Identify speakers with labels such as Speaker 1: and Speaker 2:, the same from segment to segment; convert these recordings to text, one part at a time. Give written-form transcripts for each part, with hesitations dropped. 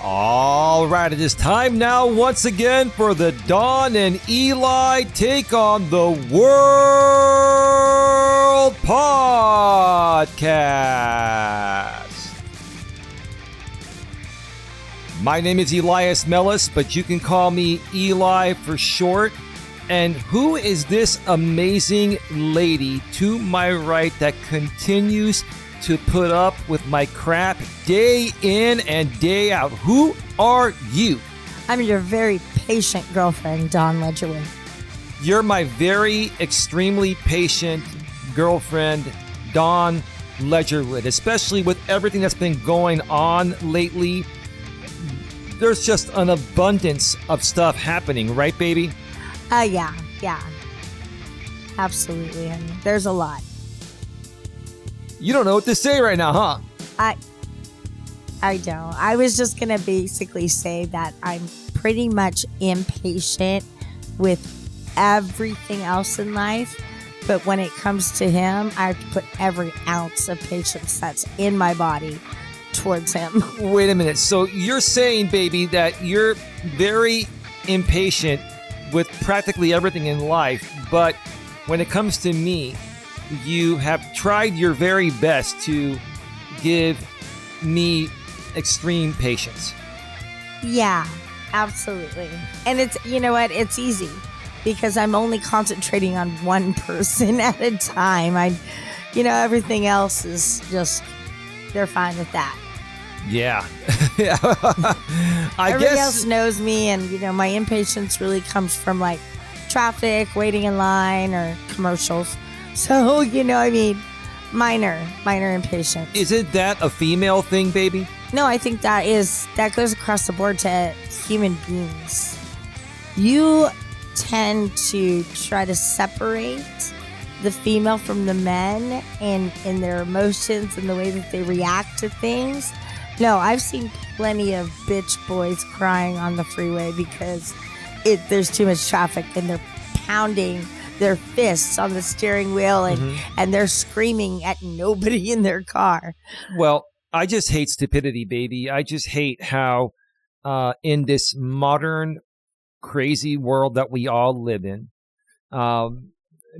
Speaker 1: All right, it is time now once again for the Don and Eli Take on the World podcast. My name is Elias Melas, but you can call me Eli for short. And who is this amazing lady to my right that continues to put up with my crap day in and day out? Who are you?
Speaker 2: I'm your very patient girlfriend, Don Ledgerwood.
Speaker 1: You're my very extremely patient girlfriend, Don Ledgerwood, especially with everything that's been going on lately. There's just an abundance of stuff happening, right, baby?
Speaker 2: Yeah. Absolutely. I mean, there's a lot.
Speaker 1: You don't know what to say right now, huh?
Speaker 2: I don't. I was just going to basically say that I'm pretty much impatient with everything else in life. But when it comes to him, I have to put every ounce of patience that's in my body towards him.
Speaker 1: Wait a minute. So you're saying, baby, that you're very impatient with practically everything in life. But when it comes to me, you have tried your very best to give me extreme patience.
Speaker 2: Yeah, absolutely. And it's, you know what? It's easy because I'm only concentrating on one person at a time. Everything else is just, they're fine with that.
Speaker 1: Yeah.
Speaker 2: Everybody else knows me, and, my impatience really comes from like traffic, waiting in line, or commercials. So, minor impatience.
Speaker 1: Isn't that a female thing, baby?
Speaker 2: No, I think that goes across the board to human beings. You tend to try to separate the female from the men and in their emotions and the way that they react to things. No, I've seen plenty of bitch boys crying on the freeway because there's too much traffic and they're pounding their fists on the steering wheel and they're screaming at nobody in their car.
Speaker 1: Well, I just hate stupidity, baby. I just hate how in this modern crazy world that we all live in,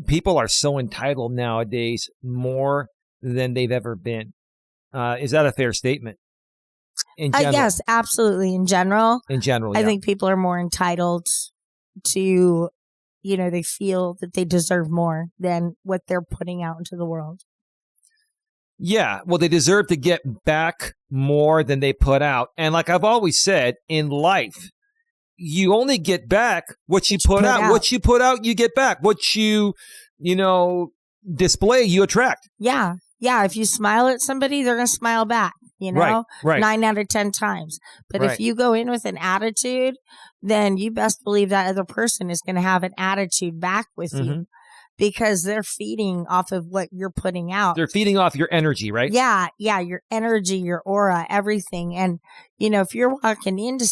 Speaker 1: people are so entitled nowadays more than they've ever been. Is that a fair statement?
Speaker 2: Yes, absolutely. In general,
Speaker 1: yeah.
Speaker 2: I think people are more entitled to, they feel that they deserve more than what they're putting out into the world.
Speaker 1: Yeah, well, they deserve to get back more than they put out. And like I've always said, in life, you only get back what you put out. What you put out, you get back. What you display, you attract.
Speaker 2: Yeah. If you smile at somebody, they're going to smile back.
Speaker 1: Right.
Speaker 2: 9 out of 10 times. But if you go in with an attitude, then you best believe that other person is going to have an attitude back with you because they're feeding off of what you're putting out.
Speaker 1: They're feeding off your energy, right?
Speaker 2: Yeah, your energy, your aura, everything. And, if you're walking into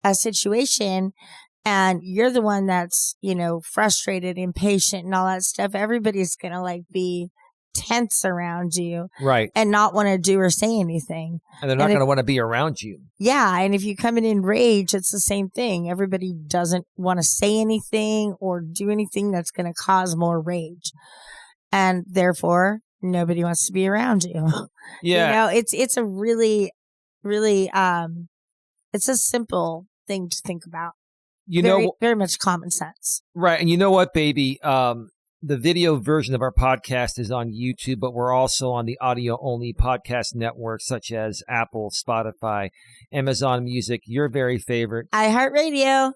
Speaker 2: a situation and you're the one that's, frustrated, impatient and all that stuff, everybody's going to be tense around you,
Speaker 1: right,
Speaker 2: and not want to do or say anything,
Speaker 1: and they're not going to want to be around you.
Speaker 2: Yeah, and if you come in rage, it's the same thing. Everybody doesn't want to say anything or do anything that's going to cause more rage, and therefore nobody wants to be around you.
Speaker 1: Yeah,
Speaker 2: it's a really it's a simple thing to think about. Very much common sense,
Speaker 1: right? And you know what, baby? The video version of our podcast is on YouTube, but we're also on the audio-only podcast networks such as Apple, Spotify, Amazon Music, your very favorite. iHeartRadio.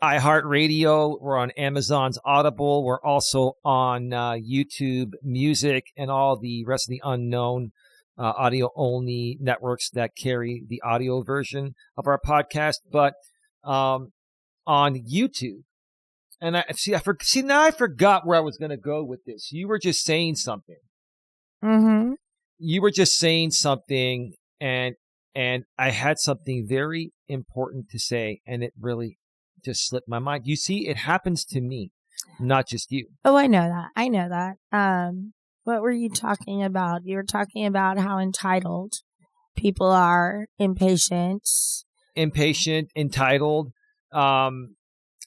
Speaker 1: We're on Amazon's Audible. We're also on YouTube Music and all the rest of the unknown audio-only networks that carry the audio version of our podcast. But on YouTube, and I forgot where I was going to go with this. You were just saying something.
Speaker 2: Mm-hmm.
Speaker 1: You were just saying something, and I had something very important to say, and it really just slipped my mind. You see, it happens to me, not just you.
Speaker 2: Oh, I know that. What were you talking about? You were talking about how entitled people are, impatient,
Speaker 1: impatient, entitled. And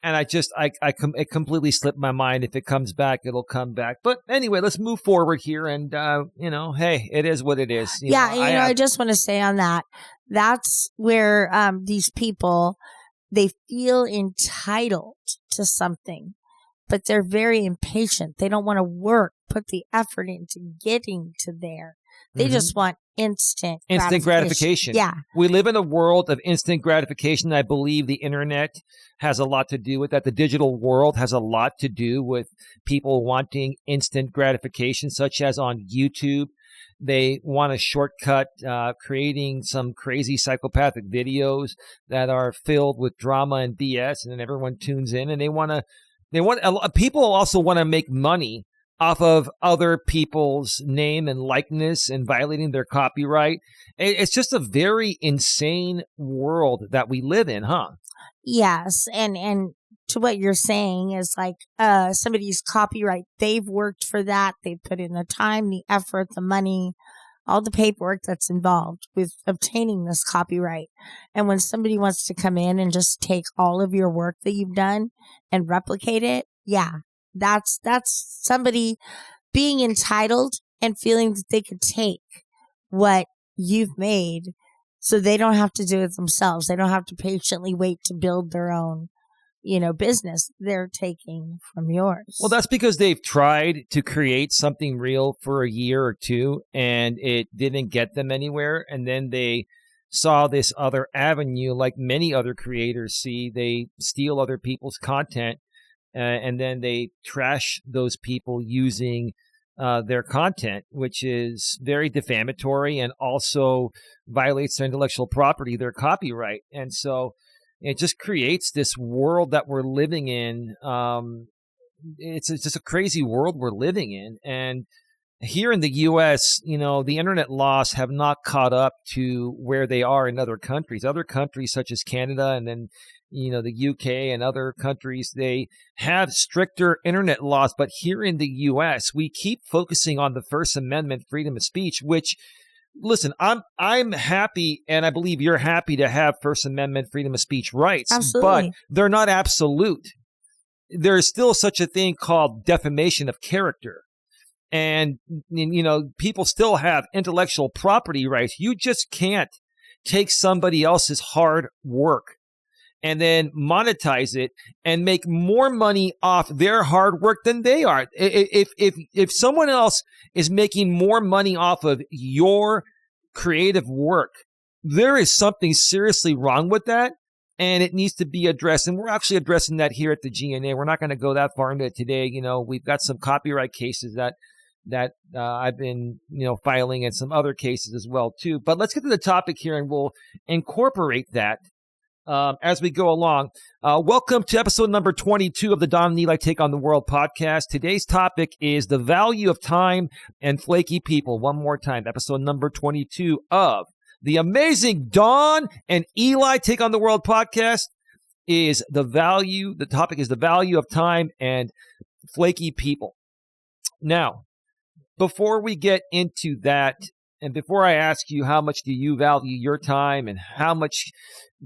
Speaker 1: it completely slipped my mind. If it comes back, it'll come back. But anyway, let's move forward here. And, hey, it is what it is.
Speaker 2: I just want to say on that, that's where these people, they feel entitled to something, but they're very impatient. They don't want to work, put the effort into getting to there. They just want instant
Speaker 1: gratification.
Speaker 2: Yeah.
Speaker 1: We live in a world of instant gratification. I believe the internet has a lot to do with that. The digital world has a lot to do with people wanting instant gratification, such as on YouTube. They want a shortcut, creating some crazy psychopathic videos that are filled with drama and BS, and then everyone tunes in, and people also want to make money off of other people's name and likeness and violating their copyright. It's just a very insane world that we live in, huh?
Speaker 2: Yes. And to what you're saying is like somebody's copyright, they've worked for that. They've put in the time, the effort, the money, all the paperwork that's involved with obtaining this copyright. And when somebody wants to come in and just take all of your work that you've done and replicate it, that's somebody being entitled and feeling that they could take what you've made so they don't have to do it themselves. They don't have to patiently wait to build their own, business. They're taking from yours.
Speaker 1: Well, that's because they've tried to create something real for a year or two and it didn't get them anywhere. And then they saw this other avenue, like many other creators see. They steal other people's content. And then they trash those people using their content, which is very defamatory and also violates their intellectual property, their copyright. And so it just creates this world that we're living in. It's just a crazy world we're living in. And here in the U.S., the internet laws have not caught up to where they are in other countries. Other countries such as Canada and then the UK and other countries, they have stricter internet laws. But here in the U.S., we keep focusing on the First Amendment, freedom of speech, which, listen, I'm happy, and I believe you're happy to have First Amendment, freedom of speech rights.
Speaker 2: Absolutely.
Speaker 1: But they're not absolute. There's still such a thing called defamation of character. And, people still have intellectual property rights. You just can't take somebody else's hard work and then monetize it and make more money off their hard work than they are. If someone else is making more money off of your creative work, there is something seriously wrong with that, and it needs to be addressed. And we're actually addressing that here at the GNA. We're not going to go that far into it today. We've got some copyright cases that I've been, filing, and some other cases as well too. But let's get to the topic here, and we'll incorporate that as we go along. Welcome to episode number 22 of the Don and Eli Take on the World podcast. Today's topic is the value of time and flaky people. One more time, episode number 22 of the amazing Don and Eli Take on the World podcast is the topic is the value of time and flaky people. Now, before we get into that, and before I ask you how much do you value your time and how much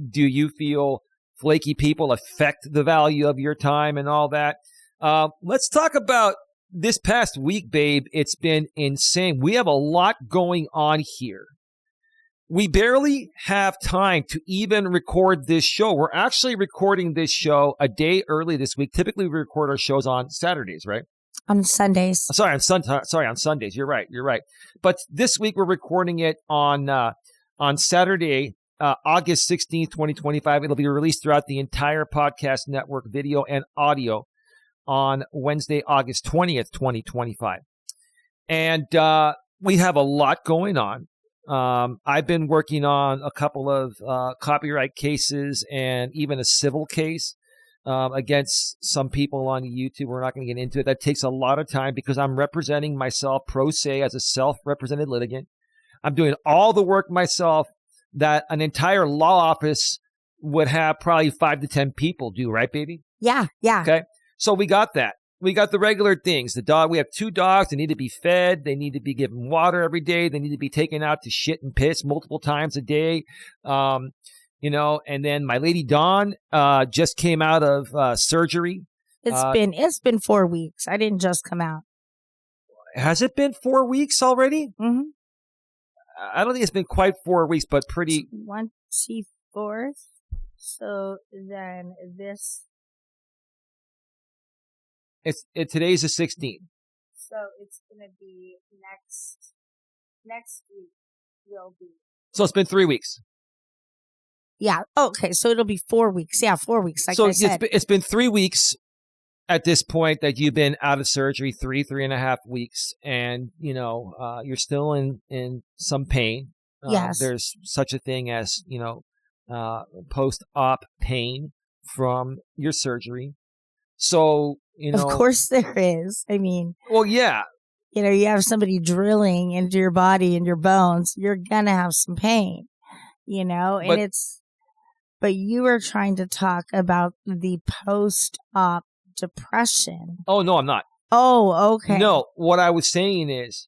Speaker 1: do you feel flaky people affect the value of your time and all that, let's talk about this past week, babe. It's been insane. We have a lot going on here. We barely have time to even record this show. We're actually recording this show a day early this week. Typically, we record our shows on Saturdays, right?
Speaker 2: On Sundays.
Speaker 1: Sorry, on Sundays. You're right. But this week we're recording it on Saturday, August 16th, 2025. It'll be released throughout the entire podcast network, video and audio, on Wednesday, August 20th, 2025. And we have a lot going on. I've been working on a couple of copyright cases and even a civil case against some people on YouTube. We're not going to get into it. That takes a lot of time because I'm representing myself pro se as a self-represented litigant. I'm doing all the work myself that an entire law office would have probably 5 to 10 people do, right, baby?
Speaker 2: Yeah.
Speaker 1: Okay. So we got that. We got the regular things. We have 2 dogs. They need to be fed. They need to be given water every day. They need to be taken out to shit and piss multiple times a day. And then my lady Dawn just came out of surgery.
Speaker 2: It's been 4 weeks. I didn't just come out.
Speaker 1: Has it been 4 weeks already?
Speaker 2: Mm-hmm.
Speaker 1: I don't think it's been quite 4 weeks, but pretty.
Speaker 2: 24th. So then this.
Speaker 1: Today's the 16th.
Speaker 2: So it's gonna be next week. Will be.
Speaker 1: So it's been 3 weeks.
Speaker 2: Yeah. Okay. So it'll be 4 weeks. Yeah, 4 weeks. Like I said.
Speaker 1: It's been 3 weeks at this point that you've been out of surgery, 3.5 weeks, and you're still in some pain.
Speaker 2: Yes.
Speaker 1: There's such a thing as post-op pain from your surgery. So
Speaker 2: of course there is. I mean.
Speaker 1: Well, yeah.
Speaker 2: You have somebody drilling into your body and your bones. You're gonna have some pain. But you were trying to talk about the post-op depression.
Speaker 1: Oh, no, I'm not.
Speaker 2: Oh, okay.
Speaker 1: No, what I was saying is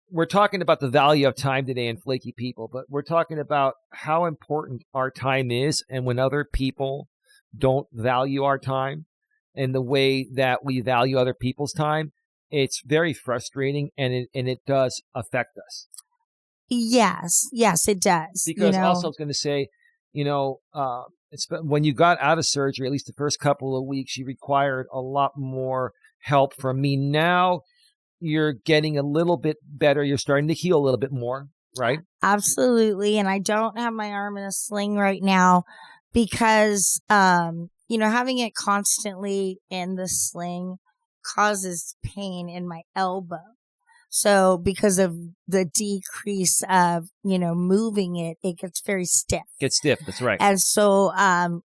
Speaker 1: we're talking about the value of time today in Flaky People, but we're talking about how important our time is, and when other people don't value our time and the way that we value other people's time, it's very frustrating, and it does affect us.
Speaker 2: Yes, it does.
Speaker 1: Because also I was going to say, when you got out of surgery, at least the first couple of weeks, you required a lot more help from me. Now you're getting a little bit better. You're starting to heal a little bit more, right?
Speaker 2: Absolutely. And I don't have my arm in a sling right now because, having it constantly in the sling causes pain in my elbow. So because of the decrease of, moving it gets very stiff.
Speaker 1: Gets stiff. That's right.
Speaker 2: And so,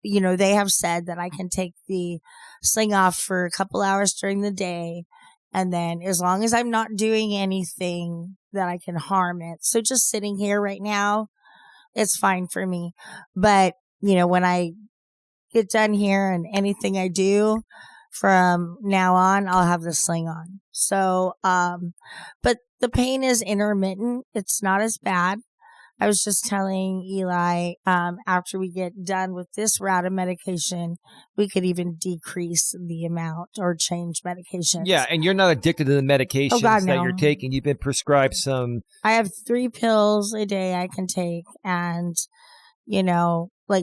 Speaker 2: they have said that I can take the sling off for a couple hours during the day. And then as long as I'm not doing anything that I can harm it. So just sitting here right now, it's fine for me. But, when I get done here and anything I do from now on, I'll have the sling on. So, but the pain is intermittent. It's not as bad. I was just telling Eli, after we get done with this route of medication, we could even decrease the amount or change medications.
Speaker 1: Yeah, and you're not addicted to the medications that you're taking. You've been prescribed some.
Speaker 2: I have 3 pills a day I can take, and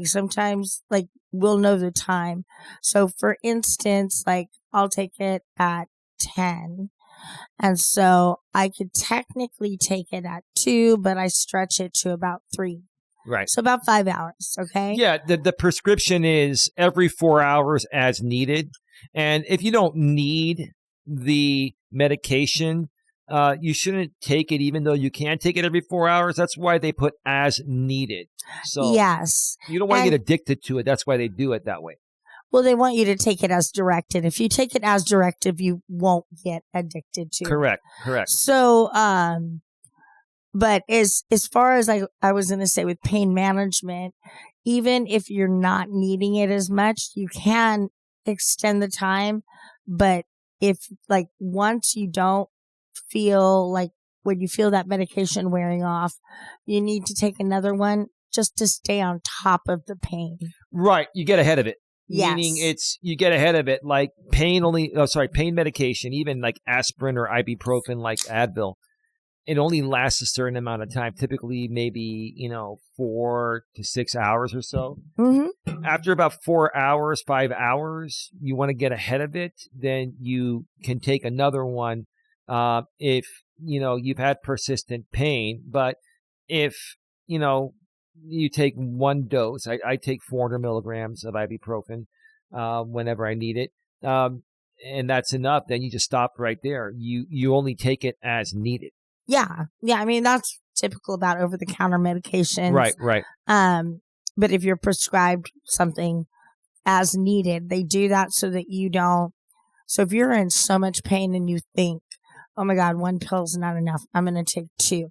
Speaker 2: sometimes we'll know the time. So for instance, I'll take it at 10. And so I could technically take it at 2, but I stretch it to about 3.
Speaker 1: Right.
Speaker 2: So about 5 hours. Okay.
Speaker 1: Yeah. The prescription is every 4 hours as needed. And if you don't need the medication, you shouldn't take it, even though you can take it every 4 hours. That's why they put as needed. So
Speaker 2: yes,
Speaker 1: you don't want to get addicted to it. That's why they do it that way.
Speaker 2: Well, they want you to take it as directed. If you take it as directed, you won't get addicted to it.
Speaker 1: Correct.
Speaker 2: So, but as far as I was going to say with pain management, even if you're not needing it as much, you can extend the time. But if once you don't feel when you feel that medication wearing off, you need to take another one just to stay on top of the pain.
Speaker 1: Right. You get ahead of it.
Speaker 2: Yes.
Speaker 1: Meaning you get ahead of it. Like pain medication, even like aspirin or ibuprofen, like Advil, it only lasts a certain amount of time, typically maybe, 4 to 6 hours or so.
Speaker 2: Mm-hmm.
Speaker 1: After about 4 hours, 5 hours, you want to get ahead of it, then you can take another one if, you've had persistent pain. But if, you take one dose. I take 400 milligrams of ibuprofen whenever I need it, and that's enough. Then you just stop right there. You only take it as needed.
Speaker 2: Yeah. I mean, that's typical about over-the-counter medications.
Speaker 1: Right.
Speaker 2: But if you're prescribed something as needed, they do that so that you don't. So if you're in so much pain and you think, oh my God, 1 pill's not enough, I'm going to take 2.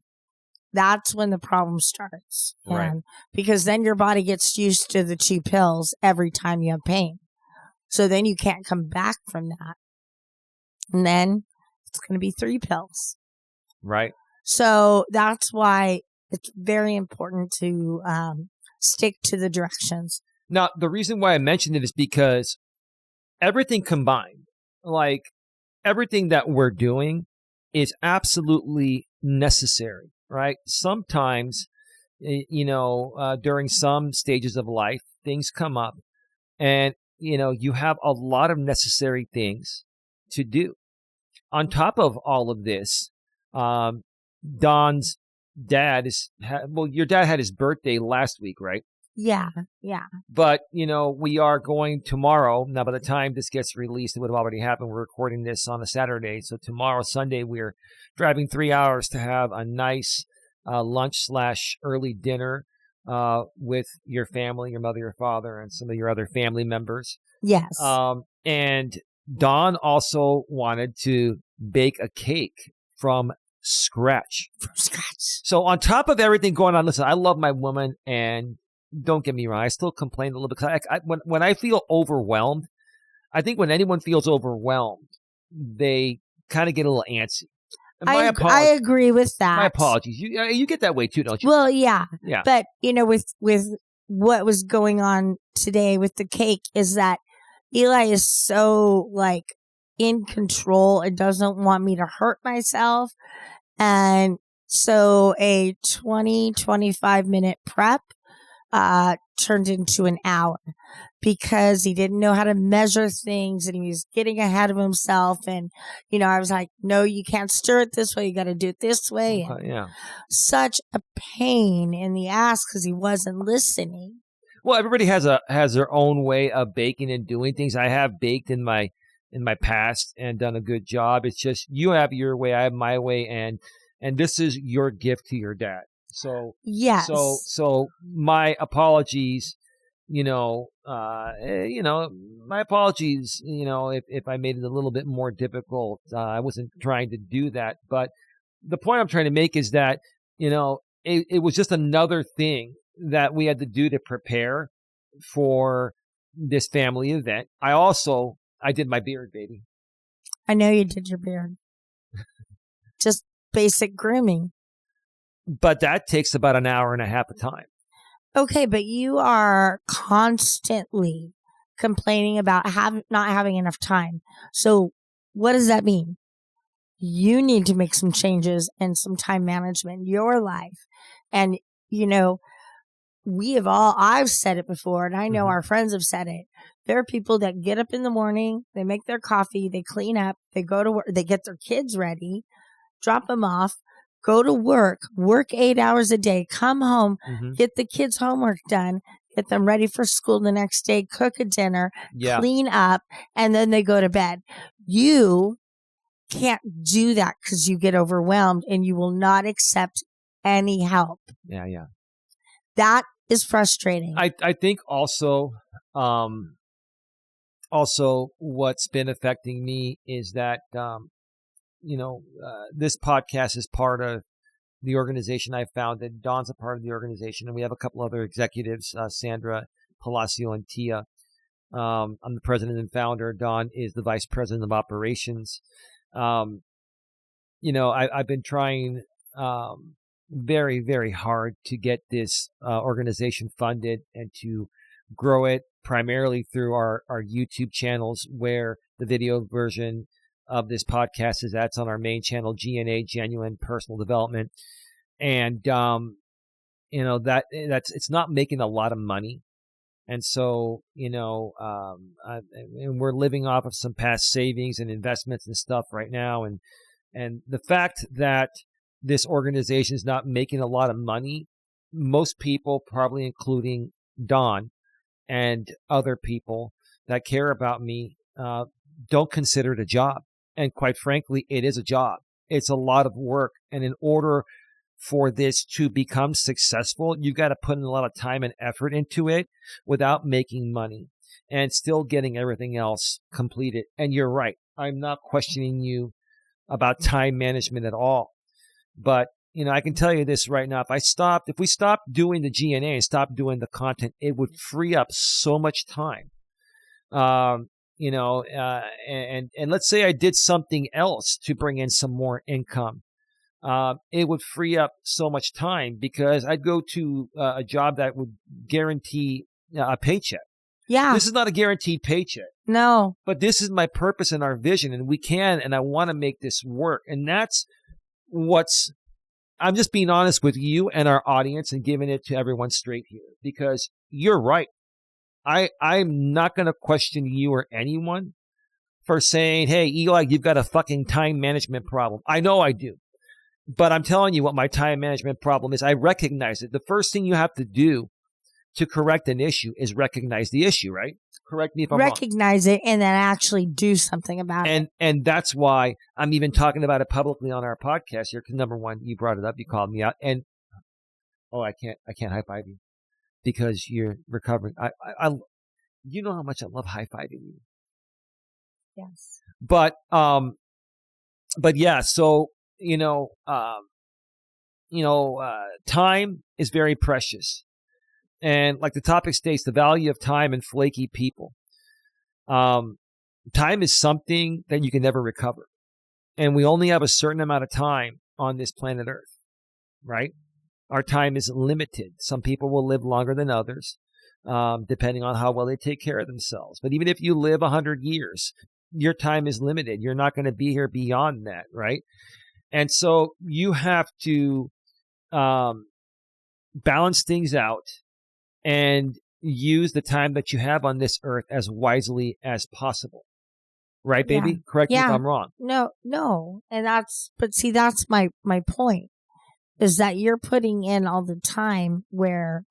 Speaker 2: That's when the problem starts.
Speaker 1: Right.
Speaker 2: Because then your body gets used to the 2 pills every time you have pain. So then you can't come back from that. And then it's going to be 3 pills.
Speaker 1: Right.
Speaker 2: So that's why it's very important to stick to the directions.
Speaker 1: Now, the reason why I mentioned it is because everything combined, like everything that we're doing is absolutely necessary, right? Sometimes, during some stages of life, things come up and, you have a lot of necessary things to do. On top of all of this, Don's dad your dad had his birthday last week, right?
Speaker 2: Yeah.
Speaker 1: But, we are going tomorrow. Now, by the time this gets released, it would have already happened. We're recording this on a Saturday. So tomorrow, Sunday, we're driving 3 hours to have a nice lunch/early dinner with your family, your mother, your father, and some of your other family members.
Speaker 2: Yes.
Speaker 1: And Don also wanted to bake a cake from scratch. So on top of everything going on, listen, I love my woman, and don't get me wrong, I still complain a little bit. When I feel overwhelmed, I think when anyone feels overwhelmed, they kind of get a little antsy.
Speaker 2: I agree with that.
Speaker 1: My apologies. You get that way too, don't you?
Speaker 2: Well, yeah.
Speaker 1: Yeah.
Speaker 2: But, with what was going on today with the cake is that Eli is so in control and doesn't want me to hurt myself. And so a 25 minute prep turned into an hour because he didn't know how to measure things and he was getting ahead of himself. And, I was like, no, you can't stir it this way. You got to do it this way.
Speaker 1: Yeah.
Speaker 2: Such a pain in the ass because he wasn't listening.
Speaker 1: Well, everybody has their own way of baking and doing things. I have baked in my past and done a good job. It's just you have your way, I have my way, and this is your gift to your dad. So
Speaker 2: yes.
Speaker 1: So my apologies. My apologies. If I made it a little bit more difficult, I wasn't trying to do that. But the point I'm trying to make is that it was just another thing that we had to do to prepare for this family event. I did my beard, baby.
Speaker 2: I know you did your beard. Just basic grooming.
Speaker 1: But that takes about an hour and a half of time.
Speaker 2: Okay, but you are constantly complaining about not having enough time. So what does that mean? You need to make some changes and some time management in your life. And, I've said it before, and I know our friends have said it. There are people that get up in the morning, they make their coffee, they clean up, they go to work, they get their kids ready, drop them off, go to work 8 hours a day, come home, get the kids' homework done, get them ready for school the next day, cook a dinner, clean up, and then they go to bed. You can't do that because you get overwhelmed and you will not accept any help.
Speaker 1: Yeah.
Speaker 2: That is frustrating.
Speaker 1: I think also what's been affecting me is that, this podcast is part of the organization I founded. Don's a part of the organization, and we have a couple other executives, Sandra, Palacio, and Tia. I'm the president and founder. Don is the vice president of operations. I've been trying very, very hard to get this organization funded and to grow it primarily through our YouTube channels, where the video version of this podcast that's on our main channel, GNA, Genuine Personal Development. And, it's not making a lot of money. And so, and we're living off of some past savings and investments and stuff right now. And the fact that this organization is not making a lot of money, most people, probably including Don and other people that care about me, don't consider it a job. And quite frankly, it is a job. It's a lot of work. And in order for this to become successful, you got to put in a lot of time and effort into it without making money and still getting everything else completed. And you're right. I'm not questioning you about time management at all. But, I can tell you this right now. If we stopped doing the GNA and stopped doing the content, it would free up so much time. And let's say I did something else to bring in some more income. it would free up so much time because I'd go to a job that would guarantee a paycheck.
Speaker 2: Yeah.
Speaker 1: This is not a guaranteed paycheck.
Speaker 2: No.
Speaker 1: But this is my purpose and our vision, and we can, and I want to make this work. And that's I'm just being honest with you and our audience and giving it to everyone straight here because you're right. I'm not going to question you or anyone for saying, hey, Eli, you've got a fucking time management problem. I know I do. But I'm telling you what my time management problem is. I recognize it. The first thing you have to do to correct an issue is recognize the issue, right? Correct me if I'm wrong.
Speaker 2: Recognize it and then actually do something about it.
Speaker 1: And that's why I'm even talking about it publicly on our podcast here. Because number one, you brought it up, you called me out, and I can't high five you because you're recovering. You know how much I love high fiving you.
Speaker 2: Yes.
Speaker 1: But yeah. So time is very precious. And like the topic states, the value of time and flaky people. Time is something that you can never recover. And we only have a certain amount of time on this planet Earth, right? Our time is limited. Some people will live longer than others, depending on how well they take care of themselves. But even if you live 100 years, your time is limited. You're not going to be here beyond that, right? And so you have to balance things out and use the time that you have on this earth as wisely as possible. Right, baby?
Speaker 2: Yeah.
Speaker 1: Correct me if I'm wrong.
Speaker 2: No. And that's my point is that you're putting in all the time where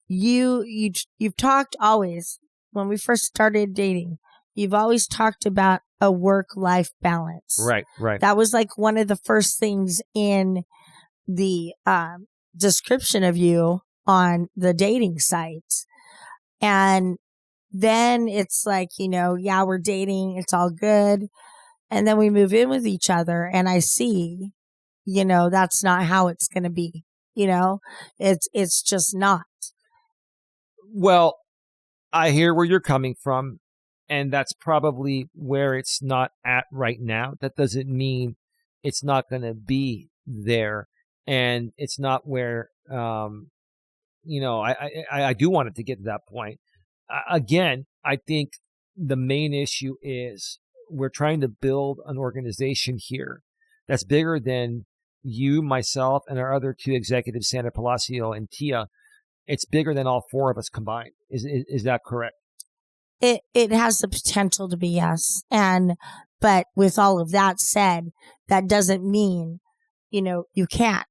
Speaker 2: you've talked always, when we first started dating, you've always talked about a work-life balance.
Speaker 1: Right.
Speaker 2: That was like one of the first things in the description of you on the dating sites. And then it's like, we're dating, it's all good. And then we move in with each other and I see, that's not how it's going to be. It's just not.
Speaker 1: Well, I hear where you're coming from, and that's probably where it's not at right now. That doesn't mean it's not going to be there, and it's not where, I do want it to get to that point. Again, I think the main issue is we're trying to build an organization here that's bigger than you, myself, and our other two executives, Sandra Palacio and Tia. It's bigger than all four of us combined. Is that correct?
Speaker 2: It has the potential to be, yes. But with all of that said, that doesn't mean, you can't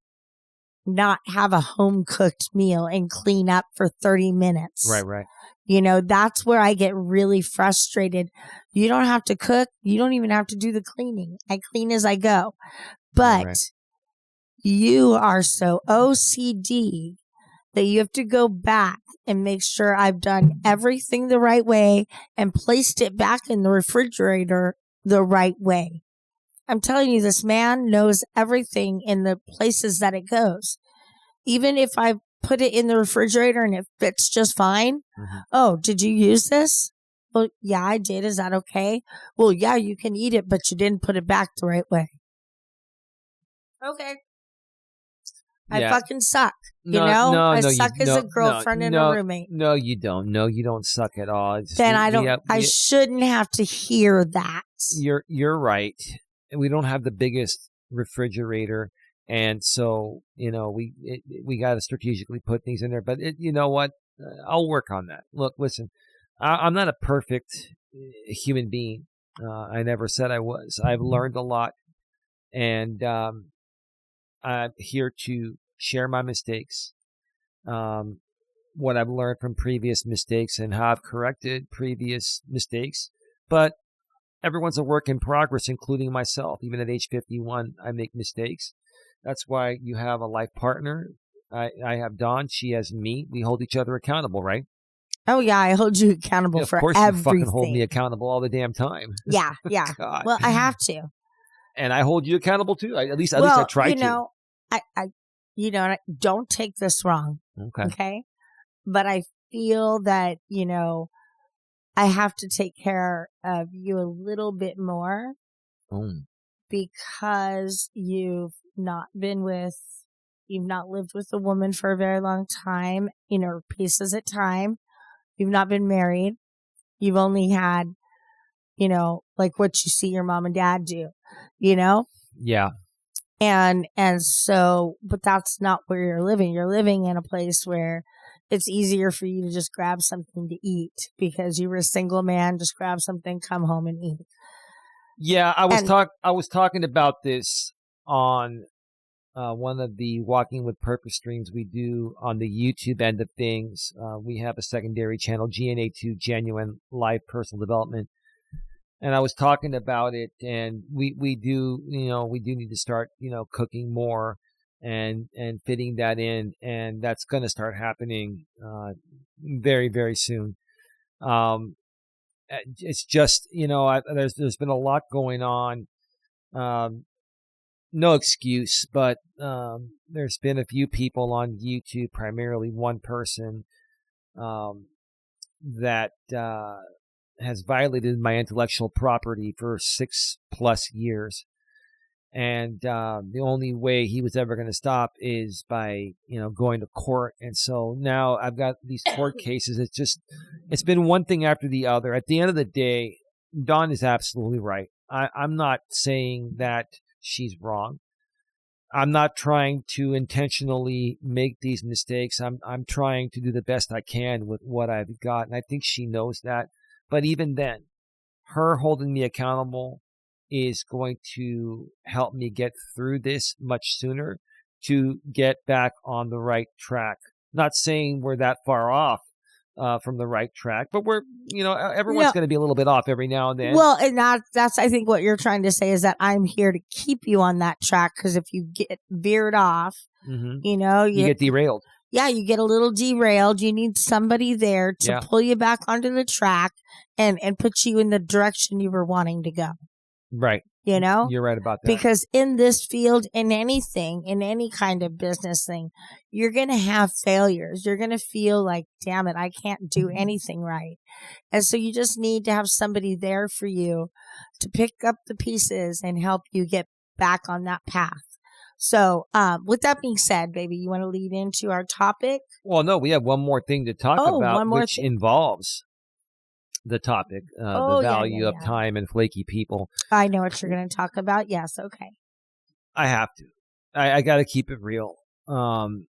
Speaker 2: not have a home cooked meal and clean up for 30 minutes.
Speaker 1: Right.
Speaker 2: That's where I get really frustrated. You don't have to cook. You don't even have to do the cleaning. I clean as I go. But you are so OCD that you have to go back and make sure I've done everything the right way and placed it back in the refrigerator the right way. I'm telling you, this man knows everything in the places that it goes. Even if I put it in the refrigerator and it fits just fine. Mm-hmm. Oh, did you use this? Well, yeah, I did. Is that okay? Well, yeah, you can eat it, but you didn't put it back the right way. Okay. I fucking suck. I suck as a girlfriend and a roommate.
Speaker 1: No, you don't. No, you don't suck at all.
Speaker 2: Then I shouldn't have to hear that.
Speaker 1: You're right. We don't have the biggest refrigerator, and so we got to strategically put things in there. But you know what? I'll work on that. Look, listen, I'm not a perfect human being. I never said I was. I've learned a lot, and I'm here to share my mistakes, what I've learned from previous mistakes and how I've corrected previous mistakes. But everyone's a work in progress, including myself. Even at age 51, I make mistakes. That's why you have a life partner. I have Dawn. She has me. We hold each other accountable, right?
Speaker 2: Oh, yeah. I hold you accountable for everything.
Speaker 1: Of course you fucking hold me accountable all the damn time.
Speaker 2: Yeah.
Speaker 1: God.
Speaker 2: Well, I have to.
Speaker 1: And I hold you accountable too. At least I try to.
Speaker 2: I don't take this wrong. Okay. But I feel that, I have to take care of you a little bit more because you've you've not lived with a woman for a very long time, pieces at time. You've not been married. You've only had, like what you see your mom and dad do,
Speaker 1: Yeah.
Speaker 2: And so, but that's not where you're living. You're living in a place where it's easier for you to just grab something to eat because you were a single man. Just grab something, come home and eat.
Speaker 1: Yeah, I was talking about this on one of the Walking with Purpose streams we do on the YouTube end of things. We have a secondary channel, GNA2, Genuine Live Personal Development. And I was talking about it, and we do need to start, cooking more and fitting that in. And that's going to start happening, very, very soon. It's just, there's been a lot going on. No excuse, but there's been a few people on YouTube, primarily one person, that has violated my intellectual property for 6+ years. And the only way he was ever going to stop is by, going to court. And so now I've got these court cases. It's been one thing after the other. At the end of the day, Dawn is absolutely right. I'm not saying that she's wrong. I'm not trying to intentionally make these mistakes. I'm trying to do the best I can with what I've got. And I think she knows that. But even then, her holding me accountable is going to help me get through this much sooner to get back on the right track. Not saying we're that far off from the right track, but we're, everyone's going to be a little bit off every now and then.
Speaker 2: Well, and that's, I think what you're trying to say is that I'm here to keep you on that track. Cause if you get veered off, you
Speaker 1: get derailed.
Speaker 2: Yeah. You get a little derailed. You need somebody there to pull you back onto the track and put you in the direction you were wanting to go.
Speaker 1: Right. You're right about that.
Speaker 2: Because in this field, in anything, in any kind of business thing, you're going to have failures. You're going to feel like, damn it, I can't do anything right. And so you just need to have somebody there for you to pick up the pieces and help you get back on that path. So with that being said, baby, you want to lead into our topic?
Speaker 1: Well, no, we have one more thing to talk about, which involves the topic, the value of time and flaky people.
Speaker 2: I know what you're going to talk about. Yes. Okay.
Speaker 1: I have to. I got to keep it real. I'm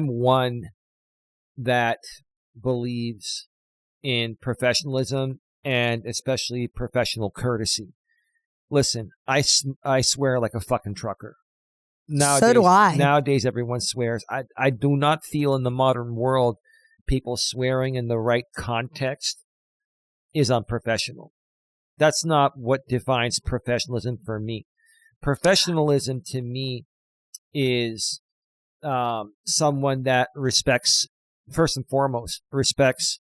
Speaker 1: one that believes in professionalism and especially professional courtesy. Listen, I swear like a fucking trucker. Nowadays,
Speaker 2: so do I.
Speaker 1: Nowadays, everyone swears. I do not feel in the modern world people swearing in the right context is unprofessional. That's not what defines professionalism for me. Professionalism to me is someone that first and foremost, respects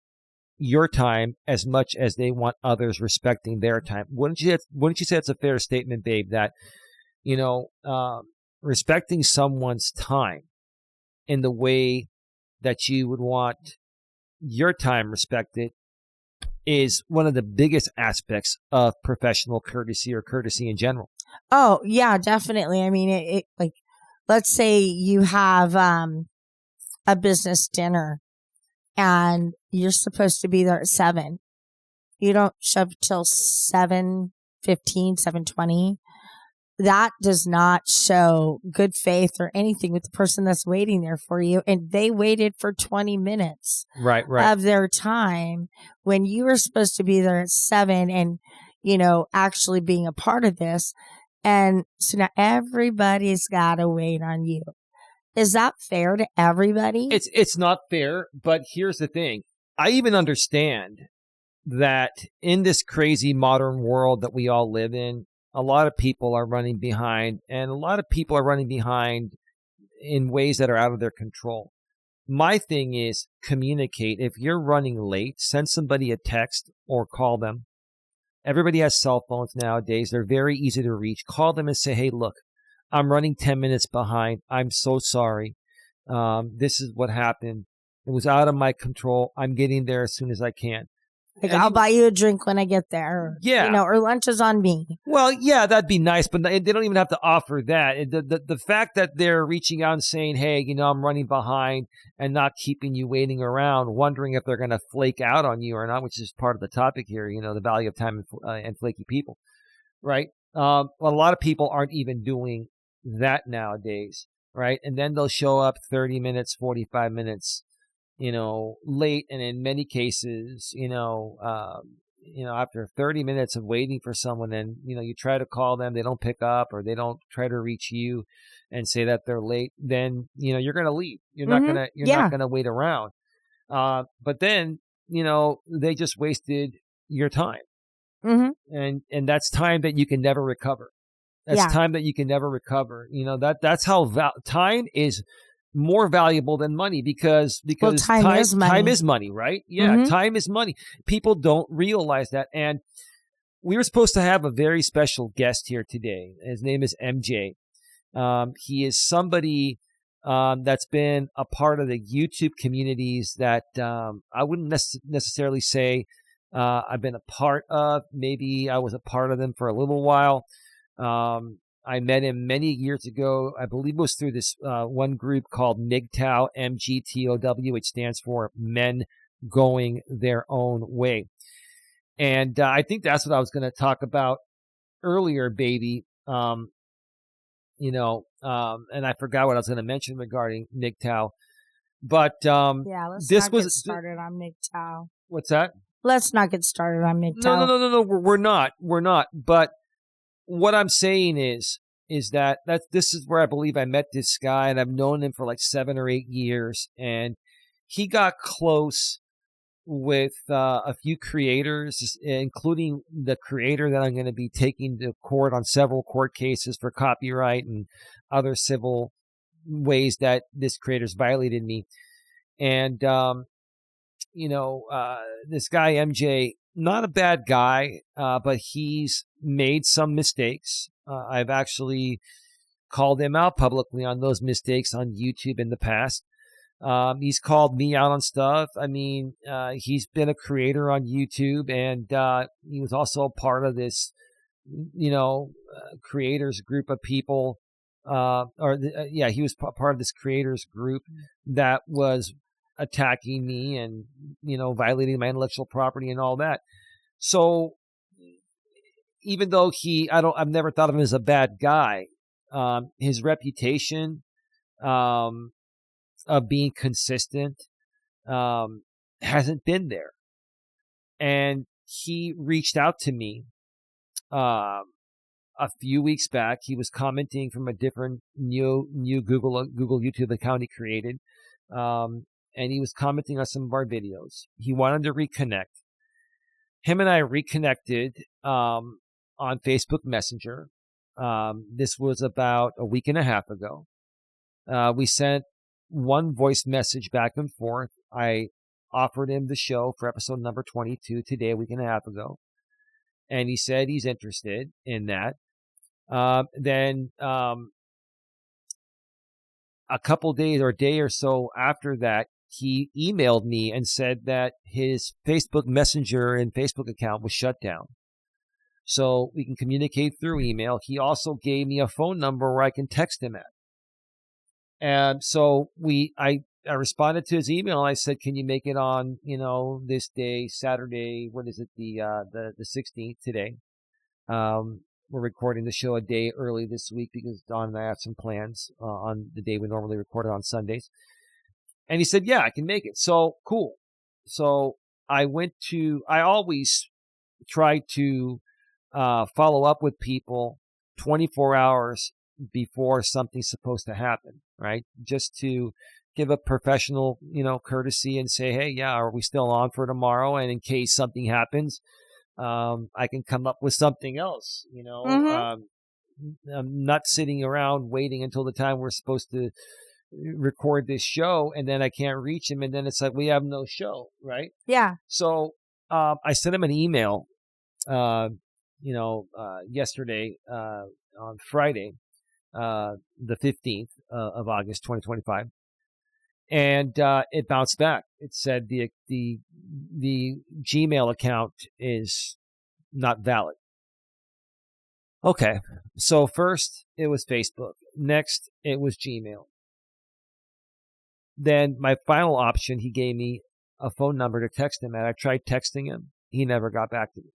Speaker 1: your time as much as they want others respecting their time. Wouldn't you say it's a fair statement, babe, that, respecting someone's time in the way that you would want your time respected is one of the biggest aspects of professional courtesy or courtesy in general.
Speaker 2: Oh, yeah, definitely. I mean, it like, let's say you have a business dinner and you're supposed to be there at 7. You don't show up till 7:15, 7:20. That does not show good faith or anything with the person that's waiting there for you. And they waited for 20 minutes
Speaker 1: right.
Speaker 2: of their time when you were supposed to be there at 7 and, actually being a part of this. And so now everybody's got to wait on you. Is that fair to everybody?
Speaker 1: It's not fair, but here's the thing. I even understand that in this crazy modern world that we all live in, a lot of people are running behind, and a lot of people are running behind in ways that are out of their control. My thing is communicate. If you're running late, send somebody a text or call them. Everybody has cell phones nowadays. They're very easy to reach. Call them and say, hey, look, I'm running 10 minutes behind. I'm so sorry. This is what happened. It was out of my control. I'm getting there as soon as I can.
Speaker 2: Like, I'll buy you a drink when I get there.
Speaker 1: Yeah.
Speaker 2: Or lunch is on me.
Speaker 1: Well, yeah, that'd be nice, but they don't even have to offer that. The fact that they're reaching out and saying, hey, I'm running behind, and not keeping you waiting around, wondering if they're going to flake out on you or not, which is part of the topic here, the value of time and flaky people, right? A lot of people aren't even doing that nowadays, right? And then they'll show up 30 minutes, 45 minutes, late. And in many cases, after 30 minutes of waiting for someone, and, you try to call them, they don't pick up, or they don't try to reach you and say that they're late, then, you're going to leave. You're not going to wait around. But then, they just wasted your time. And that's time that you can never recover. That's time that you can never recover. That's how time is more valuable than money, because time is money, right? Yeah, time is money. People don't realize that. And we were supposed to have a very special guest here today. His name is MJ. He is somebody that's been a part of the YouTube communities that I wouldn't necessarily say I've been a part of. Maybe I was a part of them for a little while. I met him many years ago. I believe it was through this one group called MGTOW, MGTOW, which stands for Men Going Their Own Way. And I think that's what I was going to talk about earlier, baby. And I forgot what I was going to mention regarding MGTOW. But
Speaker 2: let's not get started on MGTOW.
Speaker 1: What's that?
Speaker 2: Let's not get started on MGTOW.
Speaker 1: No. We're not. But what I'm saying is that this is where I believe I met this guy, and I've known him for like 7 or 8 years, and he got close with a few creators, including the creator that I'm going to be taking to court on several court cases for copyright and other civil ways that this creator's violated me. And this guy MJ, not a bad guy, but he's made some mistakes. I've actually called him out publicly on those mistakes on YouTube in the past. He's called me out on stuff. I mean, he's been a creator on YouTube, and he was also a part of this, creators group of people. He was part of this creators group that was attacking me and, violating my intellectual property and all that. So even though I've never thought of him as a bad guy, his reputation, of being consistent, hasn't been there. And he reached out to me, a few weeks back. He was commenting from a different new Google YouTube account he created. And he was commenting on some of our videos. He wanted to reconnect. Him and I reconnected on Facebook Messenger. This was about a week and a half ago. We sent one voice message back and forth. I offered him the show for episode number 22 today, a week and a half ago. And he said he's interested in that. Then a couple days or a day or so after that, he emailed me and said that his Facebook Messenger and Facebook account was shut down. So we can communicate through email. He also gave me a phone number where I can text him at. And so I responded to his email, and I said, can you make it on, this day, Saturday, what is it, the 16th today? We're recording the show a day early this week because Dawn and I have some plans on the day we normally record it on Sundays. And he said, yeah, I can make it. So cool. So I always try to follow up with people 24 hours before something's supposed to happen, right? Just to give a professional, courtesy and say, hey, yeah, are we still on for tomorrow? And in case something happens, I can come up with something else, I'm not sitting around waiting until the time we're supposed to record this show, and then I can't reach him, and then it's like we have no show, right?
Speaker 2: Yeah.
Speaker 1: So I sent him an email, yesterday on Friday, the 15th of August, 2025, and it bounced back. It said the Gmail account is not valid. Okay, so first it was Facebook. Next, it was Gmail. Then my final option, he gave me a phone number to text him at. I tried texting him. He never got back to me.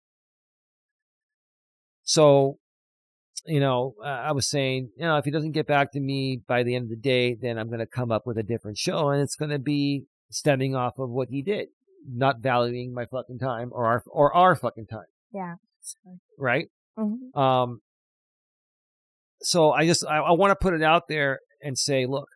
Speaker 1: So, I was saying, if he doesn't get back to me by the end of the day, then I'm going to come up with a different show. And it's going to be stemming off of what he did, not valuing my fucking time or our fucking time.
Speaker 2: Yeah.
Speaker 1: Right?
Speaker 2: Mm-hmm.
Speaker 1: So I want to put it out there and say, look,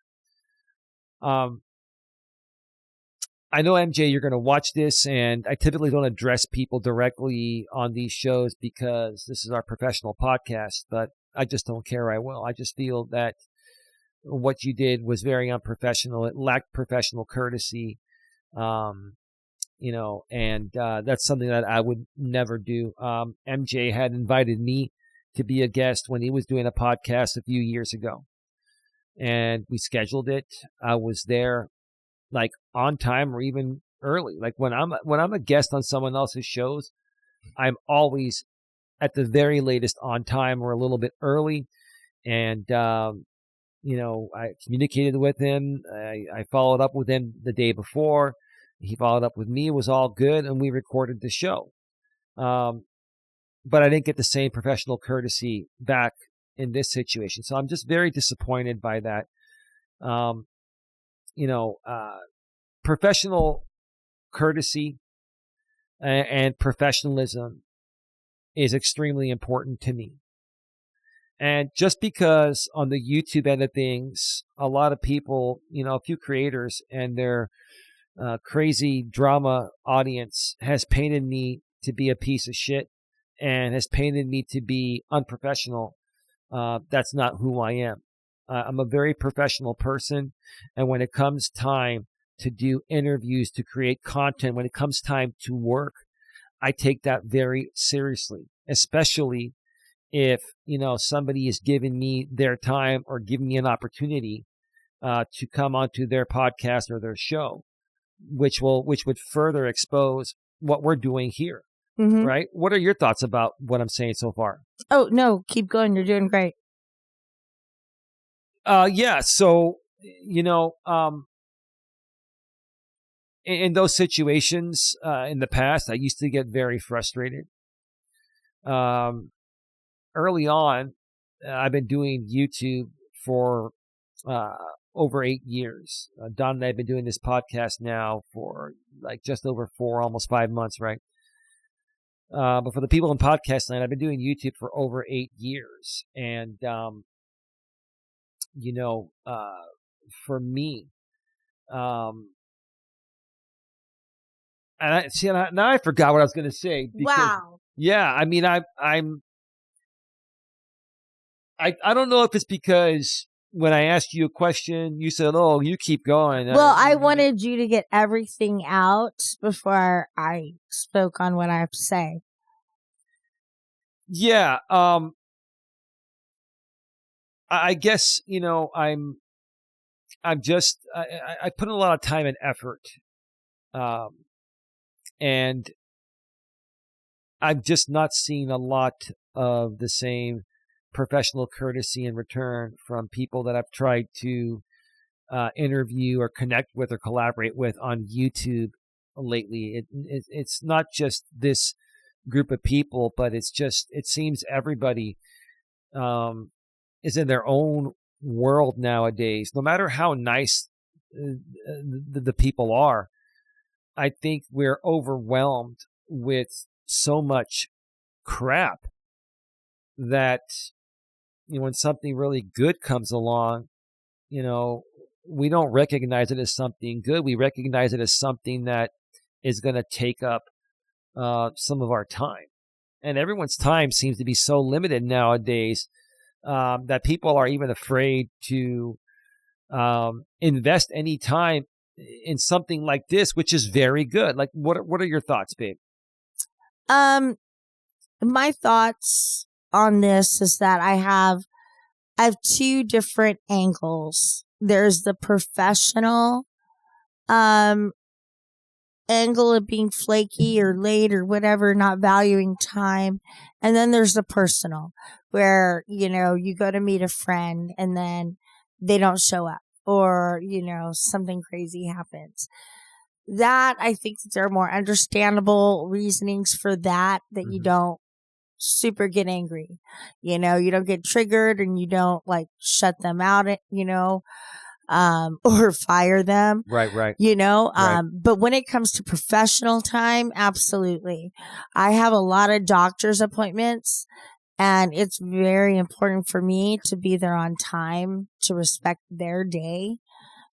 Speaker 1: I know, MJ, you're going to watch this, and I typically don't address people directly on these shows because this is our professional podcast, but I just don't care. I will. I just feel that what you did was very unprofessional. It lacked professional courtesy, and that's something that I would never do. MJ had invited me to be a guest when he was doing a podcast a few years ago, and we scheduled it. I was there like on time or even early. Like when I'm a guest on someone else's shows, I'm always at the very latest on time or a little bit early. And, I communicated with him. I followed up with him the day before. He followed up with me. It was all good. And we recorded the show. But I didn't get the same professional courtesy back in this situation. So I'm just very disappointed by that. Professional courtesy and professionalism is extremely important to me. And just because on the YouTube end of things, a lot of people, a few creators and their crazy drama audience has painted me to be a piece of shit and has painted me to be unprofessional, that's not who I am. I'm a very professional person. And when it comes time to do interviews, to create content, when it comes time to work, I take that very seriously, especially if, somebody is giving me their time or giving me an opportunity to come onto their podcast or their show, which would further expose what we're doing here. Mm-hmm. Right? What are your thoughts about what I'm saying so far?
Speaker 2: Oh, no, keep going. You're doing great.
Speaker 1: Yeah. So, in those situations, in the past, I used to get very frustrated. Early on, I've been doing YouTube for, over 8 years. Don and I have been doing this podcast now for like just over 4, almost 5 months, right? But for the people in podcast land, I've been doing YouTube for over 8 years. And, for me, and now I forgot what I was going to say. Because,
Speaker 2: wow.
Speaker 1: Yeah. I mean, I don't know if it's because when I asked you a question, you said, "Oh, you keep going."
Speaker 2: Well, I wanted you to get everything out before I spoke on what I have to say.
Speaker 1: Yeah. I guess, I'm just, I put in a lot of time and effort. And I've just not seen a lot of the same professional courtesy in return from people that I've tried to interview or connect with or collaborate with on YouTube lately. It's not just this group of people, but it seems everybody is in their own world nowadays. No matter how nice the people are, I think we're overwhelmed with so much crap that when something really good comes along, we don't recognize it as something good. We recognize it as something that is going to take up some of our time. And everyone's time seems to be so limited nowadays that people are even afraid to invest any time in something like this, which is very good. Like, what are your thoughts, babe?
Speaker 2: My thoughts on this is that I have two different angles. There's the professional angle of being flaky or late or whatever, not valuing time. And then there's the personal where, you go to meet a friend and then they don't show up or, something crazy happens. That I think that there are more understandable reasonings for that you don't super get angry. You don't get triggered and you don't like shut them out, or fire them.
Speaker 1: Right.
Speaker 2: Right. But when it comes to professional time, absolutely. I have a lot of doctor's appointments and it's very important for me to be there on time to respect their day,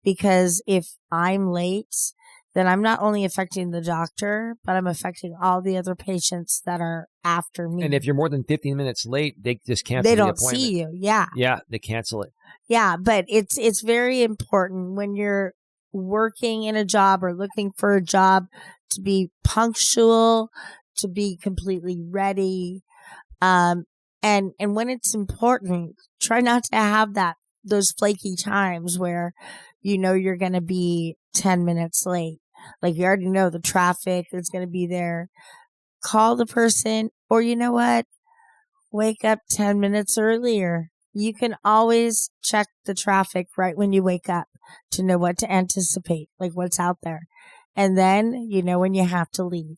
Speaker 2: because if I'm late, then I'm not only affecting the doctor, but I'm affecting all the other patients that are after me.
Speaker 1: And if you're more than 15 minutes late, they just cancel
Speaker 2: they
Speaker 1: the
Speaker 2: don't
Speaker 1: appointment.
Speaker 2: see you. Yeah.
Speaker 1: Yeah, they cancel it.
Speaker 2: Yeah, but it's very important when you're working in a job or looking for a job to be punctual, to be completely ready. And when it's important, try not to have those flaky times where you're going to be 10 minutes late. Like you already know the traffic is going to be there. Call the person, or you know what? Wake up 10 minutes earlier. You can always check the traffic right when you wake up to know what to anticipate, like what's out there. And then when you have to leave.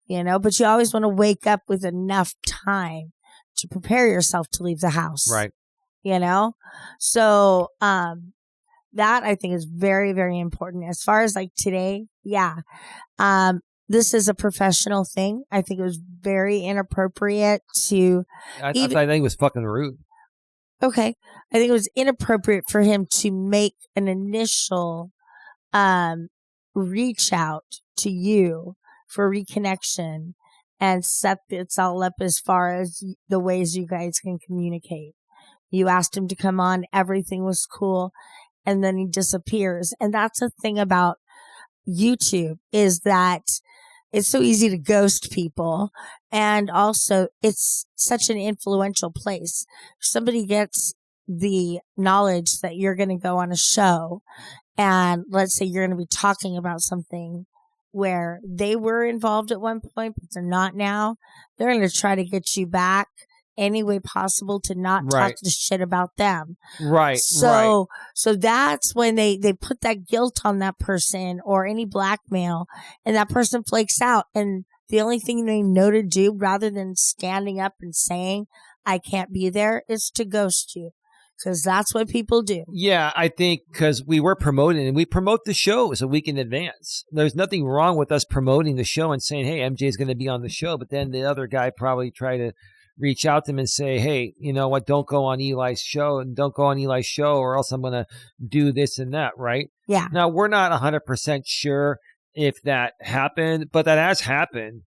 Speaker 2: But you always want to wake up with enough time to prepare yourself to leave the house.
Speaker 1: Right.
Speaker 2: So, that I think is very, very important. As far as like today, yeah. This is a professional thing. I think it was very inappropriate to...
Speaker 1: I think it was fucking rude.
Speaker 2: Okay. I think it was inappropriate for him to make an initial reach out to you for reconnection and set this all up as far as the ways you guys can communicate. You asked him to come on. Everything was cool. And then he disappears. And that's the thing about YouTube, is that it's so easy to ghost people. And also it's such an influential place. If somebody gets the knowledge that you're going to go on a show and let's say you're going to be talking about something where they were involved at one point, but they're not now, they're going to try to get you back any way possible to not talk the shit about them.
Speaker 1: Right.
Speaker 2: So that's when they put that guilt on that person or any blackmail, and that person flakes out. And the only thing they know to do, rather than standing up and saying, I can't be there, is to ghost you. Because that's what people do.
Speaker 1: Yeah, I think because we were promoting, and we promote the shows a week in advance. There's nothing wrong with us promoting the show and saying, hey, MJ is going to be on the show. But then the other guy probably tried to reach out to him and say, hey, you know what, don't go on Eli's show, and don't go on Eli's show, or else I'm going to do this and that, right?
Speaker 2: Yeah.
Speaker 1: Now, we're not 100% sure if that happened, but that has happened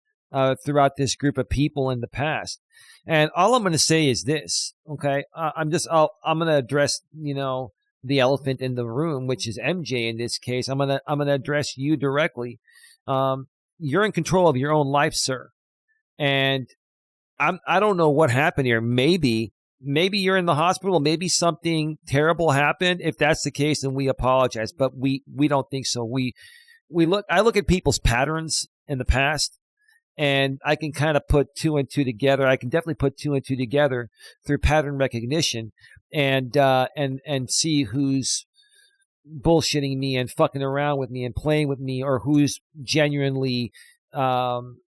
Speaker 1: throughout this group of people in the past. And all I'm going to say is this, okay? I'm going to address, the elephant in the room, which is MJ in this case. I'm going to address you directly. You're in control of your own life, sir. And I don't know what happened here. Maybe you're in the hospital. Maybe something terrible happened. If that's the case, then we apologize. But we don't think so. I look at people's patterns in the past, and I can kind of put two and two together. I can definitely put two and two together through pattern recognition, and see who's bullshitting me and fucking around with me and playing with me, or who's genuinely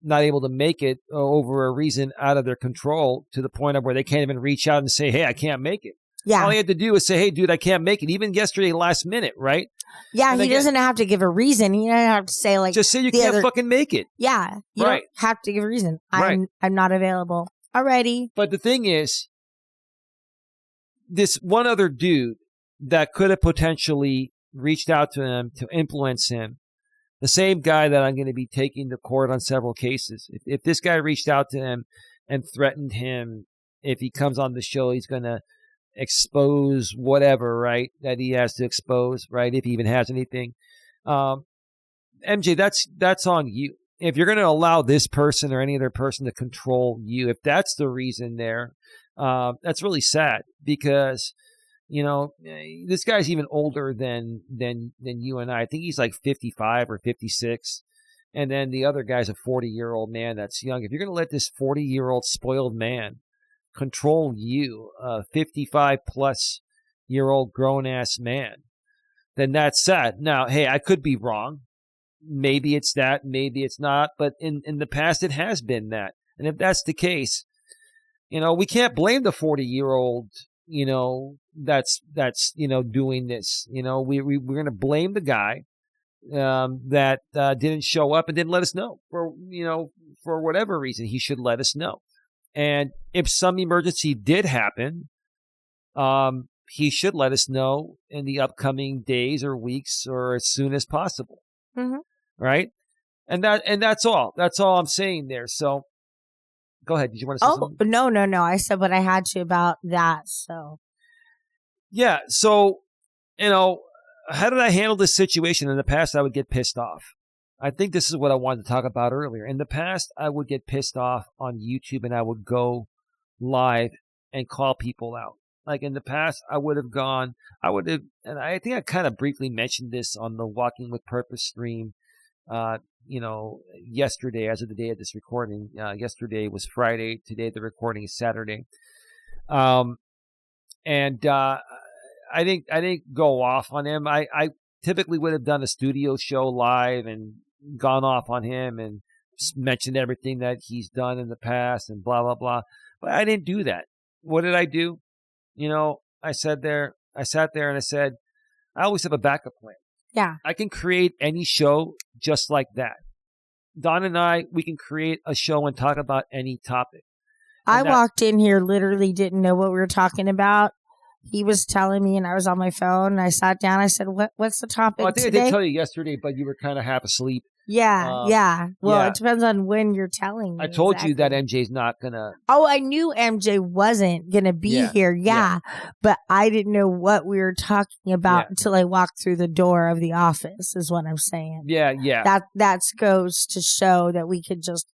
Speaker 1: not able to make it over a reason out of their control, to the point of where they can't even reach out and say, hey, I can't make it.
Speaker 2: Yeah.
Speaker 1: All he had to do is say, hey, dude, I can't make it. Even yesterday, last minute, right?
Speaker 2: Yeah, and he doesn't have to give a reason. He doesn't have to say, like,
Speaker 1: just say you can't fucking make it.
Speaker 2: Yeah. You don't have to give a reason. I'm not available. Alrighty.
Speaker 1: But the thing is, this one other dude that could have potentially reached out to him to influence him, the same guy that I'm going to be taking to court on several cases. If this guy reached out to him and threatened him, if he comes on the show, he's going to expose whatever, right, that he has to expose, right, if he even has anything. MJ, that's on you. If you're going to allow this person or any other person to control you, if that's the reason there, that's really sad, because This guy's even older than you and I. I think he's like 55 or 56. And then the other guy's a 40-year-old man that's young. If you're going to let this 40-year-old spoiled man control you, a 55-plus-year-old grown-ass man, then that's sad. Now, hey, I could be wrong. Maybe it's that, maybe it's not. But in the past, it has been that. And if that's the case, we can't blame the 40-year-old, that's doing this. We're going to blame the guy that didn't show up and didn't let us know for whatever reason. He should let us know. And if some emergency did happen, he should let us know in the upcoming days or weeks or as soon as possible.
Speaker 2: Mm-hmm.
Speaker 1: Right? And that's all. That's all I'm saying there. So go ahead. Did you want to say something?
Speaker 2: No. I said what I had to about that. So
Speaker 1: yeah. So, how did I handle this situation? In the past, I would get pissed off. I think this is what I wanted to talk about earlier. In the past, I would get pissed off on YouTube and I would go live and call people out. Like in the past, and I think I kind of briefly mentioned this on the Walking with Purpose stream, yesterday, as of the day of this recording. Yesterday was Friday. Today, the recording is Saturday. I didn't go off on him. I typically would have done a studio show live and gone off on him and mentioned everything that he's done in the past and blah, blah, blah. But I didn't do that. What did I do? I sat there and I said, I always have a backup plan.
Speaker 2: Yeah.
Speaker 1: I can create any show just like that. Don and I, we can create a show and talk about any topic.
Speaker 2: I walked in here, literally didn't know what we were talking about. He was telling me, and I was on my phone, and I sat down. I said, what's the topic today?
Speaker 1: I think I did tell you yesterday, but you were kind of half asleep.
Speaker 2: Yeah. Well, it depends on when you're telling me.
Speaker 1: I told you that MJ's not going to.
Speaker 2: Oh, I knew MJ wasn't going to be here. Yeah. But I didn't know what we were talking about until I walked through the door of the office, is what I'm saying.
Speaker 1: Yeah.
Speaker 2: That goes to show that we could just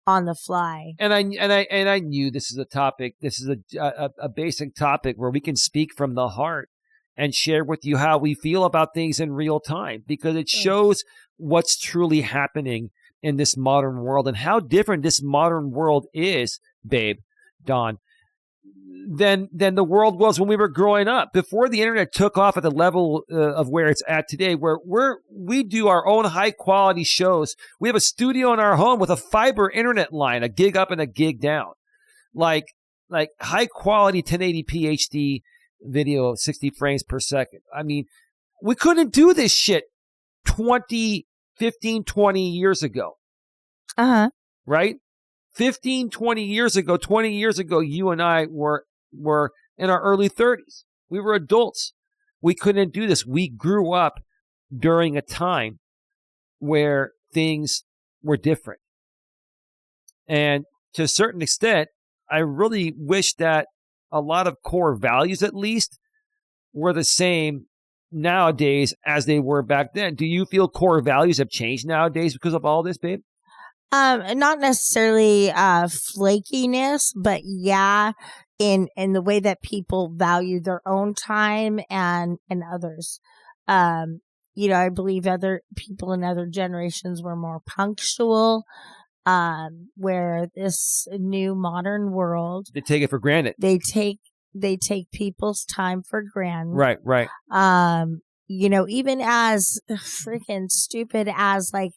Speaker 2: on the fly.
Speaker 1: And I knew this is a topic. This is a basic topic where we can speak from the heart and share with you how we feel about things in real time, because it shows what's truly happening in this modern world and how different this modern world is, babe, Dawn, than the world was when we were growing up. Before the internet took off at the level of where it's at today, where we do our own high quality shows. We have a studio in our home with a fiber internet line, a gig up and a gig down, like high quality 1080p HD video of 60 frames per second. I mean, we couldn't do this shit 20 years ago. Right? 15, 20 years ago, 20 years ago, you and I were in our early 30s. We were adults. We couldn't do this. We grew up during a time where things were different. And to a certain extent, I really wish that a lot of core values, at least, were the same nowadays as they were back then. Do you feel core values have changed nowadays because of all this, babe?
Speaker 2: Not necessarily flakiness, but in the way that people value their own time and others. I believe other people in other generations were more punctual. Where this new modern world,
Speaker 1: they take it for granted.
Speaker 2: They take people's time for granted.
Speaker 1: Right.
Speaker 2: Even as freaking stupid as like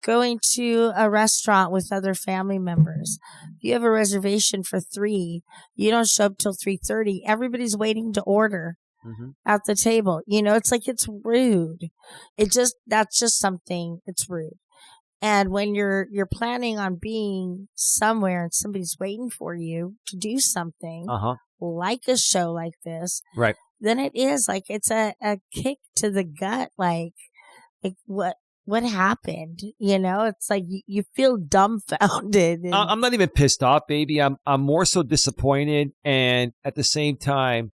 Speaker 2: going to a restaurant with other family members. If you have a reservation for 3, you don't show up till 3:30. Everybody's waiting to order at the table. It's like, it's rude. That's just something. It's rude. And when you're planning on being somewhere and somebody's waiting for you to do something, like a show like this,
Speaker 1: right?
Speaker 2: Then it is like, it's a kick to the gut. Like what happened? It's like you feel dumbfounded.
Speaker 1: I'm not even pissed off, baby. I'm more so disappointed, and at the same time,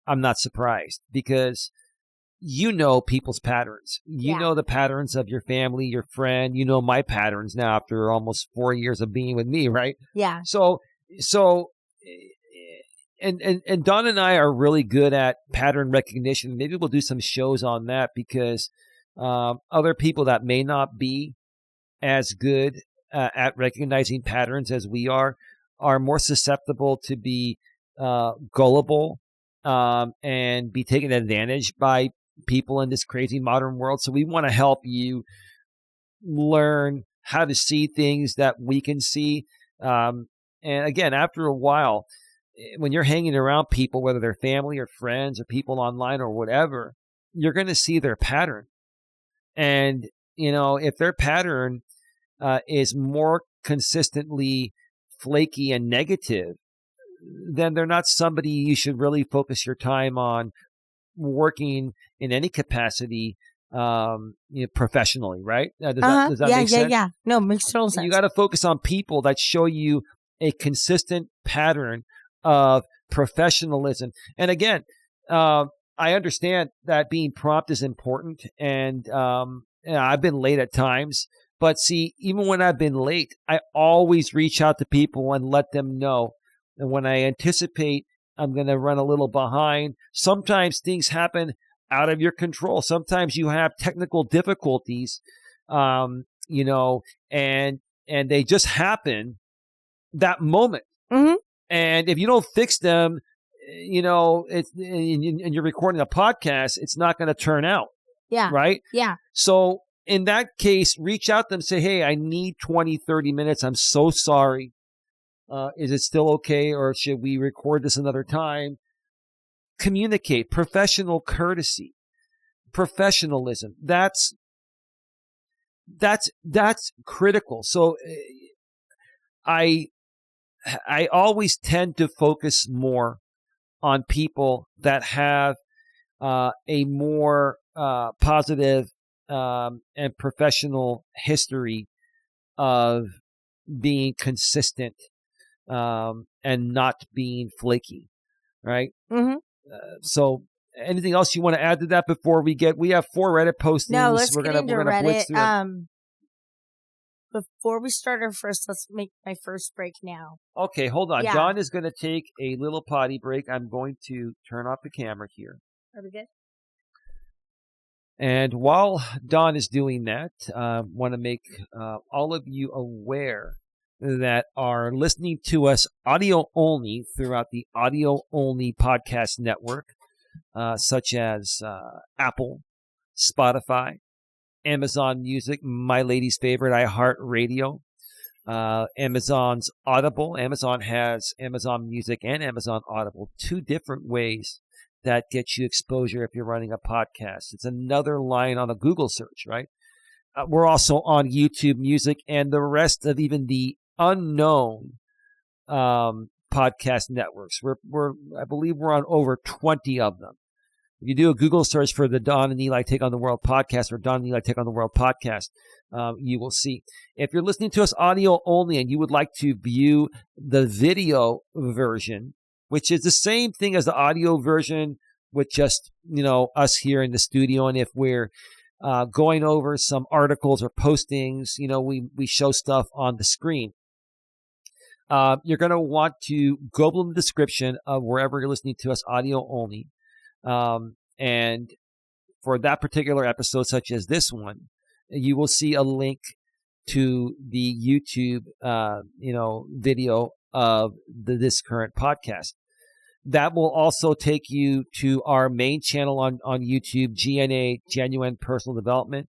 Speaker 1: I'm not surprised, because people's patterns. You know the patterns of your family, your friend. You know my patterns now after almost 4 years of being with me, right?
Speaker 2: Yeah.
Speaker 1: So and Don and I are really good at pattern recognition. Maybe we'll do some shows on that because other people that may not be as good at recognizing patterns as we are more susceptible to be gullible and be taken advantage by people in this crazy modern world. So we want to help you learn how to see things that we can see. And again, after a while, when you're hanging around people, whether they're family or friends or people online or whatever, you're going to see their pattern. And, if their pattern is more consistently flaky and negative, then they're not somebody you should really focus your time on working in any capacity professionally, right? Does that make sense?
Speaker 2: Yeah. No, it makes total sense.
Speaker 1: You got to focus on people that show you a consistent pattern of professionalism. And again, I understand that being prompt is important, and I've been late at times. But see, even when I've been late, I always reach out to people and let them know. And when I anticipate I'm going to run a little behind, sometimes things happen out of your control. Sometimes you have technical difficulties, and they just happen that moment.
Speaker 2: Mm-hmm.
Speaker 1: And if you don't fix them, and you're recording a podcast, it's not going to turn out.
Speaker 2: Yeah.
Speaker 1: Right?
Speaker 2: Yeah.
Speaker 1: So in that case, reach out to them and say, hey, I need 20, 30 minutes. I'm so sorry. Is it still okay, or should we record this another time? Communicate. Professional courtesy. Professionalism. That's critical. So I always tend to focus more on people that have a more positive and professional history of being consistent and not being flaky, right?
Speaker 2: Mm-hmm.
Speaker 1: So anything else you want to add to that before we have 4 Reddit postings.
Speaker 2: No, let's
Speaker 1: we're
Speaker 2: get
Speaker 1: gonna
Speaker 2: into
Speaker 1: Reddit.
Speaker 2: Blitz through before we start our first, let's make my first break now.
Speaker 1: Okay, hold on.
Speaker 2: Yeah.
Speaker 1: Don is going to take a little potty break. I'm going to turn off the camera here.
Speaker 2: Are we good?
Speaker 1: And while Don is doing that, I want to make all of you aware that are listening to us audio only throughout the audio only podcast network, such as Apple, Spotify, Amazon Music, my lady's favorite, iHeartRadio, Amazon's Audible. Amazon has Amazon Music and Amazon Audible, 2 different ways that gets you exposure if you're running a podcast. It's another line on a Google search, right? We're also on YouTube Music and the rest of even the unknown podcast networks. I believe we're on over 20 of them. If you do a Google search for the Don and Eli Take on the World podcast or Don and Eli Take on the World podcast, you will see. If you're listening to us audio only and you would like to view the video version, which is the same thing as the audio version with just, us here in the studio. And if we're going over some articles or postings, we show stuff on the screen. You're going to want to go in the description of wherever you're listening to us audio only. And for that particular episode, such as this one, you will see a link to the YouTube, video of this current podcast. That will also take you to our main channel on YouTube, GNA, Genuine Personal Development.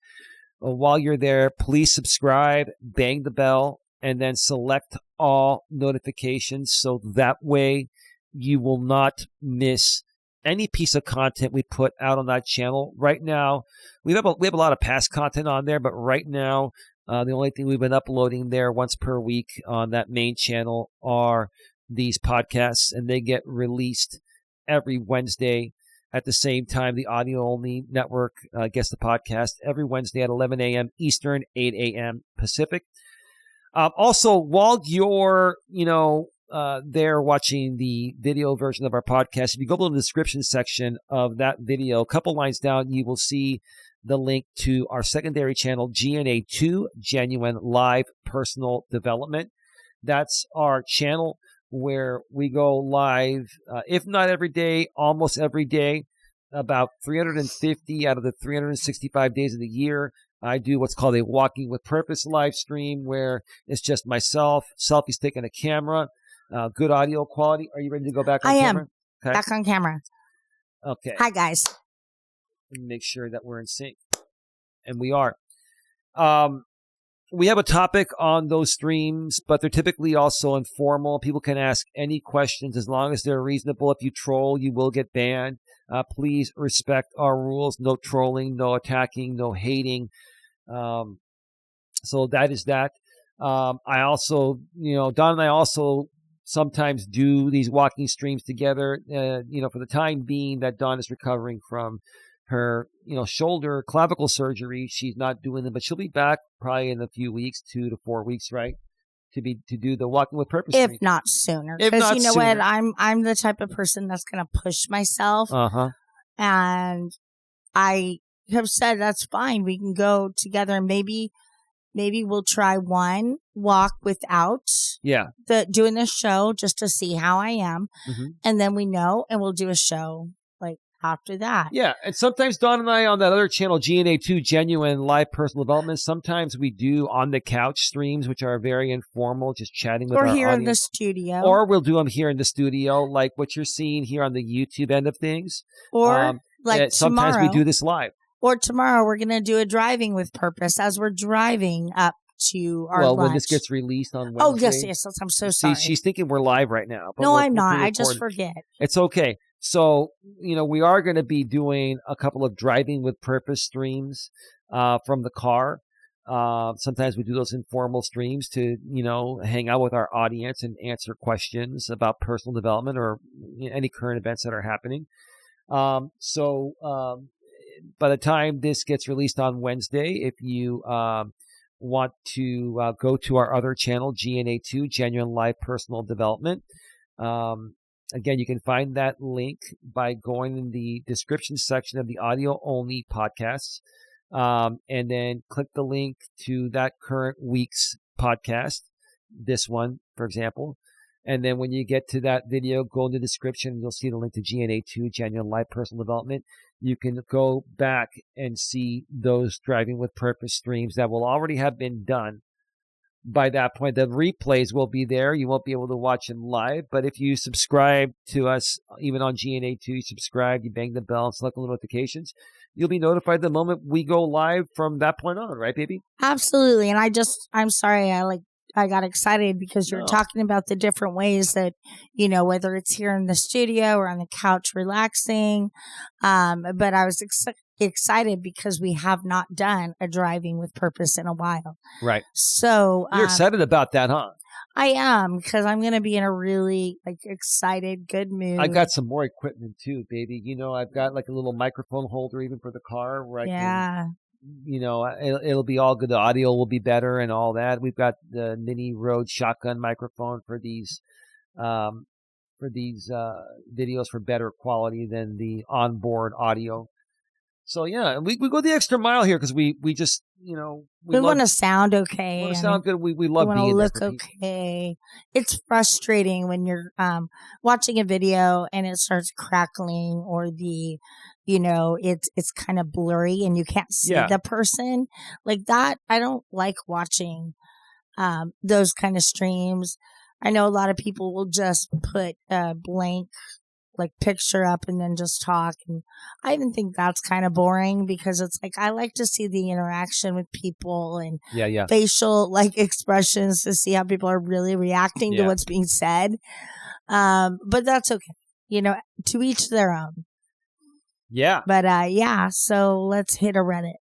Speaker 1: While you're there, please subscribe, bang the bell, and then select all notifications so that way you will not miss any piece of content we put out on that channel. Right now, we have a lot of past content on there, but right now, the only thing we've been uploading there once per week on that main channel are these podcasts, and they get released every Wednesday at the same time. The audio-only network gets the podcast every Wednesday at 11 a.m. Eastern, 8 a.m. Pacific. Also, while you're, there watching the video version of our podcast, if you go to the description section of that video, a couple lines down, you will see the link to our secondary channel, GNA2, Genuine Live Personal Development. That's our channel where we go live, if not every day, almost every day, about 350 out of the 365 days of the year. I do what's called a Walking with Purpose live stream, where it's just myself, selfie stick and a camera, good audio quality. Are you ready to go back on camera?
Speaker 2: Okay. Back on camera.
Speaker 1: Okay.
Speaker 2: Hi, guys.
Speaker 1: Let me make sure that we're in sync. And we are. We have a topic on those streams, but they're typically also informal. People can ask any questions as long as they're reasonable. If you troll, you will get banned. Please respect our rules. No trolling, no attacking, no hating. So that is that. I also, Don and I also sometimes do these walking streams together. For the time being that Dawn is recovering from her, shoulder clavicle surgery, she's not doing them, but she'll be back probably in a few weeks, 2 to 4 weeks, right? To do the Walking with Purpose
Speaker 2: if
Speaker 1: stream.
Speaker 2: Not sooner. Because you know sooner. What, I'm the type of person that's going to push myself. And I have said that's fine. We can go together, and maybe we'll try one walk without doing this show just to see how I am. And then and we'll do a show like after that. Yeah.
Speaker 1: And sometimes Dawn and I on that other channel, GNA2, Genuine Live Personal Development, sometimes we do on the couch streams, which are very informal, just chatting with our audience.
Speaker 2: Or here in the studio.
Speaker 1: Or we'll do them here in the studio, like what you're seeing here on the YouTube end of things.
Speaker 2: Or like
Speaker 1: sometimes
Speaker 2: tomorrow.
Speaker 1: we do this live.
Speaker 2: Or tomorrow we're going to do a Driving with Purpose as we're driving up to our lunch.
Speaker 1: When this gets released on Wednesday.
Speaker 2: Oh, yes. I'm so sorry.
Speaker 1: She's thinking we're live right now.
Speaker 2: But no, I'm not. I just forget.
Speaker 1: It's okay. So, we are going to be doing a couple of Driving with Purpose streams from the car. Sometimes we do those informal streams to, hang out with our audience and answer questions about personal development or any current events that are happening. By the time this gets released on Wednesday, if you want to go to our other channel, GNA2, Genuine Live Personal Development, again, you can find that link by going in the description section of the audio-only podcasts, and then click the link to that current week's podcast, this one, for example. And then when you get to that video, go in the description, you'll see the link to GNA2, Genuine Live Personal Development. You can go back and see those Driving with Purpose streams that will already have been done. By that point, the replays will be there. You won't be able to watch them live. But if you subscribe to us, even on GNA2, you subscribe, you bang the bell and select the notifications, you'll be notified the moment we go live from that point on. Right, baby?
Speaker 2: Absolutely. And I'm sorry, I got excited because you're talking about the different ways that, whether it's here in the studio or on the couch relaxing. But I was excited because we have not done a Driving with Purpose in a while. Right. So
Speaker 1: you're excited about that, huh?
Speaker 2: I am, because I'm going to be in a really excited, good mood.
Speaker 1: I got some more equipment too, baby. I've got a little microphone holder even for the car where I can... it'll be all good. The audio will be better and all that. We've got the Mini Rode shotgun microphone for these videos for better quality than the onboard audio. So yeah, we go the extra mile here because we just we
Speaker 2: want to sound okay.
Speaker 1: We want to sound good. We love being there.
Speaker 2: Look okay. It's frustrating when you're watching a video and it starts crackling or it's kind of blurry and you can't see the person like that. I don't like watching those kind of streams. I know a lot of people will just put a blank picture up and then just talk, and I even think that's kind of boring because it's I like to see the interaction with people and facial expressions to see how people are really reacting to what's being said. But that's okay, to each their own.
Speaker 1: Yeah.
Speaker 2: But so let's hit a Reddit.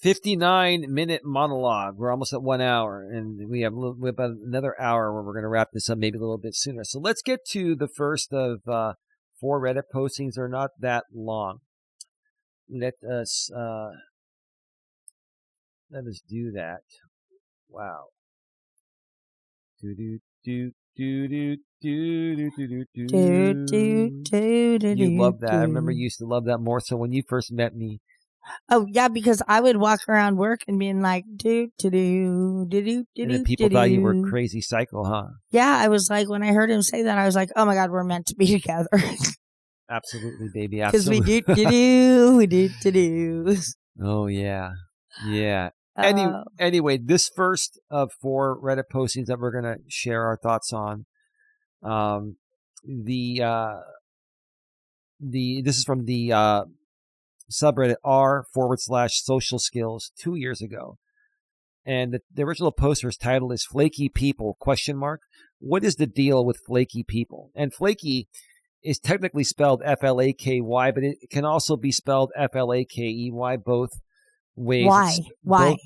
Speaker 1: 59-minute monologue. We're almost at 1 hour, and we have about another hour where we're going to wrap this up maybe a little bit sooner. So let's get to the first of 4 Reddit postings. They're not that long. Let us do that. Wow. You love that. I remember you used to love that more so when you first met me.
Speaker 2: Oh yeah, because I would walk around work and being like, do do do do do
Speaker 1: And then
Speaker 2: do
Speaker 1: people thought you were
Speaker 2: do.
Speaker 1: crazy psycho, huh?
Speaker 2: Yeah, I was like, when I heard him say that, I was like, oh my god, we're meant to be together.
Speaker 1: Absolutely, baby.
Speaker 2: Because we
Speaker 1: Absolutely.
Speaker 2: do do.
Speaker 1: Oh, yeah. Yeah.
Speaker 2: Uh,
Speaker 1: Anyway, this first of 4 Reddit postings that we're going to share our thoughts on. This is from the subreddit r/social skills 2 years ago. And the original poster's title is Flaky People, ? What is the deal with flaky people? And flaky is technically spelled Flaky, but it can also be spelled Flakey, both ways.
Speaker 2: why? Why?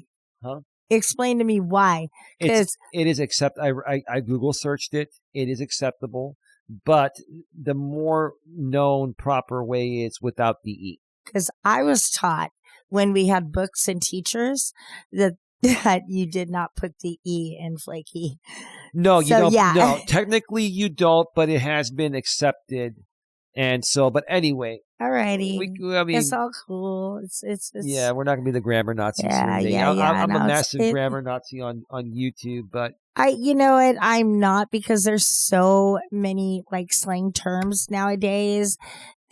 Speaker 1: Huh?
Speaker 2: Explain to me why. Because
Speaker 1: it is I Google searched it. It is acceptable, but the more known proper way is without the E.
Speaker 2: Because I was taught when we had books and teachers that you did not put the E in flaky.
Speaker 1: No, you
Speaker 2: So,
Speaker 1: don't.
Speaker 2: yeah.
Speaker 1: No, technically you don't, but it has been accepted. And so, but anyway,
Speaker 2: Alrighty.
Speaker 1: I mean,
Speaker 2: it's all cool. It's
Speaker 1: yeah, we're not gonna be the grammar Nazis.
Speaker 2: Yeah,
Speaker 1: I'm
Speaker 2: no,
Speaker 1: a massive grammar Nazi on YouTube, but
Speaker 2: you know what? I'm not, because there's so many like slang terms nowadays.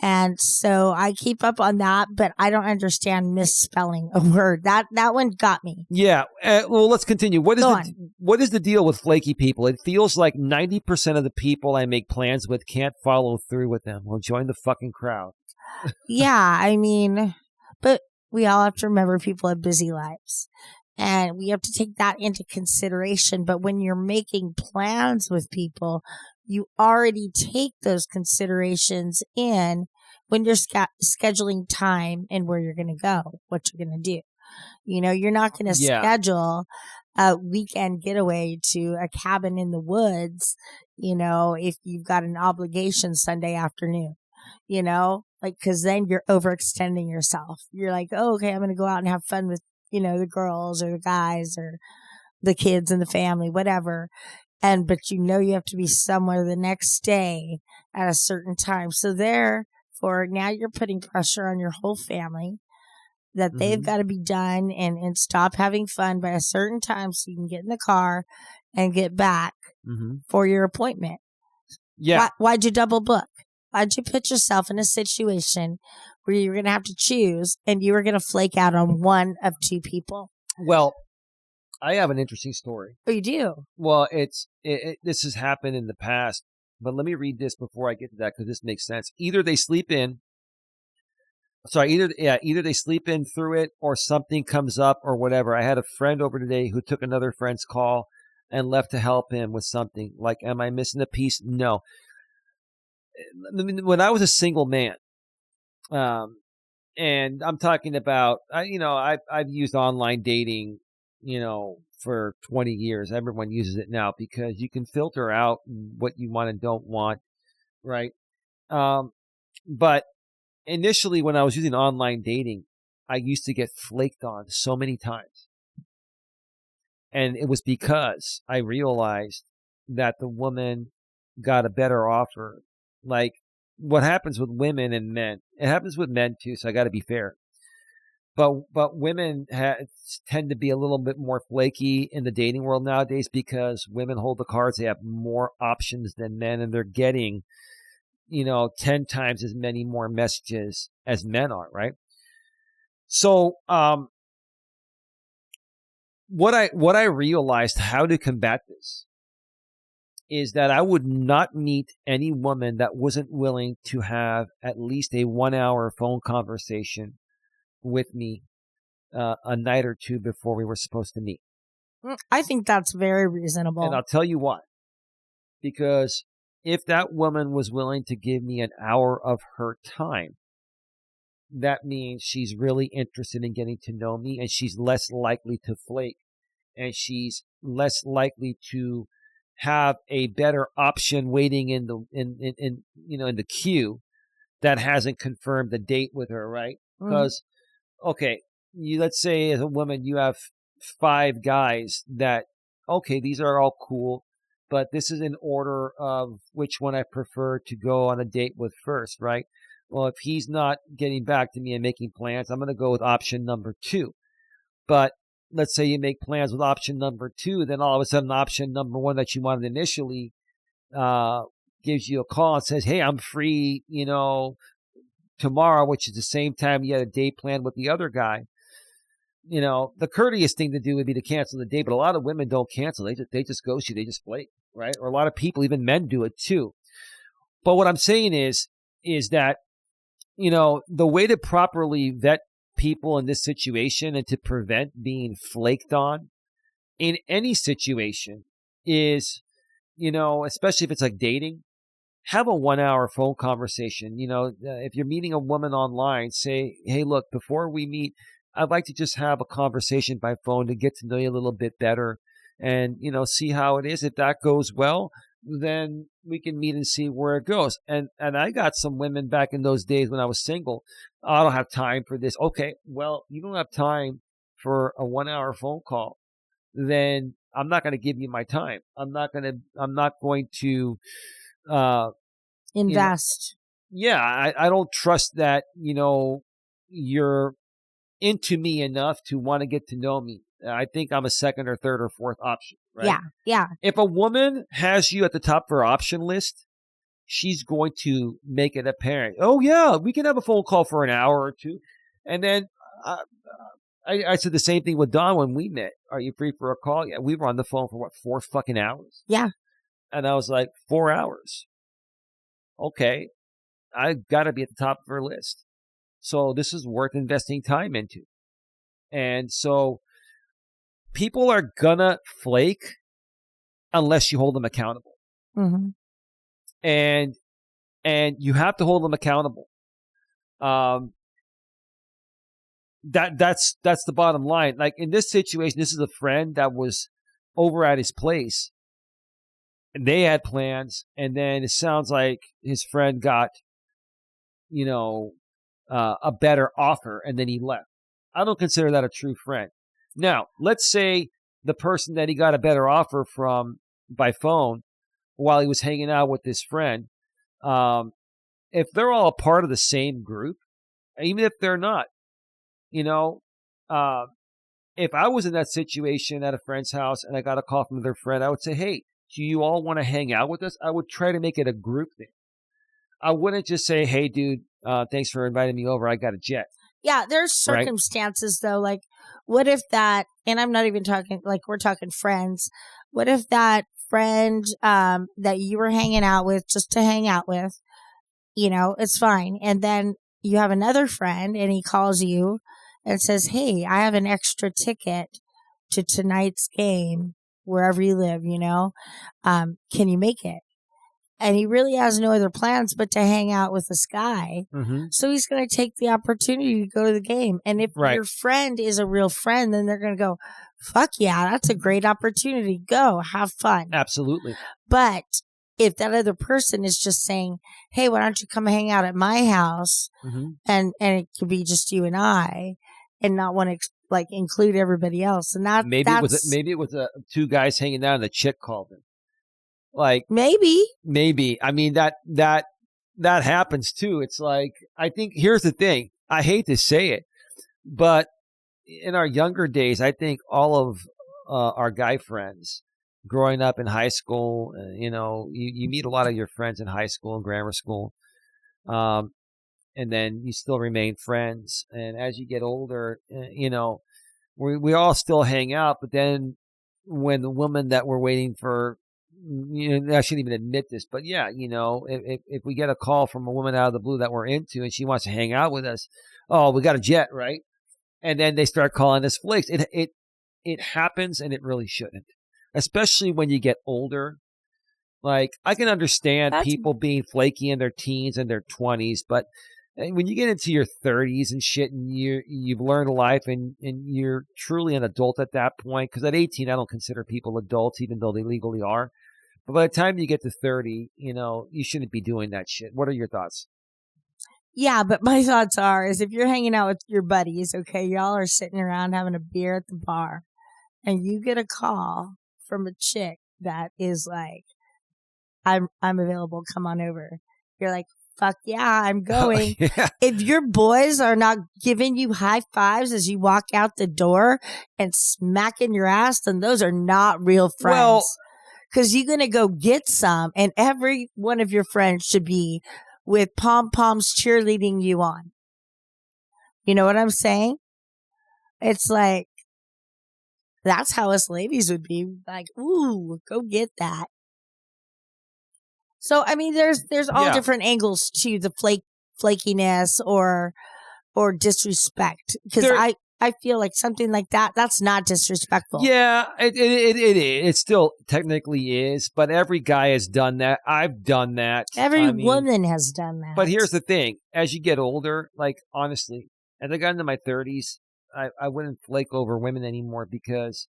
Speaker 2: And so I keep up on that, but I don't understand misspelling a word. That one got me.
Speaker 1: yeah. Well, let's continue. What is the deal with flaky people? It feels like 90% of the people I make plans with can't follow through with them. Well, join the fucking crowd.
Speaker 2: Yeah, I mean, but we all have to remember people have busy lives. And we have to take that into consideration. But when you're making plans with people, you already take those considerations in when you're scheduling time and where you're going to go, what you're going to do. You know, you're not going to schedule a weekend getaway to a cabin in the woods, you know, if you've got an obligation Sunday afternoon, you know, like, because then you're overextending yourself. You're like, oh, okay, I'm going to go out and have fun with, you know, the girls or the guys or the kids and the family, whatever. But you know you have to be somewhere the next day at a certain time. So therefore, now you're putting pressure on your whole family that they've got to be done and stop having fun by a certain time so you can get in the car and get back for your appointment.
Speaker 1: Yeah.
Speaker 2: Why'd you double book? Why'd you put yourself in a situation where you're going to have to choose and you were going to flake out on one of 2 people?
Speaker 1: Well, I have an interesting story.
Speaker 2: Oh, you do?
Speaker 1: Well, this has happened in the past, but let me read this before I get to that because this makes sense. Either they sleep in through it or something comes up or whatever. I had a friend over today who took another friend's call and left to help him with something. Like, am I missing a piece? No. When I was a single man, and I'm talking about, I've used online dating, for 20 years. Everyone uses it now because you can filter out what you want and don't want, right? But initially when I was using online dating, I used to get flaked on so many times. And it was because I realized that the woman got a better offer. Like what happens with women and men, it happens with men too, so I got to be fair. But women tend to be a little bit more flaky in the dating world nowadays because women hold the cards. They have more options than men, and they're getting, 10 times as many more messages as men are, right? So, what I realized how to combat this is that I would not meet any woman that wasn't willing to have at least a 1-hour phone conversation with me a night or two before we were supposed to meet.
Speaker 2: I think that's very reasonable.
Speaker 1: And I'll tell you why. Because if that woman was willing to give me an hour of her time, that means she's really interested in getting to know me, and she's less likely to flake, and she's less likely to have a better option waiting in the queue that hasn't confirmed the date with her, right? Because okay, let's say as a woman you have 5 guys that, okay, these are all cool, but this is in order of which one I prefer to go on a date with first, right? well, if he's not getting back to me and making plans, I'm going to go with option number 2. But let's say you make plans with option number 2, then all of a sudden option number 1 that you wanted initially gives you a call and says, hey, I'm free, tomorrow, which is the same time you had a date planned with the other guy. The courteous thing to do would be to cancel the date, but a lot of women don't cancel. They just ghost you. They just flake, right? Or a lot of people, even men, do it too. But what I'm saying is that, the way to properly vet people in this situation and to prevent being flaked on in any situation is, especially if it's like dating, have a 1-hour phone conversation. If you're meeting a woman online, say, hey, look, before we meet, I'd like to just have a conversation by phone to get to know you a little bit better and, see how it is. If that goes well, then we can meet and see where it goes. And I got some women back in those days when I was single. I don't have time for this. Okay, well, you don't have time for a 1-hour phone call. Then I'm not going to give you my time. I'm not going to
Speaker 2: invest.
Speaker 1: I don't trust that, you're into me enough to want to get to know me. I think I'm a second or third or fourth option, right?
Speaker 2: Yeah.
Speaker 1: If a woman has you at the top of her option list, she's going to make it apparent. Oh, yeah, we can have a phone call for an hour or two. And then I said the same thing with Don when we met. Are you free for a call? Yeah, we were on the phone for 4 fucking hours?
Speaker 2: Yeah.
Speaker 1: And I was like, 4 hours. Okay, I got to be at the top of her list. So this is worth investing time into. And so people are gonna flake unless you hold them accountable.
Speaker 2: Mm-hmm.
Speaker 1: And you have to hold them accountable. That's the bottom line. Like in this situation, this is a friend that was over at his place and they had plans, and then it sounds like his friend got, a better offer, and then he left. I don't consider that a true friend. Now, let's say the person that he got a better offer from by phone while he was hanging out with his friend, if they're all a part of the same group, even if they're not, if I was in that situation at a friend's house and I got a call from their friend, I would say, hey, do you all want to hang out with us? I would try to make it a group thing. I wouldn't just say, hey, dude, thanks for inviting me over. I got a jet.
Speaker 2: Yeah, there's circumstances, though. Like, what if that, and I'm not even talking, like, we're talking friends. What if that friend that you were hanging out with just to hang out with, it's fine. And then you have another friend and he calls you and says, hey, I have an extra ticket to tonight's game, wherever you live, can you make it? And he really has no other plans but to hang out with this guy.
Speaker 1: Mm-hmm.
Speaker 2: So he's going to take the opportunity to go to the game. And if your friend is a real friend, then they're going to go, fuck yeah, that's a great opportunity. Go, have fun.
Speaker 1: Absolutely.
Speaker 2: But if that other person is just saying, hey, why don't you come hang out at my house?
Speaker 1: Mm-hmm.
Speaker 2: And it could be just you and I and not want to include everybody else. And
Speaker 1: maybe it was 2 guys hanging out and the chick called him. Like
Speaker 2: maybe.
Speaker 1: I mean, that happens too. It's like, I think here's the thing. I hate to say it, but in our younger days, I think all of our guy friends growing up in high school, you meet a lot of your friends in high school and grammar school. And then you still remain friends. And as you get older, we all still hang out. But then when the woman that we're waiting for, I shouldn't even admit this, but yeah, if we get a call from a woman out of the blue that we're into and she wants to hang out with us, oh, we got a jet, right? And then they start calling us flakes. It happens, and it really shouldn't, especially when you get older. Like, I can understand people being flaky in their teens and their 20s, but when you get into your 30s and shit, and you've learned life, and you're truly an adult at that point, because at 18, I don't consider people adults, even though they legally are. But by the time you get to 30, you shouldn't be doing that shit. What are your thoughts?
Speaker 2: Yeah, but my thoughts is if you're hanging out with your buddies, okay, y'all are sitting around having a beer at the bar, and you get a call from a chick that is like, I'm available, come on over. You're like, fuck yeah, I'm going.
Speaker 1: Yeah.
Speaker 2: If your boys are not giving you high fives as you walk out the door and smacking your ass, then those are not real friends.
Speaker 1: Well,
Speaker 2: because you're going to go get some, and every one of your friends should be with pom-poms cheerleading you on. You know what I'm saying? It's like, that's how us ladies would be. Like, ooh, go get that. So, I mean, there's all different angles to the flakiness or disrespect. Because I feel like something like that, that's not disrespectful.
Speaker 1: Yeah, it still technically is, but every guy has done that. I've done that.
Speaker 2: Every woman has done that.
Speaker 1: But here's the thing. As you get older, like, honestly, as I got into my 30s, I wouldn't flake over women anymore because,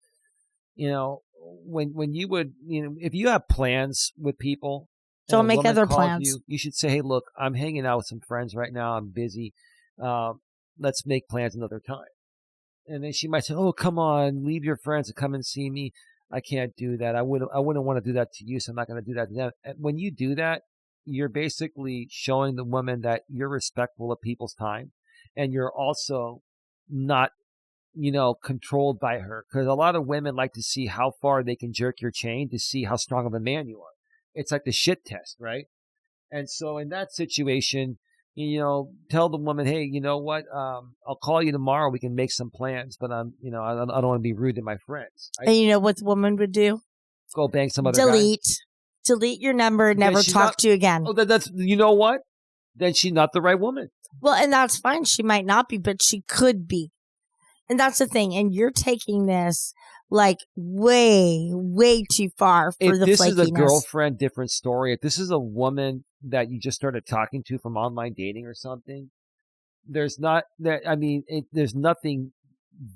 Speaker 1: when you would, if you have plans with people,
Speaker 2: don't make other plans.
Speaker 1: You should say, hey, look, I'm hanging out with some friends right now. I'm busy. Let's make plans another time. And then she might say, oh, come on, leave your friends and come and see me. I can't do that. I wouldn't want to do that to you, so I'm not going to do that to them. And when you do that, you're basically showing the woman that you're respectful of people's time, and you're also not, controlled by her. Because a lot of women like to see how far they can jerk your chain to see how strong of a man you are. It's like the shit test, right? And so in that situation, tell the woman, hey, you know what? I'll call you tomorrow. We can make some plans, but I don't want to be rude to my friends.
Speaker 2: And you know what the woman would do?
Speaker 1: Go bang some other guy.
Speaker 2: Delete your number, never talk to you again.
Speaker 1: Oh, that's, you know what? Then she's not the right woman.
Speaker 2: Well, and that's fine. She might not be, but she could be. And that's the thing. And you're taking this like way, way too far for the flakiness. If this is a
Speaker 1: girlfriend, different story. If this is a woman that you just started talking to from online dating or something, there's nothing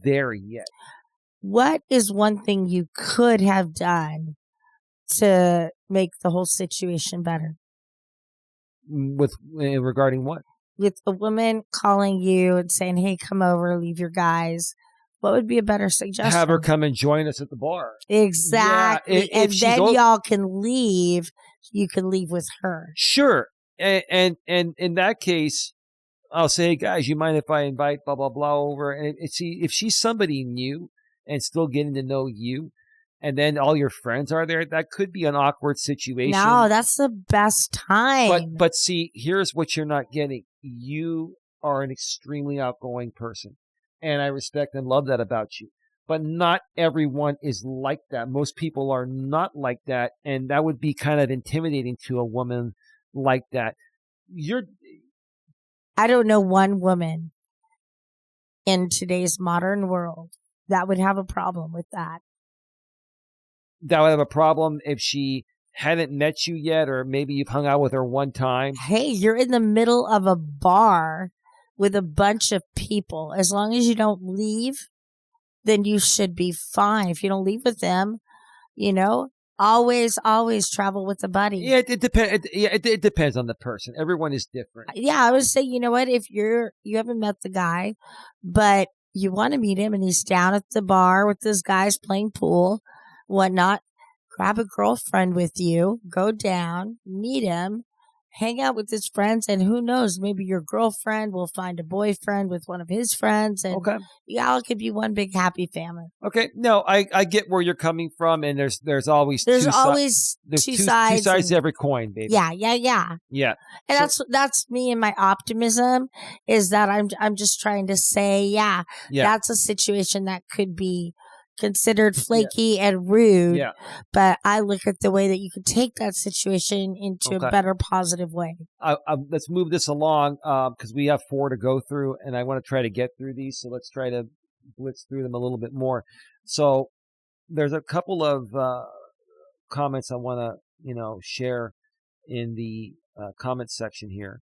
Speaker 1: there yet.
Speaker 2: What is one thing you could have done to make the whole situation better?
Speaker 1: Regarding what?
Speaker 2: With the woman calling you and saying, hey, come over, leave your guys. What would be a better suggestion?
Speaker 1: Have her come and join us at the bar.
Speaker 2: Exactly. Yeah, and then y'all can leave. You can leave with her.
Speaker 1: Sure. And in that case, I'll say, hey, guys, you mind if I invite blah, blah, blah over? And see, if she's somebody new and still getting to know you, and then all your friends are there, that could be an awkward situation.
Speaker 2: No, that's the best time.
Speaker 1: But see, here's what you're not getting. You are an extremely outgoing person, and I respect and love that about you. But not everyone is like that. Most people are not like that, and that would be kind of intimidating to a woman like that.
Speaker 2: I don't know one woman in today's modern world that would have a problem with that.
Speaker 1: That would have a problem if she hadn't met you yet, or maybe you've hung out with her one time.
Speaker 2: Hey, you're in the middle of a bar with a bunch of people. As long as you don't leave, then you should be fine. If you don't leave with them, always travel with a buddy.
Speaker 1: Yeah, it depends. It depends on the person. Everyone is different.
Speaker 2: Yeah, I would say, you know what? If you haven't met the guy, but you want to meet him and he's down at the bar with his guys playing pool, whatnot, grab a girlfriend with you, go down, meet him, hang out with his friends, and who knows, maybe your girlfriend will find a boyfriend with one of his friends, and y'all could be one big happy family.
Speaker 1: Okay, no, I get where you're coming from, and there's always
Speaker 2: two sides
Speaker 1: to every coin, baby.
Speaker 2: Yeah. And
Speaker 1: so,
Speaker 2: that's me and my optimism is that I'm just trying to say, that's a situation that could be considered flaky and rude, but I look at the way that you can take that situation into a better, positive way.
Speaker 1: Let's move this along because we have 4 to go through, and I want to try to get through these, so let's try to blitz through them a little bit more. So there's a couple of comments I want to share in the comment section here.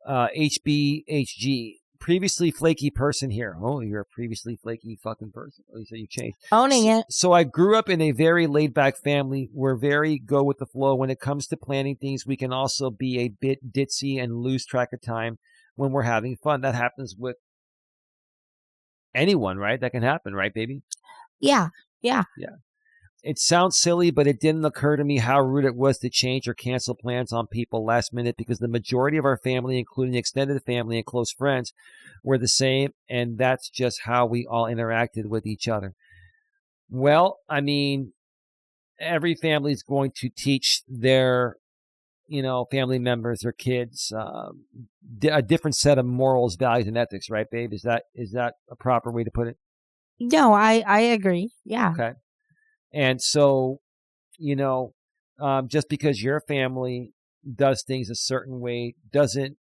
Speaker 1: HBHG. Previously flaky person here. Oh, you're a previously flaky fucking person. Oh, so you changed.
Speaker 2: Owning it.
Speaker 1: So I grew up in a very laid back family. We're very go with the flow. When it comes to planning things, we can also be a bit ditzy and lose track of time when we're having fun. That happens with anyone, right? That can happen, right, baby?
Speaker 2: Yeah.
Speaker 1: It sounds silly, but it didn't occur to me how rude it was to change or cancel plans on people last minute because the majority of our family, including extended family and close friends, were the same, and that's just how we all interacted with each other. Well, I mean, every family is going to teach their, family members, their kids, a different set of morals, values, and ethics, right, babe? Is that a proper way to put it?
Speaker 2: No, I agree. Yeah.
Speaker 1: Okay. And so, just because your family does things a certain way doesn't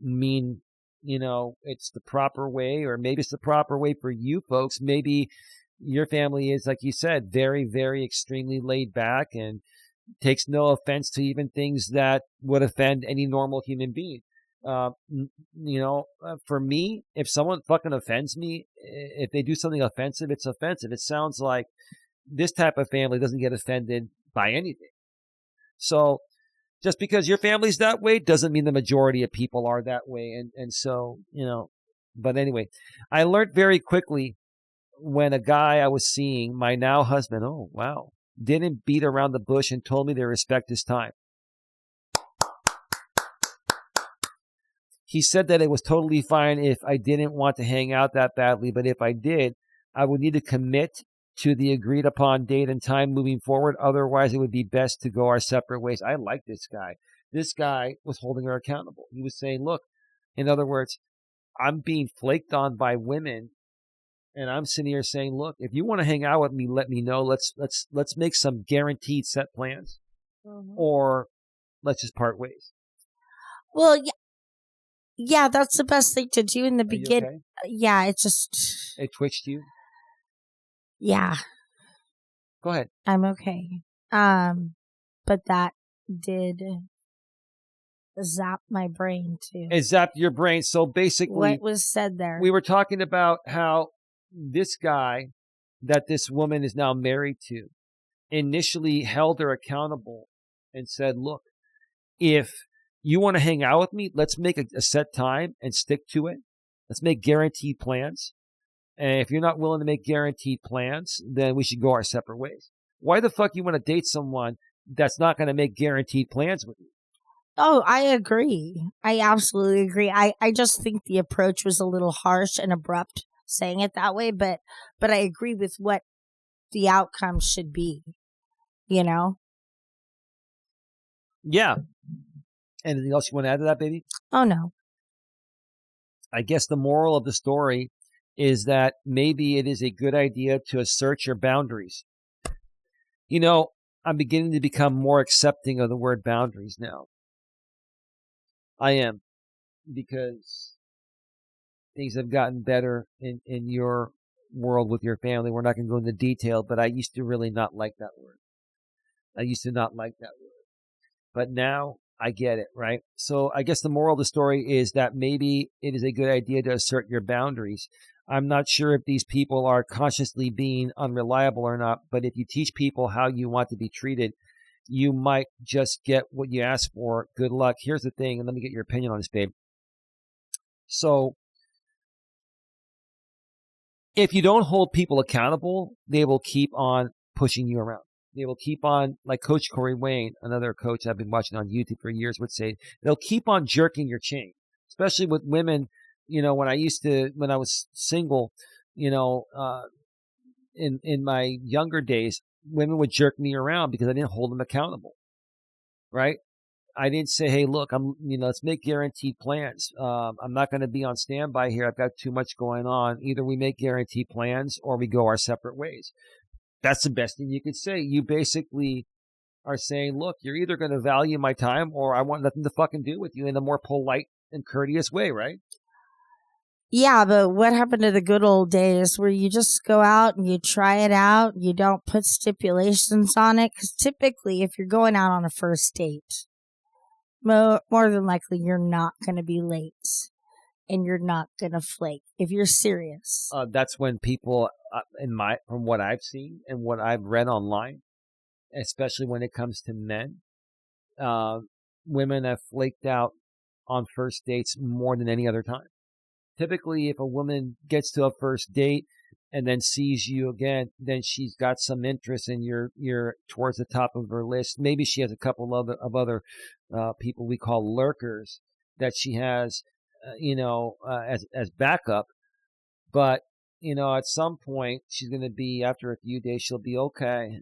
Speaker 1: mean, it's the proper way, or maybe it's the proper way for you folks. Maybe your family is, like you said, very, very extremely laid back and takes no offense to even things that would offend any normal human being. For me, if someone fucking offends me, if they do something offensive, it's offensive. It sounds like this type of family doesn't get offended by anything. So just because your family's that way doesn't mean the majority of people are that way. And so, but anyway, I learned very quickly when a guy I was seeing, my now husband, oh, wow, didn't beat around the bush and told me to respect his time. He said that it was totally fine if I didn't want to hang out that badly, but if I did, I would need to commit to the agreed upon date and time moving forward. Otherwise, it would be best to go our separate ways. I like this guy. This guy was holding her accountable. He was saying, look, in other words, I'm being flaked on by women. And I'm sitting here saying, look, if you want to hang out with me, let me know. Let's make some guaranteed set plans, or let's just part ways.
Speaker 2: Well, yeah, that's the best thing to do in the beginning.
Speaker 1: Okay?
Speaker 2: Yeah, it
Speaker 1: twitched you.
Speaker 2: Yeah.
Speaker 1: Go ahead.
Speaker 2: I'm okay. But that did zap my brain too.
Speaker 1: It zapped your brain. So basically,
Speaker 2: what was said there?
Speaker 1: We were talking about how this guy that this woman is now married to initially held her accountable and said, look, if you want to hang out with me, let's make a set time and stick to it. Let's make guaranteed plans. And if you're not willing to make guaranteed plans, then we should go our separate ways. Why the fuck you want to date someone that's not going to make guaranteed plans with you?
Speaker 2: Oh, I agree. I absolutely agree. I just think the approach was a little harsh and abrupt saying it that way, but I agree with what the outcome should be,
Speaker 1: Yeah. Anything else you want to add to that, baby?
Speaker 2: Oh, no.
Speaker 1: I guess the moral of the story is that maybe it is a good idea to assert your boundaries. I'm beginning to become more accepting of the word boundaries now. I am, because things have gotten better in your world with your family. We're not going to go into detail, but I used to really not like that word. But now I get it, right? So I guess the moral of the story is that maybe it is a good idea to assert your boundaries. I'm not sure if these people are consciously being unreliable or not, but if you teach people how you want to be treated, you might just get what you ask for. Good luck. Here's the thing, and let me get your opinion on this, babe. So if you don't hold people accountable, they will keep on pushing you around. They will keep on, like Coach Corey Wayne, another coach I've been watching on YouTube for years, would say, they'll keep on jerking your chain, especially with women. When I was single, in my younger days, women would jerk me around because I didn't hold them accountable, right? I didn't say, hey, look, let's make guaranteed plans. I'm not going to be on standby here. I've got too much going on. Either we make guaranteed plans or we go our separate ways. That's the best thing you could say. You basically are saying, look, you're either going to value my time or I want nothing to fucking do with you, in a more polite and courteous way, right?
Speaker 2: Yeah, but what happened to the good old days where you just go out and you try it out, you don't put stipulations on it? Because typically, if you're going out on a first date, more than likely you're not going to be late and you're not going to flake if you're serious.
Speaker 1: That's when people, from what I've seen and what I've read online, especially when it comes to men, women have flaked out on first dates more than any other time. Typically, if a woman gets to a first date and then sees you again, then she's got some interest and you're towards the top of her list. Maybe she has a couple of other people we call lurkers that she has, as backup. But, at some point she's going to be, after a few days, she'll be, okay,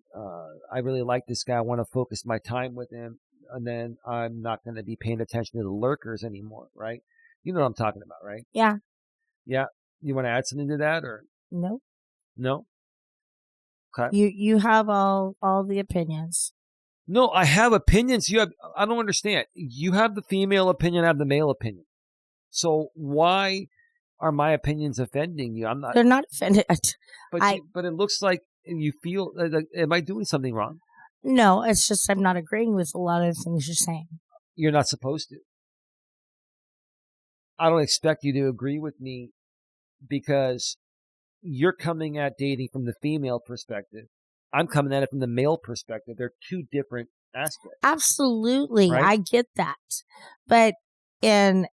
Speaker 1: I really like this guy. I want to focus my time with him. And then I'm not going to be paying attention to the lurkers anymore, right? You know what I'm talking about, right?
Speaker 2: Yeah.
Speaker 1: Yeah. You want to add something to that, or?
Speaker 2: No.
Speaker 1: No? Okay.
Speaker 2: You have all the opinions.
Speaker 1: No, I have opinions. I don't understand. You have the female opinion, I have the male opinion. So why are my opinions offending you? I'm not.
Speaker 2: They're not offended.
Speaker 1: But it looks like you feel, am I doing something wrong?
Speaker 2: No, it's just I'm not agreeing with a lot of the things you're saying.
Speaker 1: You're not supposed to. I don't expect you to agree with me because you're coming at dating from the female perspective. I'm coming at it from the male perspective. They're two different aspects.
Speaker 2: Absolutely.
Speaker 1: Right?
Speaker 2: I get that. But I'm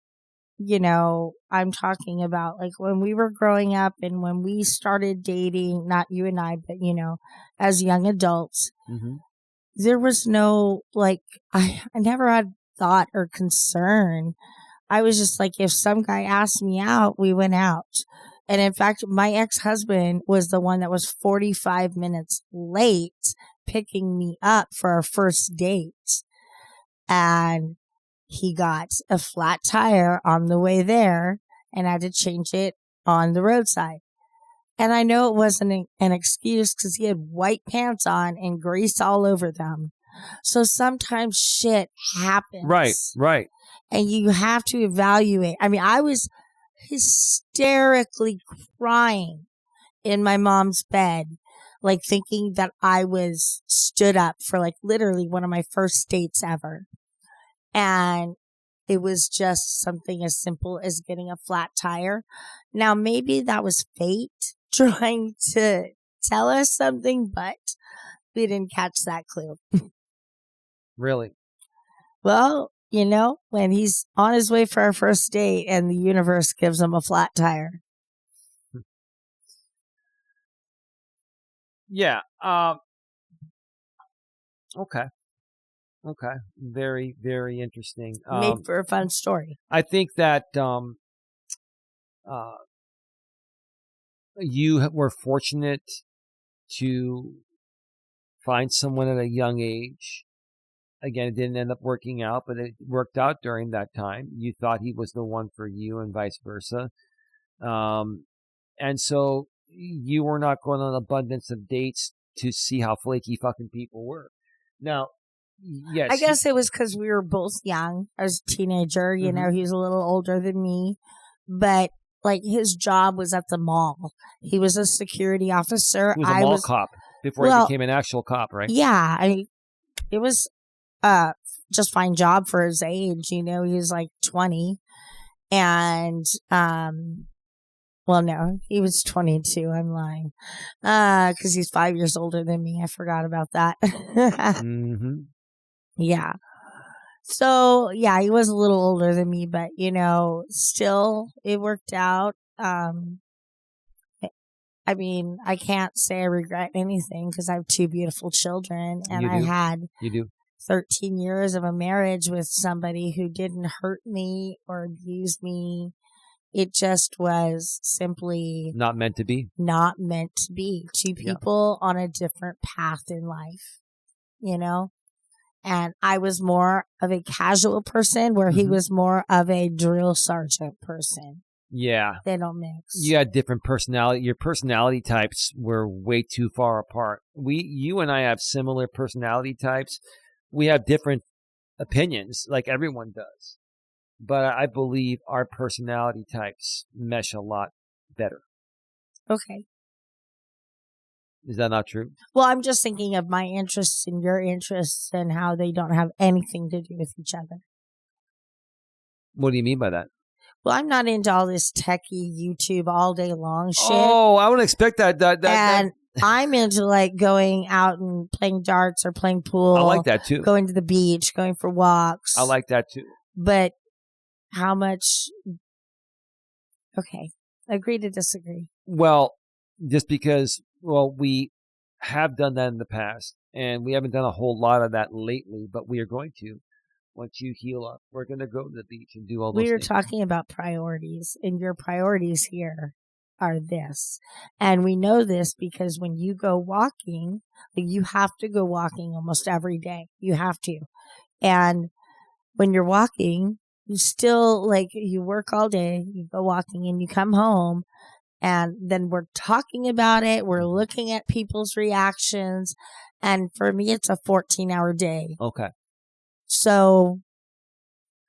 Speaker 2: talking about like when we were growing up and when we started dating, not you and I, but, as young adults,
Speaker 1: mm-hmm.
Speaker 2: There was no, I never had thought or concern. I was just like, if some guy asked me out, we went out. And in fact, my ex-husband was the one that was 45 minutes late picking me up for our first date. And he got a flat tire on the way there and had to change it on the roadside. And I know it wasn't an excuse because he had white pants on and grease all over them. So sometimes shit happens.
Speaker 1: Right.
Speaker 2: And you have to evaluate. I mean, I was hysterically crying in my mom's bed, thinking that I was stood up for literally one of my first dates ever. And it was just something as simple as getting a flat tire. Now, maybe that was fate trying to tell us something, but we didn't catch that clue.
Speaker 1: Really?
Speaker 2: Well, when he's on his way for our first date and the universe gives him a flat tire.
Speaker 1: Yeah. Okay. Very, very interesting.
Speaker 2: Made for a fun story.
Speaker 1: I think that you were fortunate to find someone at a young age. Again, it didn't end up working out, but it worked out during that time. You thought he was the one for you and vice versa. And so you were not going on an abundance of dates to see how flaky fucking people were. Now, yes.
Speaker 2: I guess it was because we were both young. I was a teenager, he was a little older than me, but his job was at the mall. He was a security officer.
Speaker 1: He was a mall cop before he became an actual cop, right?
Speaker 2: Yeah. It was just fine job for his age. He was 20 and, well, no, he was 22. I'm lying. 'Cause he's 5 years older than me. I forgot about that.
Speaker 1: Mm-hmm.
Speaker 2: Yeah. So, yeah, he was a little older than me, but, still it worked out. I mean, I can't say I regret anything because I have two beautiful children and I had
Speaker 1: you do
Speaker 2: 13 years of a marriage with somebody who didn't hurt me or abuse me. It just was simply
Speaker 1: not meant to be.
Speaker 2: Not meant to be. Two people on a different path in life, And I was more of a casual person where he was more of a drill sergeant person.
Speaker 1: Yeah.
Speaker 2: They don't mix.
Speaker 1: You had different personality. Your personality types were way too far apart. You and I have similar personality types. We have different opinions like everyone does. But I believe our personality types mesh a lot better.
Speaker 2: Okay.
Speaker 1: Is that not true?
Speaker 2: Well, I'm just thinking of my interests and your interests and how they don't have anything to do with each other.
Speaker 1: What do you mean by that?
Speaker 2: Well, I'm not into all this techie YouTube all day long shit.
Speaker 1: Oh, I would expect that.
Speaker 2: And I'm into going out and playing darts or playing pool.
Speaker 1: I like that too.
Speaker 2: Going to the beach, going for walks.
Speaker 1: I like that too.
Speaker 2: But how much? Okay. Agree to disagree.
Speaker 1: Well, just because, well, we have done that in the past, and we haven't done a whole lot of that lately, but we are going to. Once you heal up, we're going to go to the beach and do all those
Speaker 2: We were
Speaker 1: things.
Speaker 2: talking about priorities, and your priorities here are this. And we know this because when you go walking, like you have to go walking almost every day. You have to. And when you're walking, you still, like, you work all day, you go walking, and you come home, and then we're talking about it. We're looking at people's reactions. And for me, it's a 14-hour day.
Speaker 1: Okay.
Speaker 2: So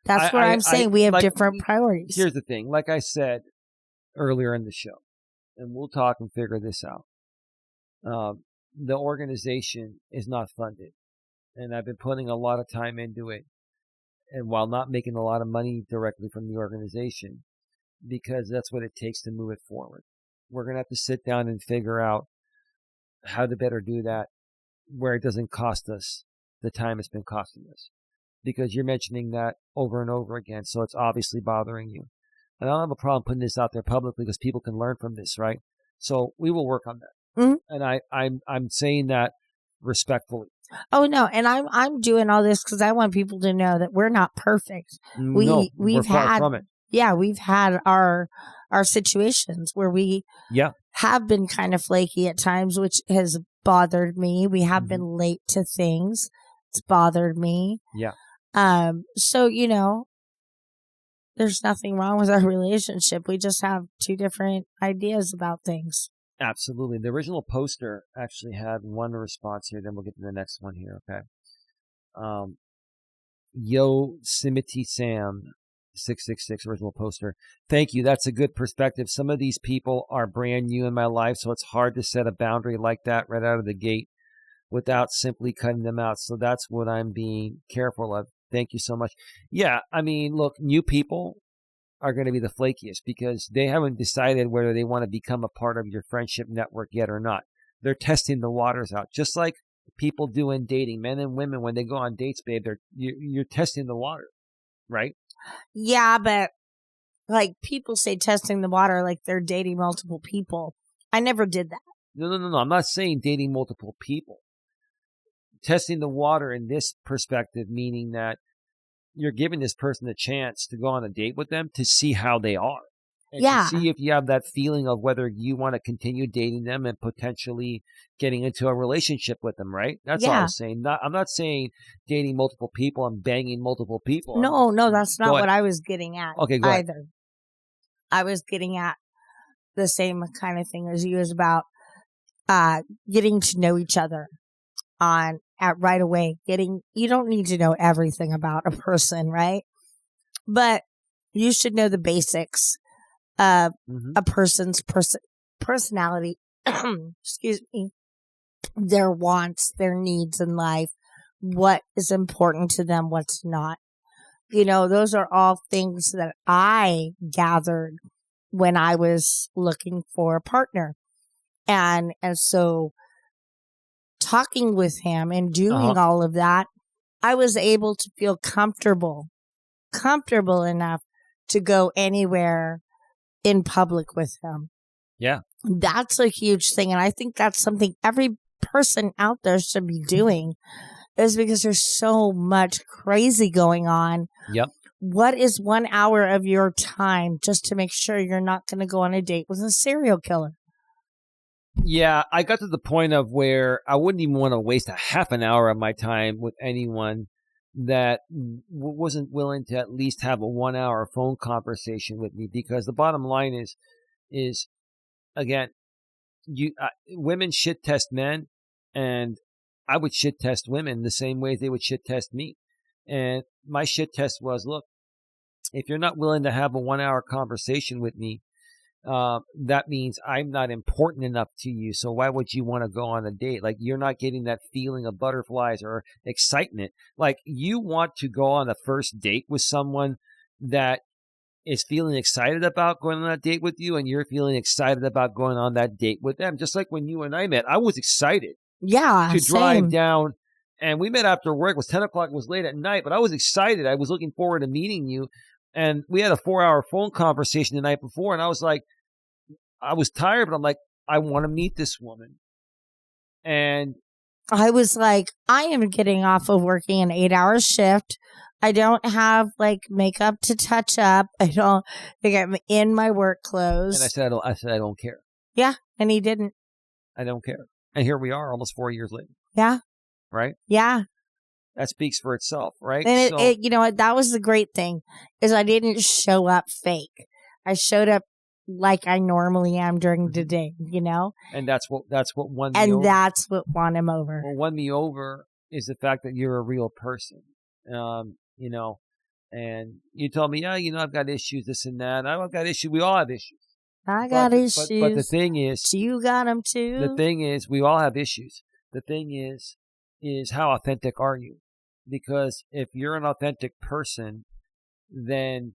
Speaker 2: that's where I'm saying we have
Speaker 1: like,
Speaker 2: different priorities.
Speaker 1: Here's the thing. Like I said earlier in the show, and we'll talk and figure this out. The organization is not funded, and I've been putting a lot of time into it, and while not making a lot of money directly from the organization, because that's what it takes to move it forward. We're going to have to sit down and figure out how to better do that where it doesn't cost us the time it's been costing us. Because you're mentioning that over and over again, so it's obviously bothering you. And I don't have a problem putting this out there publicly because people can learn from this, right? So we will work on that.
Speaker 2: Mm-hmm.
Speaker 1: And I'm saying that respectfully.
Speaker 2: Oh no, and I'm doing all this because I want people to know that we're not perfect. We're far
Speaker 1: from it.
Speaker 2: Yeah, we've had our situations where we have been kind of flaky at times, which has bothered me. We have been late to things. It's bothered me.
Speaker 1: Yeah.
Speaker 2: So, there's nothing wrong with our relationship. We just have two different ideas about things.
Speaker 1: Absolutely. The original poster actually had one response here. Then we'll get to the next one here. Okay. Yosemite Sam 666 original poster. Thank you. That's a good perspective. Some of these people are brand new in my life, so it's hard to set a boundary like that right out of the gate without simply cutting them out. So that's what I'm being careful of. Thank you so much. Yeah, I mean, look, new people are going to be the flakiest because they haven't decided whether they want to become a part of your friendship network yet or not. They're testing the waters out, just like people do in dating, men and women. When they go on dates, babe, you're testing the water, right?
Speaker 2: Yeah, but like people say testing the water like they're dating multiple people. I never did that.
Speaker 1: No. I'm not saying dating multiple people. Testing the water in this perspective, meaning that you're giving this person a chance to go on a date with them to see how they are. And to see if you have that feeling of whether you want to continue dating them and potentially getting into a relationship with them, right? That's all I'm saying. I'm not saying dating multiple people and banging multiple people.
Speaker 2: No, that's not what I was getting at either. I was getting at the same kind of thing as you, is about getting to know each other right away. You don't need to know everything about a person, right? But you should know the basics of a person's personality, excuse me, their wants, their needs in life, what is important to them, what's not. Those are all things that I gathered when I was looking for a partner. And so talking with him and doing all of that, I was able to feel comfortable enough to go anywhere in public with him.
Speaker 1: Yeah.
Speaker 2: That's a huge thing. And I think that's something every person out there should be doing, is because there's so much crazy going on.
Speaker 1: Yep.
Speaker 2: What is 1 hour of your time just to make sure you're not going to go on a date with a serial killer?
Speaker 1: Yeah, I got to the point of where I wouldn't even want to waste a half an hour of my time with anyone that wasn't willing to at least have a 1 hour phone conversation with me, because the bottom line is again, women shit test men, and I would shit test women the same way they would shit test me. And my shit test was, look, if you're not willing to have a 1 hour conversation with me, that means I'm not important enough to you. So why would you want to go on a date? Like, you're not getting that feeling of butterflies or excitement. Like, you want to go on a first date with someone that is feeling excited about going on that date with you, and you're feeling excited about going on that date with them. Just like when you and I met, I was excited to drive down, and we met after work. It was 10 o'clock. It was late at night, but I was excited. I was looking forward to meeting you. And we had a 4 hour phone conversation the night before, and I was like, I was tired, but I'm like, I want to meet this woman. And
Speaker 2: I was like, I am getting off of working an 8-hour shift. I don't have like makeup to touch up. I don't think I'm in my work clothes.
Speaker 1: And I said, I don't care.
Speaker 2: Yeah. And he didn't.
Speaker 1: I don't care. And here we are almost 4 years later.
Speaker 2: Yeah.
Speaker 1: Right?
Speaker 2: Yeah.
Speaker 1: That speaks for itself, right?
Speaker 2: And it, you know what? That was the great thing is I didn't show up fake. I showed up like I normally am during the day, you know?
Speaker 1: And that's what won me over.
Speaker 2: And that's what won him over.
Speaker 1: What won me over is the fact that you're a real person. You know, and you told me, yeah, you know, I've got issues, this and that. I've got issues. We all have issues.
Speaker 2: I got issues.
Speaker 1: But the thing is,
Speaker 2: you got them too.
Speaker 1: The thing is, we all have issues. The thing is how authentic are you? Because if you're an authentic person, then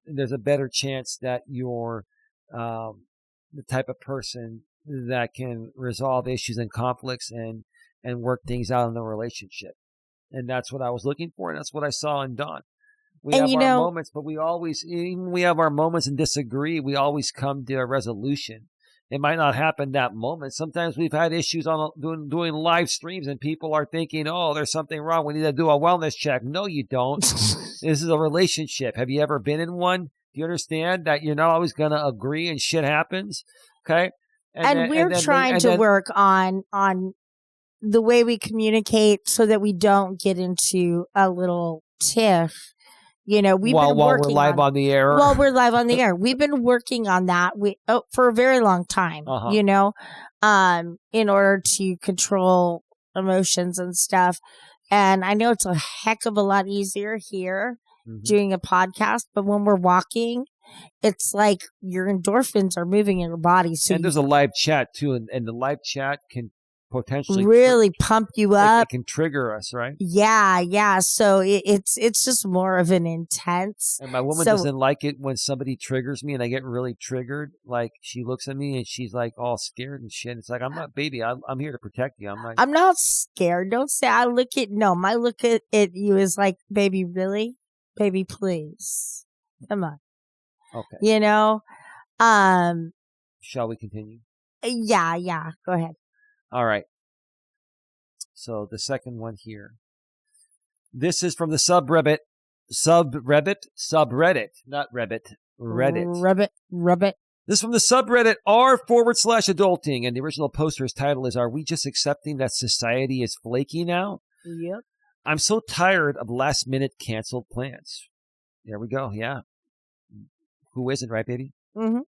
Speaker 1: there's a better chance that you're the type of person that can resolve issues and conflicts and work things out in the relationship. And that's what I was looking for, and that's what I saw in Don. We have our moments, but even we have our moments and disagree, we always come to a resolution. It might not happen that moment. Sometimes we've had issues on doing live streams, and people are thinking, oh, there's something wrong. We need to do a wellness check. No, you don't. This is a relationship. Have you ever been in one? Do you understand that you're not always going to agree and shit happens? Okay?
Speaker 2: And we're trying to work on the way we communicate so that we don't get into a little tiff. You know,
Speaker 1: while we're live on the air.
Speaker 2: While we're live on the air. We've been working on that for a very long time, you know, in order to control emotions and stuff. And I know it's a heck of a lot easier here doing a podcast, but when we're walking, it's like your endorphins are moving in your body. So
Speaker 1: and there's a live chat too, and the live chat can potentially
Speaker 2: really pump you up.
Speaker 1: It can trigger us, right?
Speaker 2: Yeah. So it's just more of an intense.
Speaker 1: And my woman doesn't like it when somebody triggers me and I get really triggered. Like she looks at me and she's like all scared and shit. It's like, I'm not, baby. I'm here to protect you. I'm
Speaker 2: not scared. Don't say my look at you is like, baby, really? Baby, please. Come on.
Speaker 1: Okay.
Speaker 2: You know?
Speaker 1: Shall we continue?
Speaker 2: Yeah. Go ahead.
Speaker 1: All right. So the second one here. This is from the subreddit, not Reddit.
Speaker 2: Reddit.
Speaker 1: This is from the subreddit r/adulting, and the original poster's title is, "Are we just accepting that society is flaky now?"
Speaker 2: Yep.
Speaker 1: I'm so tired of last-minute canceled plans. There we go. Yeah. Who isn't, right, baby?
Speaker 2: Mm-hmm.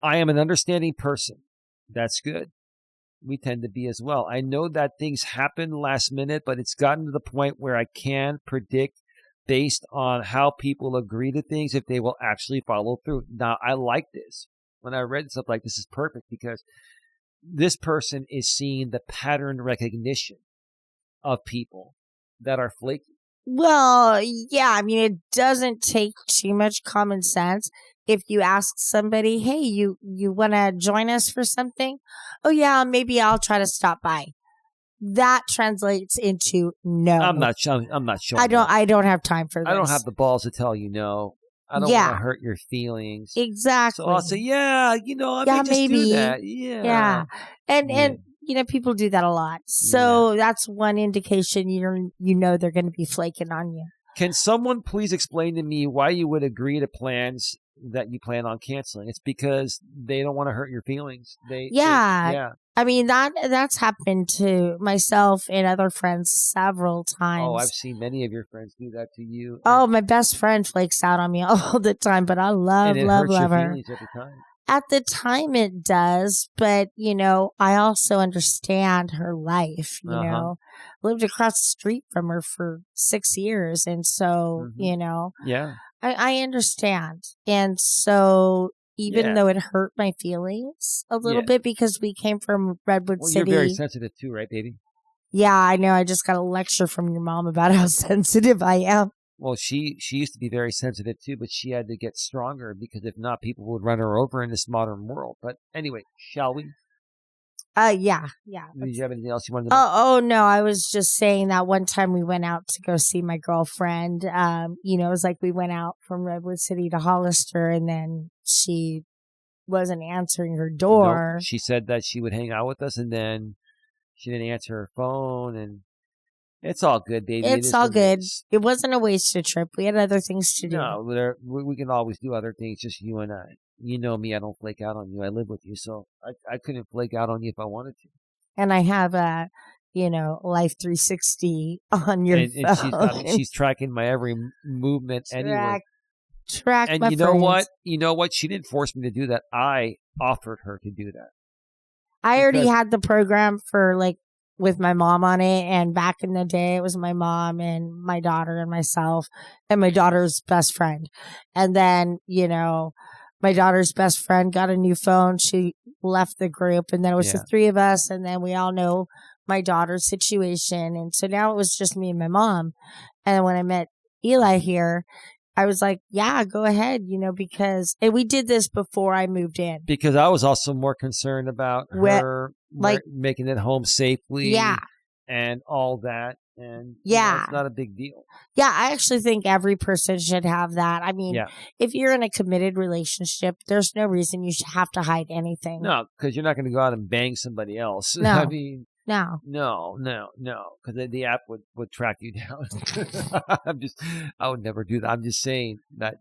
Speaker 1: I am an understanding person. That's good. We tend to be as well. I know that things happen last minute, but it's gotten to the point where I can predict based on how people agree to things if they will actually follow through. Now, I like this. When I read stuff like this is perfect because this person is seeing the pattern recognition of people that are flaky.
Speaker 2: Well, yeah. I mean, it doesn't take too much common sense. If you ask somebody, hey, you want to join us for something? Oh, yeah, maybe I'll try to stop by. That translates into no.
Speaker 1: I'm not sure.
Speaker 2: I don't have time for this.
Speaker 1: I don't have the balls to tell you no. I don't want to hurt your feelings.
Speaker 2: Exactly.
Speaker 1: So I'll say, yeah, I may just do that.
Speaker 2: Yeah. And you know, people do that a lot. So that's one indication you know they're going to be flaking on you.
Speaker 1: Can someone please explain to me why you would agree to plans that you plan on canceling? It's because they don't want to hurt your feelings. I mean, that's happened to myself and other friends several times. Oh, I've seen many of your friends do that to you.
Speaker 2: Oh, my best friend flakes out on me all the time, but I love her.
Speaker 1: Feelings every time.
Speaker 2: At the time it does, but you know, I also understand her life, you know. Lived across the street from her for 6 years, and so, you know.
Speaker 1: Yeah.
Speaker 2: I understand. And so even though it hurt my feelings a little bit because we came from Redwood City.
Speaker 1: You're very sensitive too, right, baby?
Speaker 2: Yeah, I know. I just got a lecture from your mom about how sensitive I am.
Speaker 1: Well, she used to be very sensitive too, but she had to get stronger because if not, people would run her over in this modern world. But anyway, shall we?
Speaker 2: Yeah.
Speaker 1: Do you have anything else you wanted to
Speaker 2: Oh, no. I was just saying that one time we went out to go see my girlfriend. You know, it was like we went out from Redwood City to Hollister, and then she wasn't answering her
Speaker 1: Nope.
Speaker 2: door.
Speaker 1: She said that she would hang out with us, and then she didn't answer her phone, and it's all good, baby.
Speaker 2: It's all good. It wasn't a wasted trip. We had other things to do.
Speaker 1: No, we can always do other things, just you and I. You know me, I don't flake out on you. I live with you, so I couldn't flake out on you if I wanted to.
Speaker 2: And I have a, Life 360 on your phone.
Speaker 1: She's tracking my every movement anyway.
Speaker 2: Track
Speaker 1: and
Speaker 2: my
Speaker 1: you know
Speaker 2: friends.
Speaker 1: what? You know what? She didn't force me to do that. I offered her to do that.
Speaker 2: I already had the program for with my mom on it, and back in the day it was my mom and my daughter and myself and my daughter's best friend. And then, my daughter's best friend got a new phone. She left the group, and then it was the three of us, and then we all know my daughter's situation. And so now it was just me and my mom. And when I met Eli here, I was like, yeah, go ahead, because we did this before I moved in.
Speaker 1: Because I was also more concerned about her making it home safely.
Speaker 2: Yeah.
Speaker 1: And all that. And it's not a big deal.
Speaker 2: Yeah, I actually think every person should have that. I mean, if you're in a committed relationship, there's no reason you should have to hide anything.
Speaker 1: No, because you're not going to go out and bang somebody else.
Speaker 2: No.
Speaker 1: I mean,
Speaker 2: no.
Speaker 1: Because the app would track you down. I would never do that. I'm just saying that,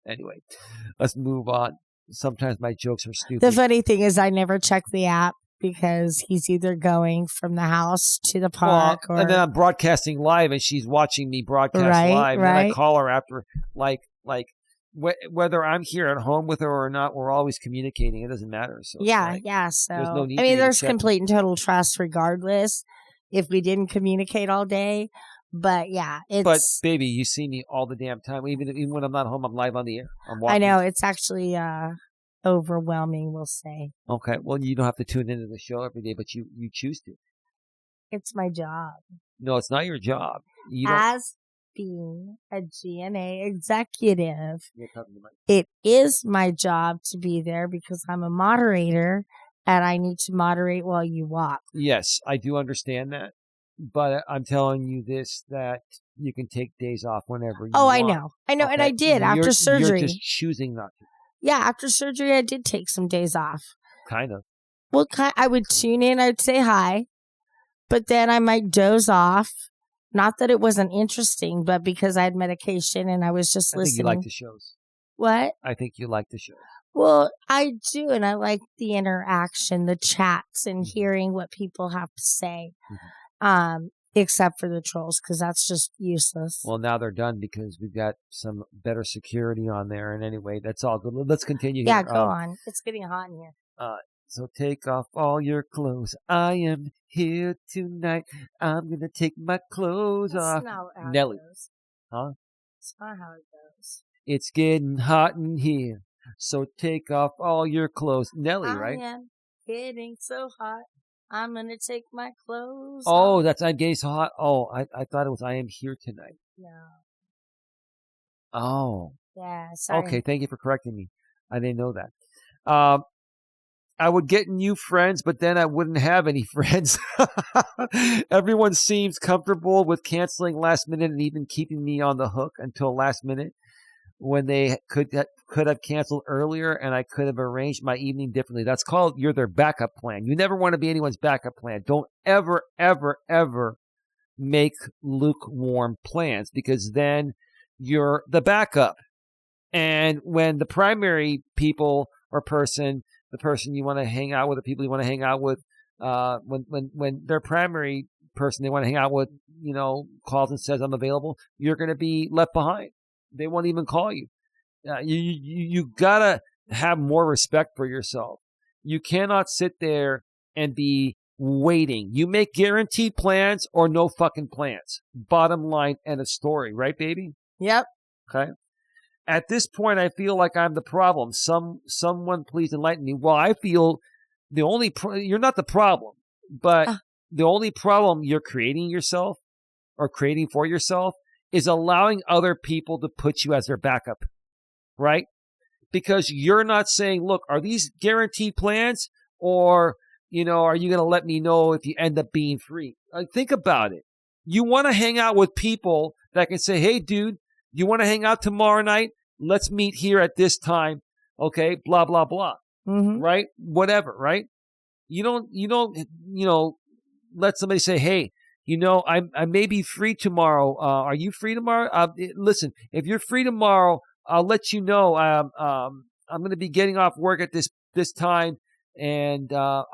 Speaker 1: anyway, let's move on. Sometimes my jokes are stupid.
Speaker 2: The funny thing is I never check the app because he's either going from the house to the park
Speaker 1: and then I'm broadcasting live and she's watching me broadcast live. And I call her after, whether I'm here at home with her or not, we're always communicating. It doesn't matter. So
Speaker 2: So
Speaker 1: there's no need
Speaker 2: there's complete and total trust regardless if we didn't communicate all day. But
Speaker 1: But baby, you see me all the damn time. Even when I'm not home, I'm live on the air. I'm walking.
Speaker 2: I know, it's actually overwhelming, we'll say.
Speaker 1: Okay, well, you don't have to tune into the show every day, but you choose to.
Speaker 2: It's my job.
Speaker 1: No, it's not your job.
Speaker 2: As being a GNA executive, it is my job to be there because I'm a moderator and I need to moderate while you walk.
Speaker 1: Yes, I do understand that. But I'm telling you this, that you can take days off whenever you want.
Speaker 2: I know. Okay? And I did after surgery.
Speaker 1: You're just choosing not to.
Speaker 2: Yeah, after surgery, I did take some days off.
Speaker 1: Kind of.
Speaker 2: Well, I would tune in, I'd say hi, but then I might doze off. Not that it wasn't interesting, but because I had medication and I was just listening. I think
Speaker 1: you like the shows.
Speaker 2: What?
Speaker 1: I think you like the shows.
Speaker 2: Well, I do, and I like the interaction, the chats, and hearing what people have to say. Mm-hmm. Except for the trolls, because that's just useless.
Speaker 1: Well, now they're done because we've got some better security on there. And anyway, that's all good. Let's continue.
Speaker 2: Yeah, go on. It's getting hot in here.
Speaker 1: So take off all your clothes. I am here tonight. I'm going to take my clothes off.
Speaker 2: Not how
Speaker 1: Nelly.
Speaker 2: It goes.
Speaker 1: Huh?
Speaker 2: It's not how it goes.
Speaker 1: It's getting hot in here. So take off all your clothes. Nelly, right?
Speaker 2: I am getting so hot. I'm going to take my clothes
Speaker 1: off. That's I'm getting so hot. Oh, I thought it was I am here tonight.
Speaker 2: No.
Speaker 1: Oh.
Speaker 2: Yeah, sorry.
Speaker 1: Okay, thank you for correcting me. I didn't know that. I would get new friends, but then I wouldn't have any friends. Everyone seems comfortable with canceling last minute and even keeping me on the hook until last minute when they could have canceled earlier and I could have arranged my evening differently. That's called you're their backup plan. You never want to be anyone's backup plan. Don't ever, ever, ever make lukewarm plans because then you're the backup. And when the primary people or person, the person you want to hang out with, the people you want to hang out with, when their primary person they want to hang out with, calls and says I'm available, you're going to be left behind. They won't even call you. You gotta have more respect for yourself. You cannot sit there and be waiting. You make guaranteed plans or no fucking plans. Bottom line, end of story, right, baby?
Speaker 2: Yep.
Speaker 1: Okay. At this point, I feel like I'm the problem. Someone please enlighten me. Well, I feel you're not the problem, but the only problem you're creating yourself or creating for yourself is allowing other people to put you as their backup, right? Because you're not saying, look, are these guaranteed plans or, are you going to let me know if you end up being free? Think about it. You want to hang out with people that can say, hey, dude, you want to hang out tomorrow night? Let's meet here at this time. Okay, blah, blah, blah. right? Whatever, right? You don't, let somebody say, hey, I may be free tomorrow. Are you free tomorrow? Listen, if you're free tomorrow, I'll let you know. I'm going to be getting off work at this time, and I'll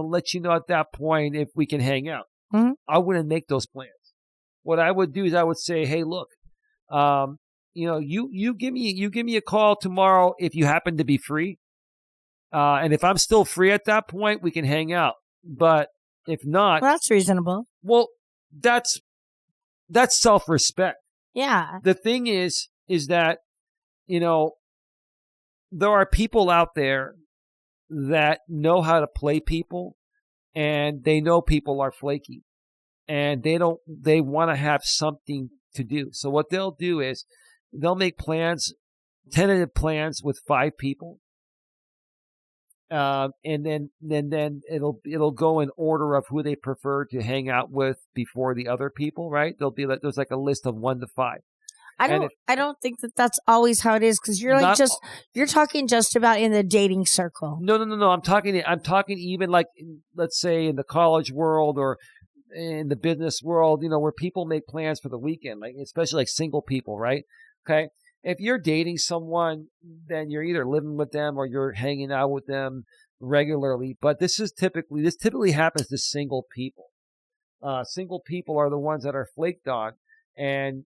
Speaker 1: let you know at that point if we can hang out. I wouldn't make those plans. What I would do is I would say, hey, look, you give me a call tomorrow if you happen to be free, and if I'm still free at that point, we can hang out. But if not,
Speaker 2: well, that's reasonable.
Speaker 1: Well, that's self-respect.
Speaker 2: Yeah.
Speaker 1: The thing is that, there are people out there that know how to play people, and they know people are flaky, and they want to have something to do. So what they'll do is they'll make tentative plans with 5 people. And then it'll go in order of who they prefer to hang out with before the other people, right? There's like a list of 1 to 5.
Speaker 2: I don't think that's always how it is, because you're talking just about in the dating circle.
Speaker 1: No. I'm talking even like, let's say in the college world or in the business world, where people make plans for the weekend, like especially like single people, right? Okay. If you're dating someone, then you're either living with them or you're hanging out with them regularly. But this typically happens to single people. Single people are the ones that are flaked on, and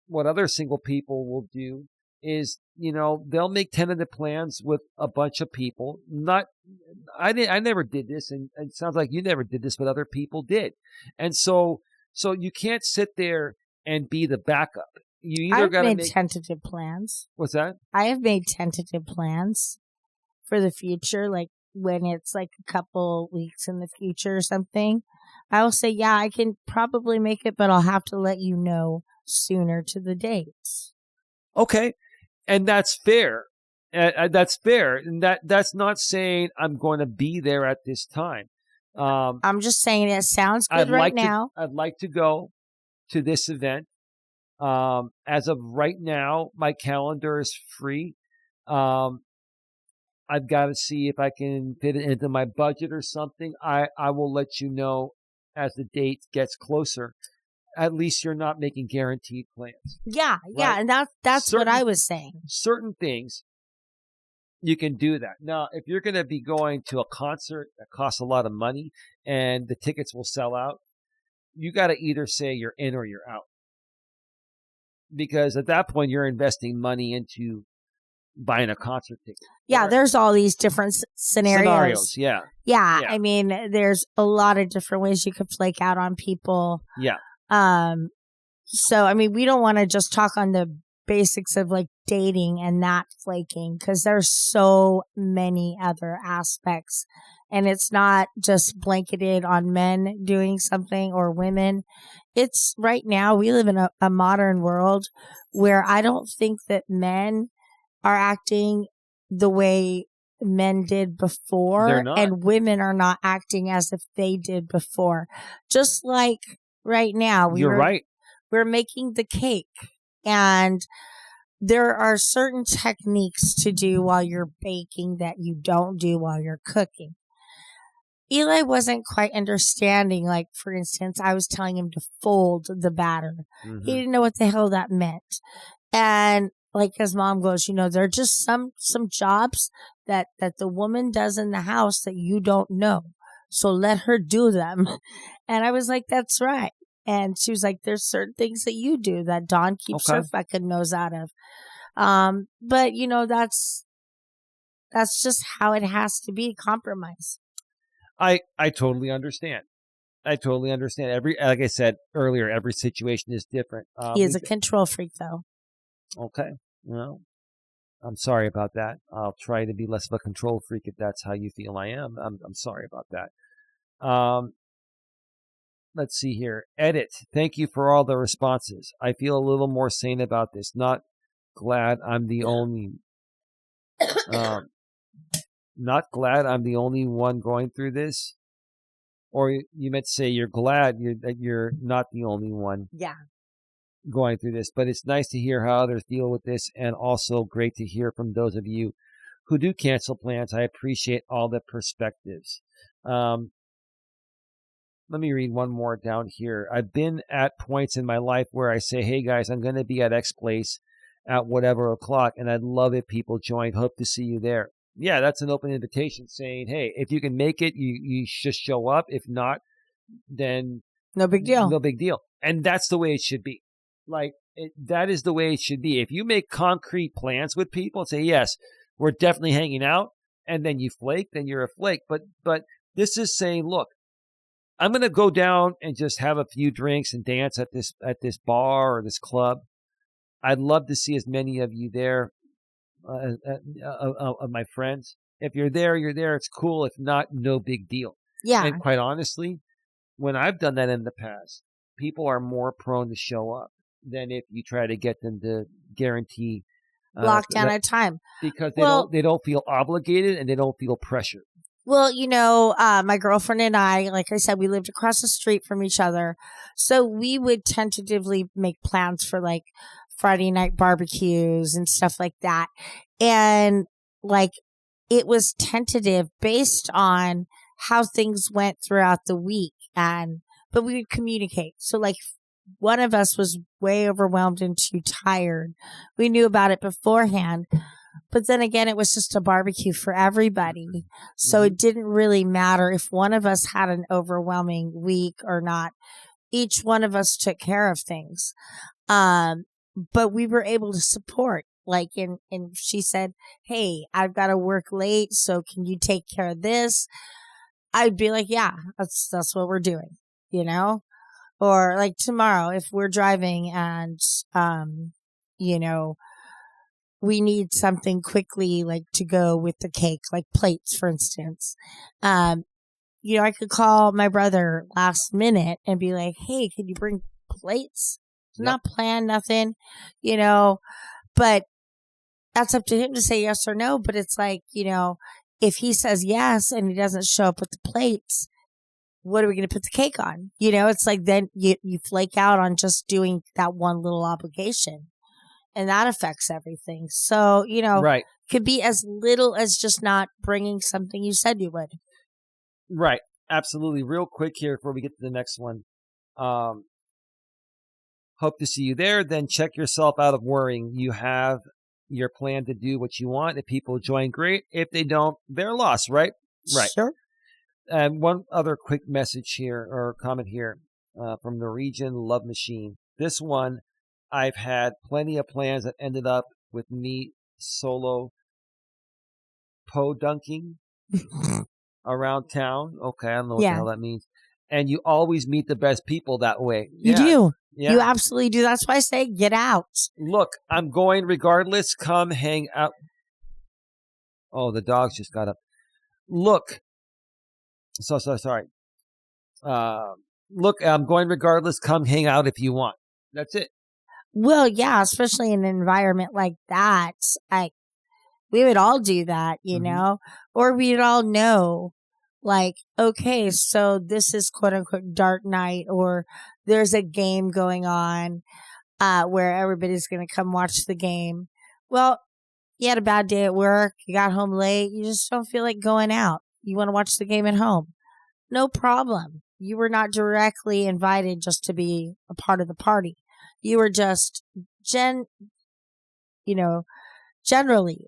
Speaker 1: what other single people will do is, they'll make tentative plans with a bunch of people. I never did this, and it sounds like you never did this, but other people did, and so you can't sit there and be the backup. You either got to make
Speaker 2: tentative plans.
Speaker 1: What's that?
Speaker 2: I have made tentative plans for the future, like when it's like a couple weeks in the future or something. I will say, yeah, I can probably make it, but I'll have to let you know sooner to the dates.
Speaker 1: Okay, and that's fair. That's fair, and that's not saying I'm going to be there at this time.
Speaker 2: I'm just saying it sounds good now.
Speaker 1: I'd like to go to this event. As of right now, my calendar is free. I've got to see if I can fit it into my budget or something. I will let you know as the date gets closer. At least you're not making guaranteed plans.
Speaker 2: Yeah, right? Yeah, and that's what I was saying. Certain
Speaker 1: things, you can do that. Now, if you're going to be going to a concert that costs a lot of money and the tickets will sell out, you got to either say you're in or you're out. Because at that point, you're investing money into buying a concert ticket.
Speaker 2: Yeah, there's all these different scenarios.
Speaker 1: Yeah.
Speaker 2: I mean, there's a lot of different ways you could flake out on people.
Speaker 1: Yeah.
Speaker 2: So, I mean, we don't want to just talk on the basics of like dating and not flaking, because there's so many other aspects. And it's not just blanketed on men doing something or women. It's right now, we live in a modern world where I don't think that men are acting the way men did before, and women are not acting as if they did before. Just like right now, we're making the cake, and there are certain techniques to do while you're baking that you don't do while you're cooking. Eli wasn't quite understanding. Like, for instance, I was telling him to fold the batter. Mm-hmm. He didn't know what the hell that meant. And like his mom goes, there are just some jobs that the woman does in the house that you don't know. So let her do them. And I was like, that's right. And she was like, there's certain things that you do that Dawn keeps her fucking nose out of. But that's just how it has to be, compromise.
Speaker 1: I totally understand. Like I said earlier, every situation is different.
Speaker 2: He is a control freak, though.
Speaker 1: Okay. Well, I'm sorry about that. I'll try to be less of a control freak if that's how you feel I am. I'm sorry about that. Let's see here. Edit. Thank you for all the responses. I feel a little more sane about this. Not glad I'm the only Not glad I'm the only one going through this. Or you meant to say you're glad that you're not the only one going through this. But it's nice to hear how others deal with this, and also great to hear from those of you who do cancel plans. I appreciate all the perspectives. Let me read one more down here. I've been at points in my life where I say, hey guys, I'm going to be at X place at whatever o'clock, and I'd love if people join. Hope to see you there. Yeah, that's an open invitation saying, hey, if you can make it, you just show up. If not, then
Speaker 2: no big deal.
Speaker 1: No big deal. And that's the way it should be. That is the way it should be. If you make concrete plans with people and say, yes, we're definitely hanging out, and then you flake, then you're a flake. But this is saying, look, I'm going to go down and just have a few drinks and dance at this bar or this club. I'd love to see as many of you there, of my friends. If you're there, you're there. It's cool. If not, no big deal.
Speaker 2: Yeah.
Speaker 1: And quite honestly, when I've done that in the past, people are more prone to show up than if you try to get them to guarantee
Speaker 2: lock down a time,
Speaker 1: because they don't feel obligated and they don't feel pressure.
Speaker 2: Well, my girlfriend and I, like I said, we lived across the street from each other. So we would tentatively make plans for like Friday night barbecues and stuff like that. And like it was tentative based on how things went throughout the week. But we would communicate. So like one of us was way overwhelmed and too tired. We knew about it beforehand. But then again, it was just a barbecue for everybody. So it didn't really matter if one of us had an overwhelming week or not. Each one of us took care of things. But we were able to support. And she said, hey, I've got to work late, so can you take care of this? I'd be like, yeah, that's what we're doing, Or like tomorrow, if we're driving and, we need something quickly, like to go with the cake, like plates, for instance. I could call my brother last minute and be like, hey, can you bring plates? Yep. Not plan nothing, but that's up to him to say yes or no. But it's like, if he says yes and he doesn't show up with the plates, what are we going to put the cake on? It's like then you flake out on just doing that one little obligation. And that affects everything. So,
Speaker 1: right.
Speaker 2: Could be as little as just not bringing something you said you would.
Speaker 1: Right. Absolutely. Real quick here before we get to the next one. Hope to see you there. Then check yourself out of worrying. You have your plan to do what you want. If people join, great. If they don't, they're lost, right? Right.
Speaker 2: Sure.
Speaker 1: And one other quick message here or comment here from Norwegian Love Machine. This one, I've had plenty of plans that ended up with me solo dunking around town. Okay, I don't know what the hell that means. And you always meet the best people that way.
Speaker 2: You do. Yeah. You absolutely do. That's why I say get out.
Speaker 1: Look, I'm going regardless. Come hang out. Oh, the dogs just got up. Look. So sorry. Look, I'm going regardless. Come hang out if you want. That's it.
Speaker 2: Well, yeah, especially in an environment like that. We would all do that, or we'd all know, like, okay, so this is quote unquote dark night, or there's a game going on where everybody's going to come watch the game. Well, you had a bad day at work, you got home late, you just don't feel like going out. You want to watch the game at home. No problem. You were not directly invited just to be a part of the party. You were just generally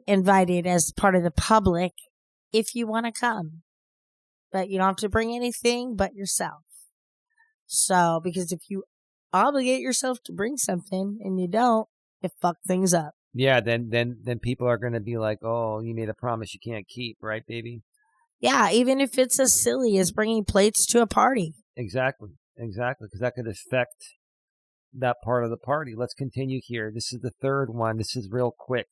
Speaker 2: invited as part of the public if you want to come. But you don't have to bring anything but yourself. So, because if you obligate yourself to bring something and you don't, it fuck things up.
Speaker 1: Yeah, then people are going to be like, oh, you made a promise you can't keep, right, baby?
Speaker 2: Yeah, even if it's as silly as bringing plates to a party.
Speaker 1: Exactly, because that could affect that part of the party. Let's continue here. This is the third one. This is real quick.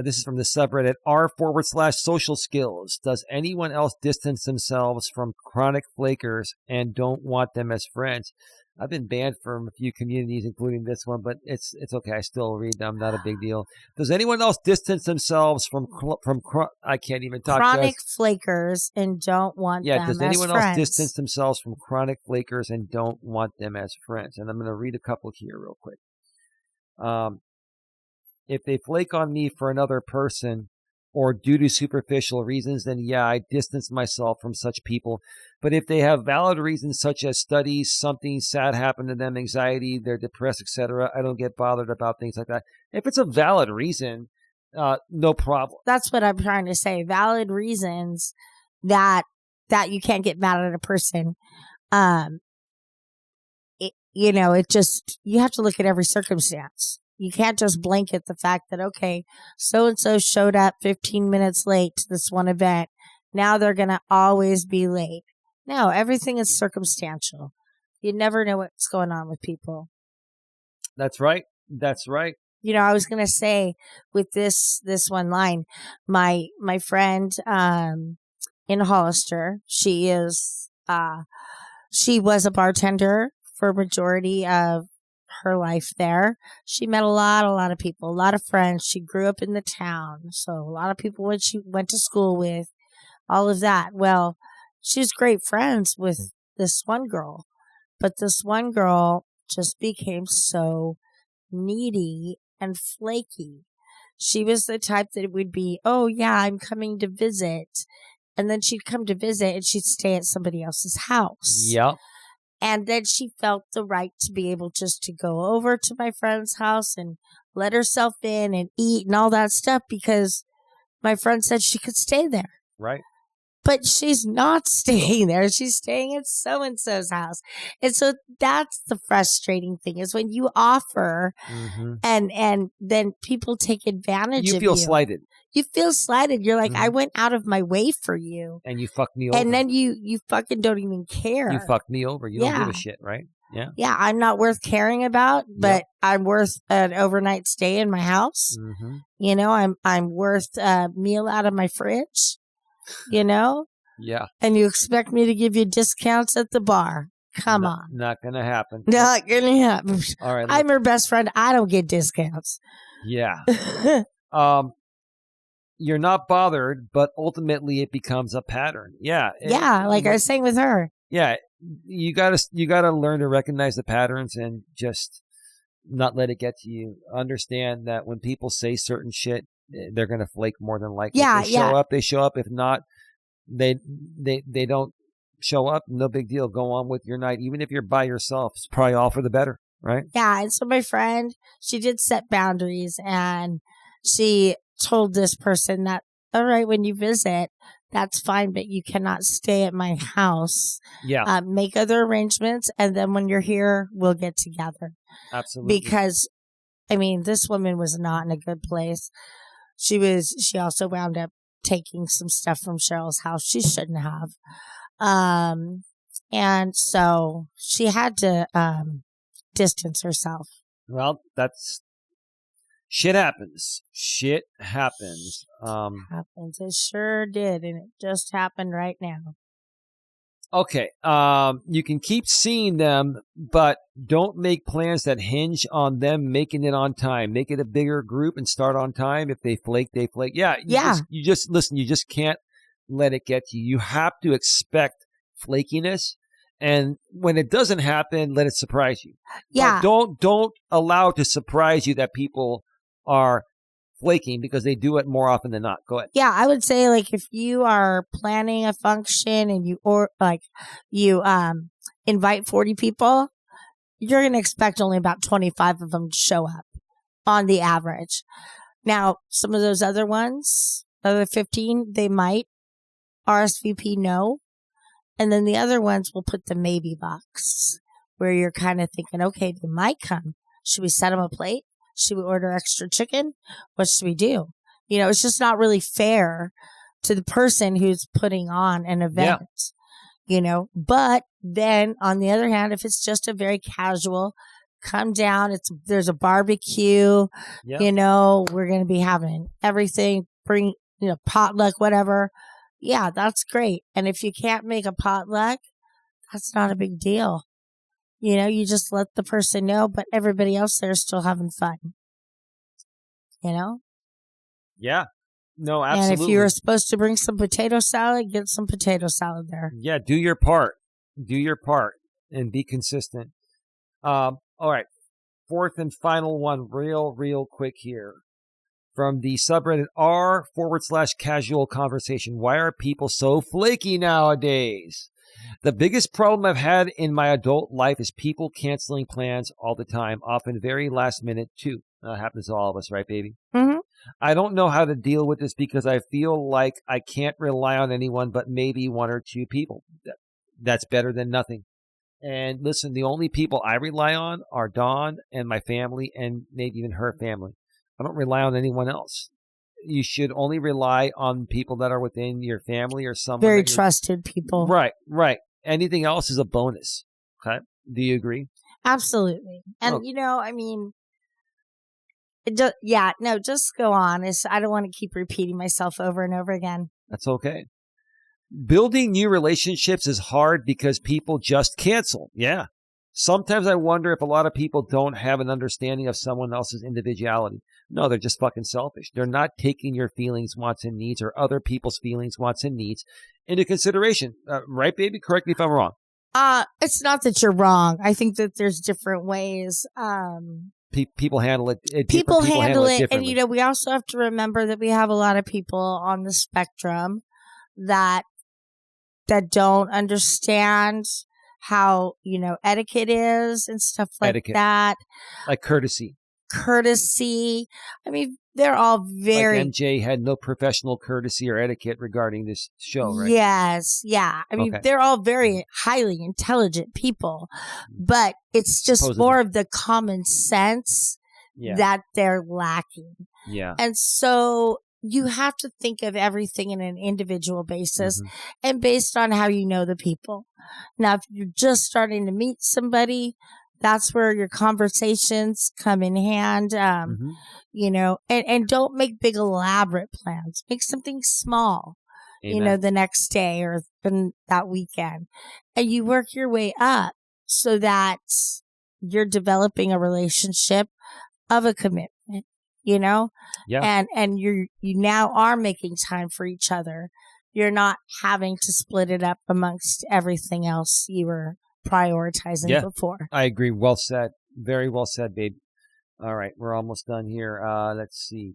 Speaker 1: This is from the subreddit r/social skills. Does anyone else distance themselves from chronic flakers and don't want them as friends? I've been banned from a few communities, including this one, but it's okay. I still read them. Not a big deal. Does anyone else distance themselves from I can't even talk.
Speaker 2: Chronic flakers and don't want them as friends.
Speaker 1: Yeah, does anyone else distance themselves from chronic flakers and don't want them as friends? And I'm going to read a couple here real quick. If they flake on me for another person, or due to superficial reasons, then yeah, I distance myself from such people. But if they have valid reasons, such as studies, something sad happened to them, anxiety, they're depressed, etc., I don't get bothered about things like that. If it's a valid reason, no problem.
Speaker 2: That's what I'm trying to say. Valid reasons that you can't get mad at a person. It just, you have to look at every circumstance. You can't just blanket the fact that, okay, so-and-so showed up 15 minutes late to this one event. Now they're going to always be late. No, everything is circumstantial. You never know what's going on with people.
Speaker 1: That's right. That's right.
Speaker 2: I was going to say with this one line, my friend in Hollister, she was a bartender for a majority of her life there. She met a lot of people, a lot of friends. She grew up in the town. So a lot of people when she went to school with, all of that. Well, she was great friends with this one girl, but this one girl just became so needy and flaky. She was the type that would be, oh yeah, I'm coming to visit. And then she'd come to visit and she'd stay at somebody else's house.
Speaker 1: Yep.
Speaker 2: And then she felt the right to be able just to go over to my friend's house and let herself in and eat and all that stuff because my friend said she could stay there.
Speaker 1: Right.
Speaker 2: But she's not staying there. She's staying at so-and-so's house. And so that's the frustrating thing is when you offer and then people take advantage of you.
Speaker 1: You feel slighted.
Speaker 2: You feel slighted. You're like, I went out of my way for you.
Speaker 1: And you fucked me over.
Speaker 2: And then you fucking don't even care.
Speaker 1: You fucked me over. You don't give a shit, right? Yeah.
Speaker 2: Yeah, I'm not worth caring about, but I'm worth an overnight stay in my house. I'm worth a meal out of my fridge. Yeah. And you expect me to give you discounts at the bar. Come on.
Speaker 1: Not going to happen.
Speaker 2: Not going to happen.
Speaker 1: All right.
Speaker 2: I'm her best friend. I don't get discounts.
Speaker 1: Yeah. You're not bothered, but ultimately it becomes a pattern. Yeah.
Speaker 2: Yeah. Like I was saying with her.
Speaker 1: Yeah. You gotta learn to recognize the patterns and just not let it get to you. Understand that when people say certain shit, they're going to flake more than likely.
Speaker 2: Yeah,
Speaker 1: if they show up, they show up. If not, they don't show up. No big deal. Go on with your night. Even if you're by yourself, it's probably all for the better, right?
Speaker 2: Yeah. And so my friend, she did set boundaries and she told this person that, all right, when you visit, that's fine, but you cannot stay at my house.
Speaker 1: Yeah.
Speaker 2: Make other arrangements. And then when you're here, we'll get together.
Speaker 1: Absolutely.
Speaker 2: Because, this woman was not in a good place. She also wound up taking some stuff from Cheryl's house she shouldn't have. And so she had to distance herself.
Speaker 1: Well, that's shit happens. Shit happens.
Speaker 2: Happens. It sure did. And it just happened right now.
Speaker 1: Okay. You can keep seeing them, but don't make plans that hinge on them making it on time. Make it a bigger group and start on time. If they flake, they flake. Yeah. You just listen. You just can't let it get to you. You have to expect flakiness. And when it doesn't happen, let it surprise you.
Speaker 2: Yeah.
Speaker 1: But don't allow it to surprise you that people are flaking because they do it more often than not. Go ahead.
Speaker 2: Yeah, I would say like if you are planning a function and you invite 40 people, you're going to expect only about 25 of them to show up on the average. Now, some of those other ones, other 15, they might RSVP no. And then the other ones will put the maybe box where you're kind of thinking, okay, they might come. Should we set them a plate? Should we order extra chicken? What should we do? It's just not really fair to the person who's putting on an event, But then on the other hand, if it's just a very casual, come down, there's a barbecue, we're going to be having everything, bring, potluck, whatever. Yeah, that's great. And if you can't make a potluck, that's not a big deal. You just let the person know, but everybody else there is still having fun.
Speaker 1: Yeah. No, absolutely.
Speaker 2: And if you were supposed to bring some potato salad, get some potato salad there.
Speaker 1: Yeah, do your part. Do your part and be consistent. All right. Fourth and final one, real quick here. from the subreddit r/casual conversation. Why are people so flaky nowadays? The biggest problem I've had in my adult life is people canceling plans all the time, often very last minute too. That happens to all of us, right, baby?
Speaker 2: Mm-hmm.
Speaker 1: I don't know how to deal with this because I feel like I can't rely on anyone but maybe one or two people. That's better than nothing. And listen, the only people I rely on are Dawn and my family and maybe even her family. I don't rely on anyone else. You should only rely on people that are within your family or someone.
Speaker 2: Very trusted people.
Speaker 1: Right, right. Anything else is a bonus. Okay. Do you agree?
Speaker 2: Absolutely. And, just go on. I don't want to keep repeating myself over and over again.
Speaker 1: That's okay. Building new relationships is hard because people just cancel. Yeah. Sometimes I wonder if a lot of people don't have an understanding of someone else's individuality. No, they're just fucking selfish. They're not taking your feelings, wants, and needs or other people's feelings, wants, and needs into consideration. Right, baby? Correct me if I'm wrong.
Speaker 2: It's not that you're wrong. I think that there's different ways.
Speaker 1: People handle it.
Speaker 2: People handle it. And, we also have to remember that we have a lot of people on the spectrum that don't understand how, etiquette is and stuff like that.
Speaker 1: Like courtesy.
Speaker 2: I mean, they're all very...
Speaker 1: Like MJ had no professional courtesy or etiquette regarding this show, right?
Speaker 2: Yes. Yeah. I mean, they're all very highly intelligent people, but it's just supposedly more of the common sense that they're lacking.
Speaker 1: Yeah.
Speaker 2: And so you have to think of everything in an individual basis and based on how you know the people. Now, if you're just starting to meet somebody, that's where your conversations come in hand, and don't make big elaborate plans. Make something small,
Speaker 1: Amen.
Speaker 2: The next day or that weekend. And you work your way up so that you're developing a relationship of a commitment,
Speaker 1: Yeah.
Speaker 2: And you now are making time for each other. You're not having to split it up amongst everything else you were prioritizing before. I
Speaker 1: agree. Well said. Very well said, babe. All right. We're almost done here. Let's see.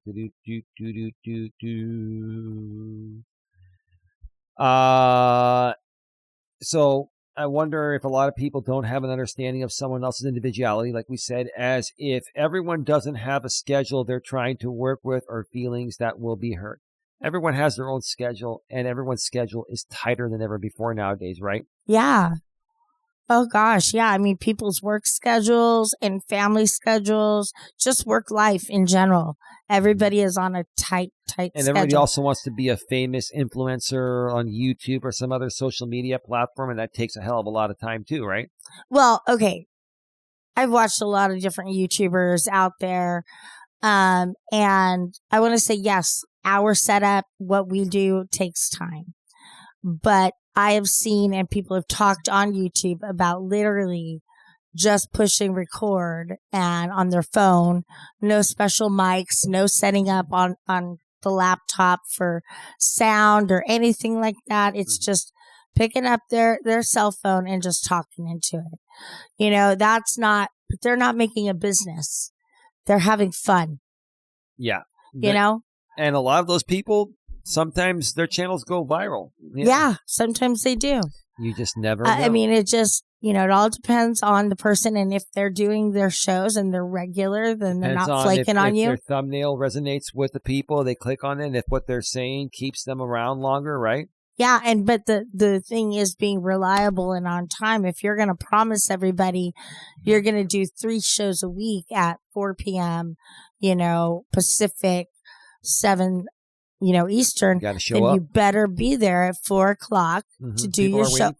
Speaker 1: So I wonder if a lot of people don't have an understanding of someone else's individuality, like we said, as if everyone doesn't have a schedule they're trying to work with or feelings that will be hurt. Everyone has their own schedule, and everyone's schedule is tighter than ever before nowadays, right?
Speaker 2: Yeah. Oh, gosh. Yeah. I mean, people's work schedules and family schedules, just work life in general. Everybody is on a tight schedule.
Speaker 1: And everybody also wants to be a famous influencer on YouTube or some other social media platform, and that takes a hell of a lot of time too, right?
Speaker 2: Well, okay. I've watched a lot of different YouTubers out there, and I want to say, yes, our setup, what we do takes time. But I have seen and people have talked on YouTube about literally just pushing record and on their phone, no special mics, no setting up on the laptop for sound or anything like that. It's just picking up their cell phone and just talking into it. But they're not making a business. They're having fun.
Speaker 1: Yeah.
Speaker 2: And
Speaker 1: a lot of those people, sometimes their channels go viral.
Speaker 2: Yeah, sometimes they do.
Speaker 1: You just never know.
Speaker 2: I mean, it just, it all depends on the person. And if they're doing their shows and they're regular, then they're not flaking on you.
Speaker 1: If their thumbnail resonates with the people, they click on it. And if what they're saying keeps them around longer, right?
Speaker 2: Yeah, but the thing is being reliable and on time. If you're going to promise everybody you're going to do 3 shows a week at 4 p.m., Pacific, 7 Eastern,
Speaker 1: then
Speaker 2: you better be there at 4:00 to do your show.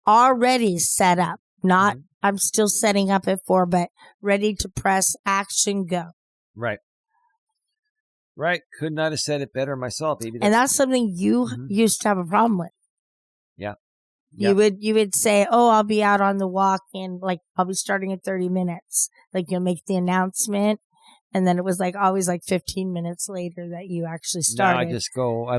Speaker 2: Already set up. Not, I'm still setting up at 4, but ready to press action, go.
Speaker 1: Right. Right. Could not have said it better myself, baby.
Speaker 2: And that's something you used to have a problem with.
Speaker 1: Yeah.
Speaker 2: You would say, oh, I'll be out on the walk in I'll be starting in 30 minutes. You'll make the announcement. And then it was always 15 minutes later that you actually started.
Speaker 1: Now I just go,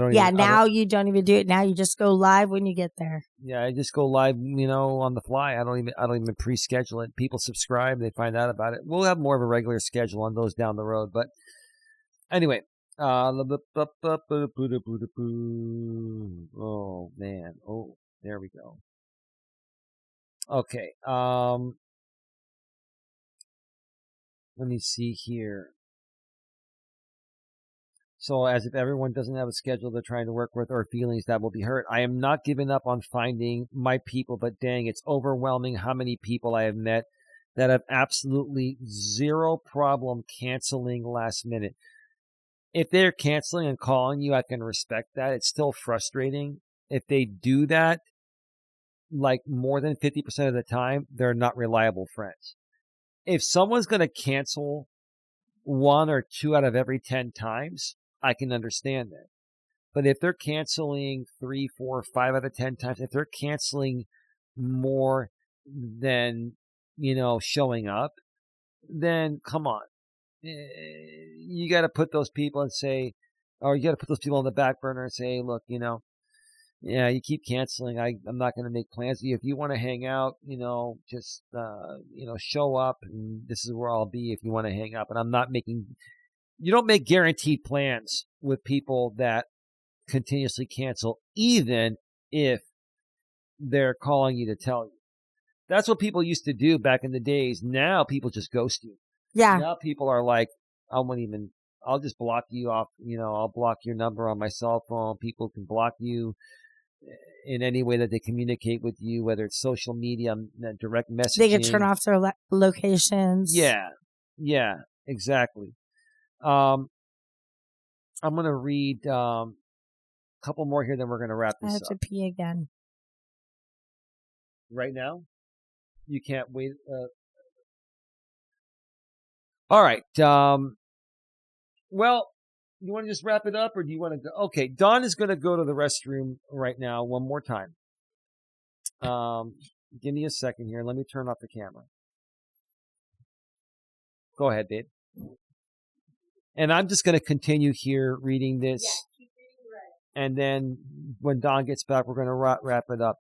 Speaker 2: you don't even do it. Now you just go live when you get there.
Speaker 1: Yeah, I just go live, on the fly. I don't even pre-schedule it. People subscribe, they find out about it. We'll have more of a regular schedule on those down the road. But anyway, Oh man. Oh, there we go. Okay. Let me see here. So as if everyone doesn't have a schedule they're trying to work with or feelings that will be hurt. I am not giving up on finding my people, but dang, it's overwhelming how many people I have met that have absolutely zero problem canceling last minute. If they're canceling and calling you, I can respect that. It's still frustrating. If they do that, like more than 50% of the time, they're not reliable friends. If someone's going to cancel 1 or 2 out of every 10 times, I can understand that. But if they're canceling 3, 4, 5 out of 10 times, if they're canceling more than, showing up, then come on. You got to put those people and say, or you got to put those people on the back burner and say, hey, look, yeah, you keep canceling. I'm not going to make plans with you. If you want to hang out, just, show up and this is where I'll be if you want to hang up. And you don't make guaranteed plans with people that continuously cancel, even if they're calling you to tell you. That's what people used to do back in the days. Now people just ghost you.
Speaker 2: Yeah.
Speaker 1: Now people are like, I'll just block you off. I'll block your number on my cell phone. People can block you in any way that they communicate with you, whether it's social media, direct messaging.
Speaker 2: They can turn off their locations.
Speaker 1: Yeah, exactly. I'm going to read a couple more here, then we're going to wrap this
Speaker 2: I have
Speaker 1: up.
Speaker 2: to pee again.
Speaker 1: Right now? You can't wait. All right. Well, you want to just wrap it up, or do you want to go? Okay, Dawn is going to go to the restroom right now one more time. Give me a second here. Let me turn off the camera. Go ahead, babe. And I'm just going to continue here reading this. Yeah, keep reading, right. And then when Dawn gets back, we're going to wrap it up.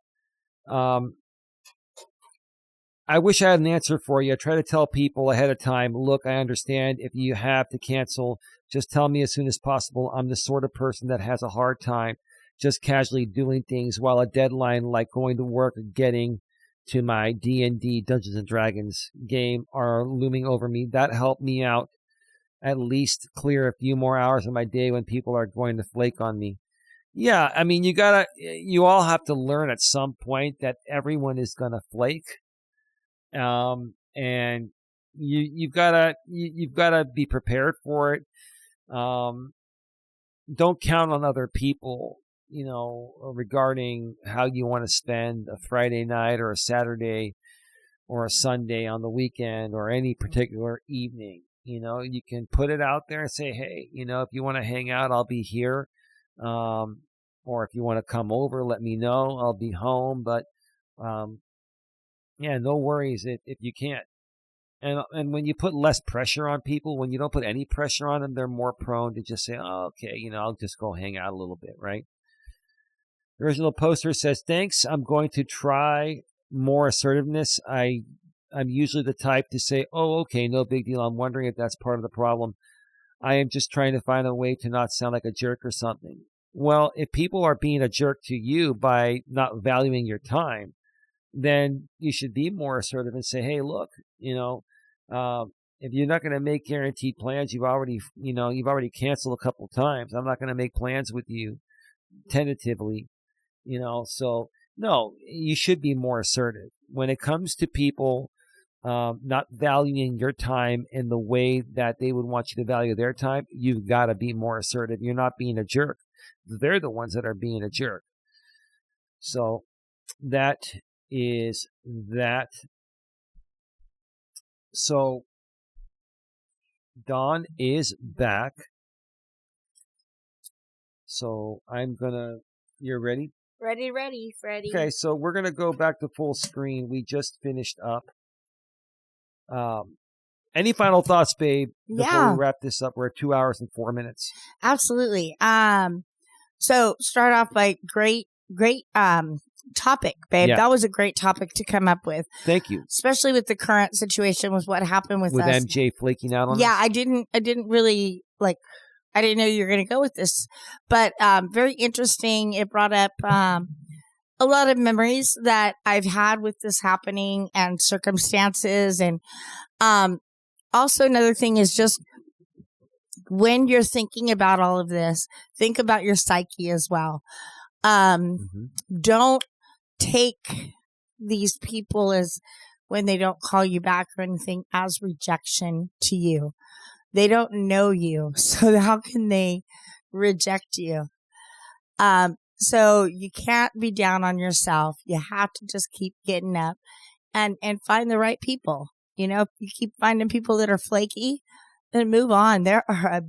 Speaker 1: I wish I had an answer for you. I try to tell people ahead of time, look, I understand if you have to cancel, just tell me as soon as possible. I'm the sort of person that has a hard time just casually doing things while a deadline like going to work or getting to my D&D Dungeons & Dragons game are looming over me. That helped me out at least clear a few more hours of my day when people are going to flake on me. Yeah, I mean, you all have to learn at some point that everyone is going to flake. And you've gotta be prepared for it. Don't count on other people, regarding how you want to spend a Friday night or a Saturday or a Sunday on the weekend or any particular evening. You can put it out there and say, hey, if you want to hang out, I'll be here. Or if you want to come over, let me know. I'll be home. But, yeah, no worries if you can't. And when you put less pressure on people, when you don't put any pressure on them, they're more prone to just say, oh, okay, I'll just go hang out a little bit, right? The original poster says, thanks, I'm going to try more assertiveness. I'm usually the type to say, oh, okay, no big deal. I'm wondering if that's part of the problem. I am just trying to find a way to not sound like a jerk or something. Well, if people are being a jerk to you by not valuing your time, then you should be more assertive and say, hey, look, if you're not going to make guaranteed plans, you've already canceled a couple of times. I'm not going to make plans with you tentatively, so no, you should be more assertive when it comes to people, not valuing your time in the way that they would want you to value their time. You've got to be more assertive. You're not being a jerk. They're the ones that are being a jerk. So that is that. So Dawn is back. So you're ready?
Speaker 2: Ready, Freddie.
Speaker 1: Okay, so we're going to go back to full screen. We just finished up. Any final thoughts, babe, before we wrap this up? We're at 2 hours and 4 minutes.
Speaker 2: Absolutely. So start off by great topic, babe. Yeah. That was a great topic to come up with.
Speaker 1: Thank you.
Speaker 2: Especially with the current situation with what happened with us.
Speaker 1: MJ flaking out on us?
Speaker 2: Yeah, I didn't really I didn't know you were going to go with this, but very interesting. It brought up a lot of memories that I've had with this happening and circumstances. And also another thing is just when you're thinking about all of this, think about your psyche as well. Don't take these people as when they don't call you back or anything as rejection to you. They don't know you, so how can they reject you? So you can't be down on yourself. You have to just keep getting up and find the right people. You know, if you keep finding people that are flaky, then move on. There are a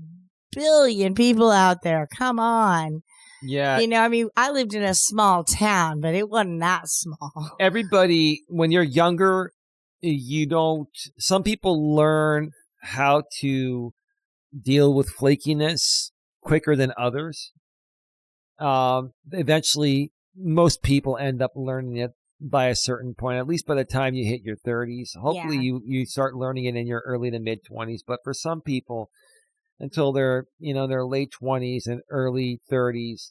Speaker 2: billion people out there. Come on.
Speaker 1: Yeah.
Speaker 2: You know, I mean, I lived in a small town, but it wasn't that small.
Speaker 1: Everybody, when you're younger, some people learn how to deal with flakiness quicker than others. Eventually, most people end up learning it by a certain point, at least by the time you hit your 30s. Hopefully you start learning it in your early to mid 20s. But for some people, until their late 20s and early 30s,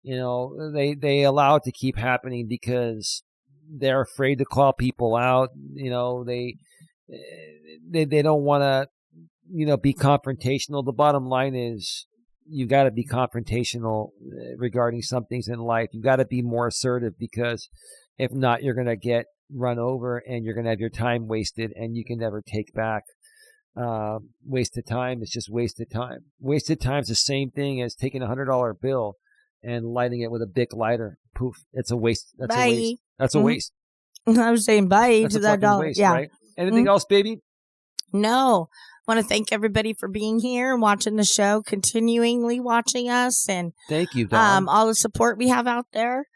Speaker 1: they allow it to keep happening because they're afraid to call people out. They don't want to, be confrontational. The bottom line is you got to be confrontational regarding some things in life. You got to be more assertive, because if not, you're going to get run over and you're going to have your time wasted, and you can never take back. Wasted time is just wasted time. Wasted time is the same thing as taking $100 bill and lighting it with a Bic lighter. Poof. It's a waste. That's
Speaker 2: bye.
Speaker 1: A waste. That's a waste.
Speaker 2: I was saying bye
Speaker 1: That's
Speaker 2: to that dollar.
Speaker 1: Waste, right? Anything else, baby?
Speaker 2: No. I want to thank everybody for being here and watching the show, continually watching us, and
Speaker 1: thank you, Dawn.
Speaker 2: all the support we have out there.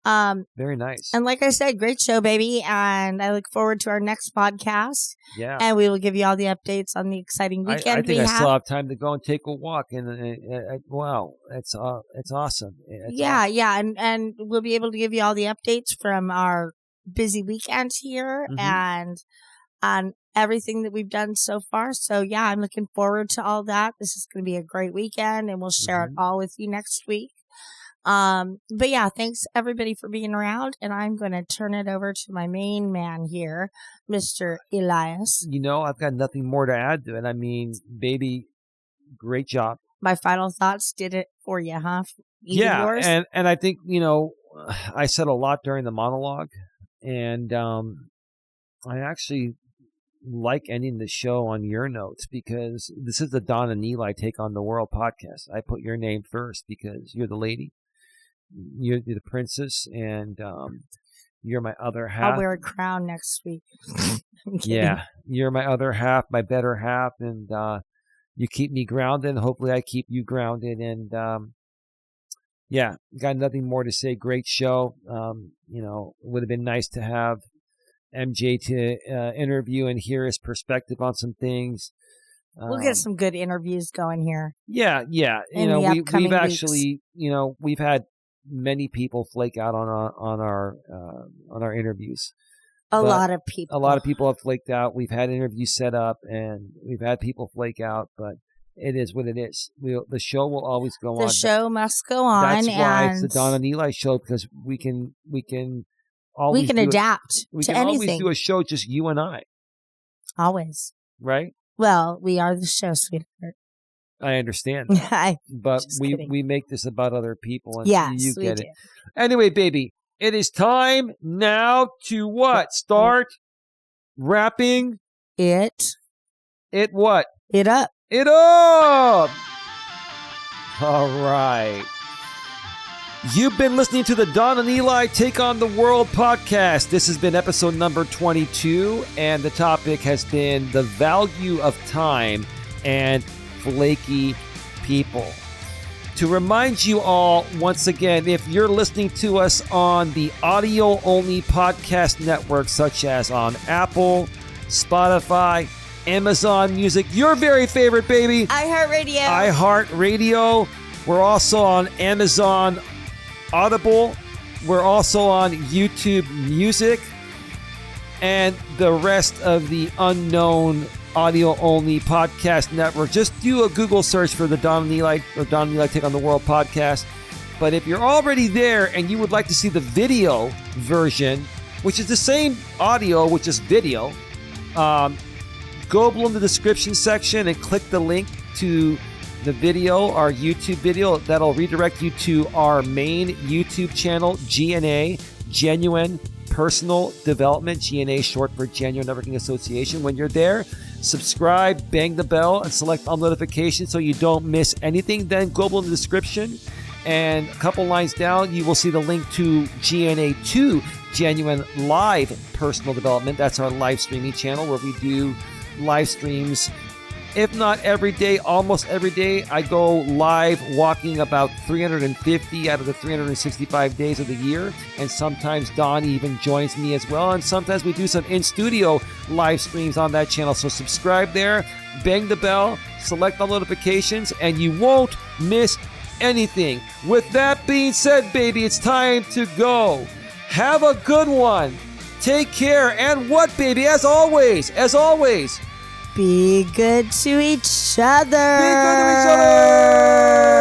Speaker 1: Very nice.
Speaker 2: And like I said, great show, baby. And I look forward to our next podcast.
Speaker 1: Yeah.
Speaker 2: And we will give you all the updates on the exciting weekend
Speaker 1: I think I still have time to go and take a walk. And wow, it's awesome. It's awesome.
Speaker 2: Yeah. And we'll be able to give you all the updates from our busy weekend here and on everything that we've done so far. So yeah, I'm looking forward to all that. This is going to be a great weekend, and we'll share it all with you next week. But yeah, thanks everybody for being around, and I'm going to turn it over to my main man here, Mr. Elias.
Speaker 1: I've got nothing more to add to it. I mean, baby, great job.
Speaker 2: My final thoughts did it for you, huh? Even yours?
Speaker 1: and I think, I said a lot during the monologue, and I actually like ending the show on your notes, because this is the Dawn and Eli Take on the World podcast. I put your name first because you're the lady. You're the princess, and you're my other half.
Speaker 2: I'll wear a crown next week.
Speaker 1: Yeah, you're my other half, my better half, and you keep me grounded. Hopefully I keep you grounded, and yeah, got nothing more to say. Great show. It would have been nice to have MJ to interview and hear his perspective on some things.
Speaker 2: We'll get some good interviews going here.
Speaker 1: Yeah. We've actually, we've had many people flake out on our interviews.
Speaker 2: A lot of people
Speaker 1: have flaked out. We've had interviews set up, and we've had people flake out, but it is what it is. The show will always go on.
Speaker 2: The show must go on.
Speaker 1: That's why it's the Dawn and Eli show, because we can always
Speaker 2: adapt
Speaker 1: we
Speaker 2: to
Speaker 1: can
Speaker 2: anything.
Speaker 1: always do a show just you and I.
Speaker 2: Always.
Speaker 1: Right?
Speaker 2: Well, we are the show, sweetheart.
Speaker 1: I understand. But we make this about other people, and
Speaker 2: yes,
Speaker 1: you get
Speaker 2: it.
Speaker 1: Anyway, baby, it is time now to what? Start wrapping
Speaker 2: it
Speaker 1: what?
Speaker 2: It up.
Speaker 1: It up! All right. You've been listening to the Dawn and Eli Take on the World podcast. This has been episode number 22, and the topic has been the value of time and flaky people. To remind you all, once again, if you're listening to us on the audio-only podcast network, such as on Apple, Spotify, Amazon Music, your very favorite, baby, iHeartRadio. We're also on Amazon Audible. We're also on YouTube Music, and the rest of the unknown audio-only podcast network. Just do a Google search for the Don and Eli or Don and Eli Take on the World podcast. But if you're already there and you would like to see the video version, which is the same audio, which is video, go below in the description section and click the link to the video, our YouTube video. That'll redirect you to our main YouTube channel, GNA, Genuine Personal Development, GNA short for Genuine Networking Association. When you're there, subscribe, bang the bell, and select all notifications so you don't miss anything. Then go below in the description, and a couple lines down, you will see the link to GNA2, Genuine Live Personal Development. That's our live streaming channel where we do live streams. If not every day, almost every day. I go live walking about 350 out of the 365 days of the year. And sometimes Don even joins me as well. And sometimes we do some in-studio live streams on that channel. So subscribe there, bang the bell, select all notifications, and you won't miss anything. With that being said, baby, it's time to go. Have a good one. Take care. And what, baby? As always,
Speaker 2: be good to each other.
Speaker 1: Be good to each other.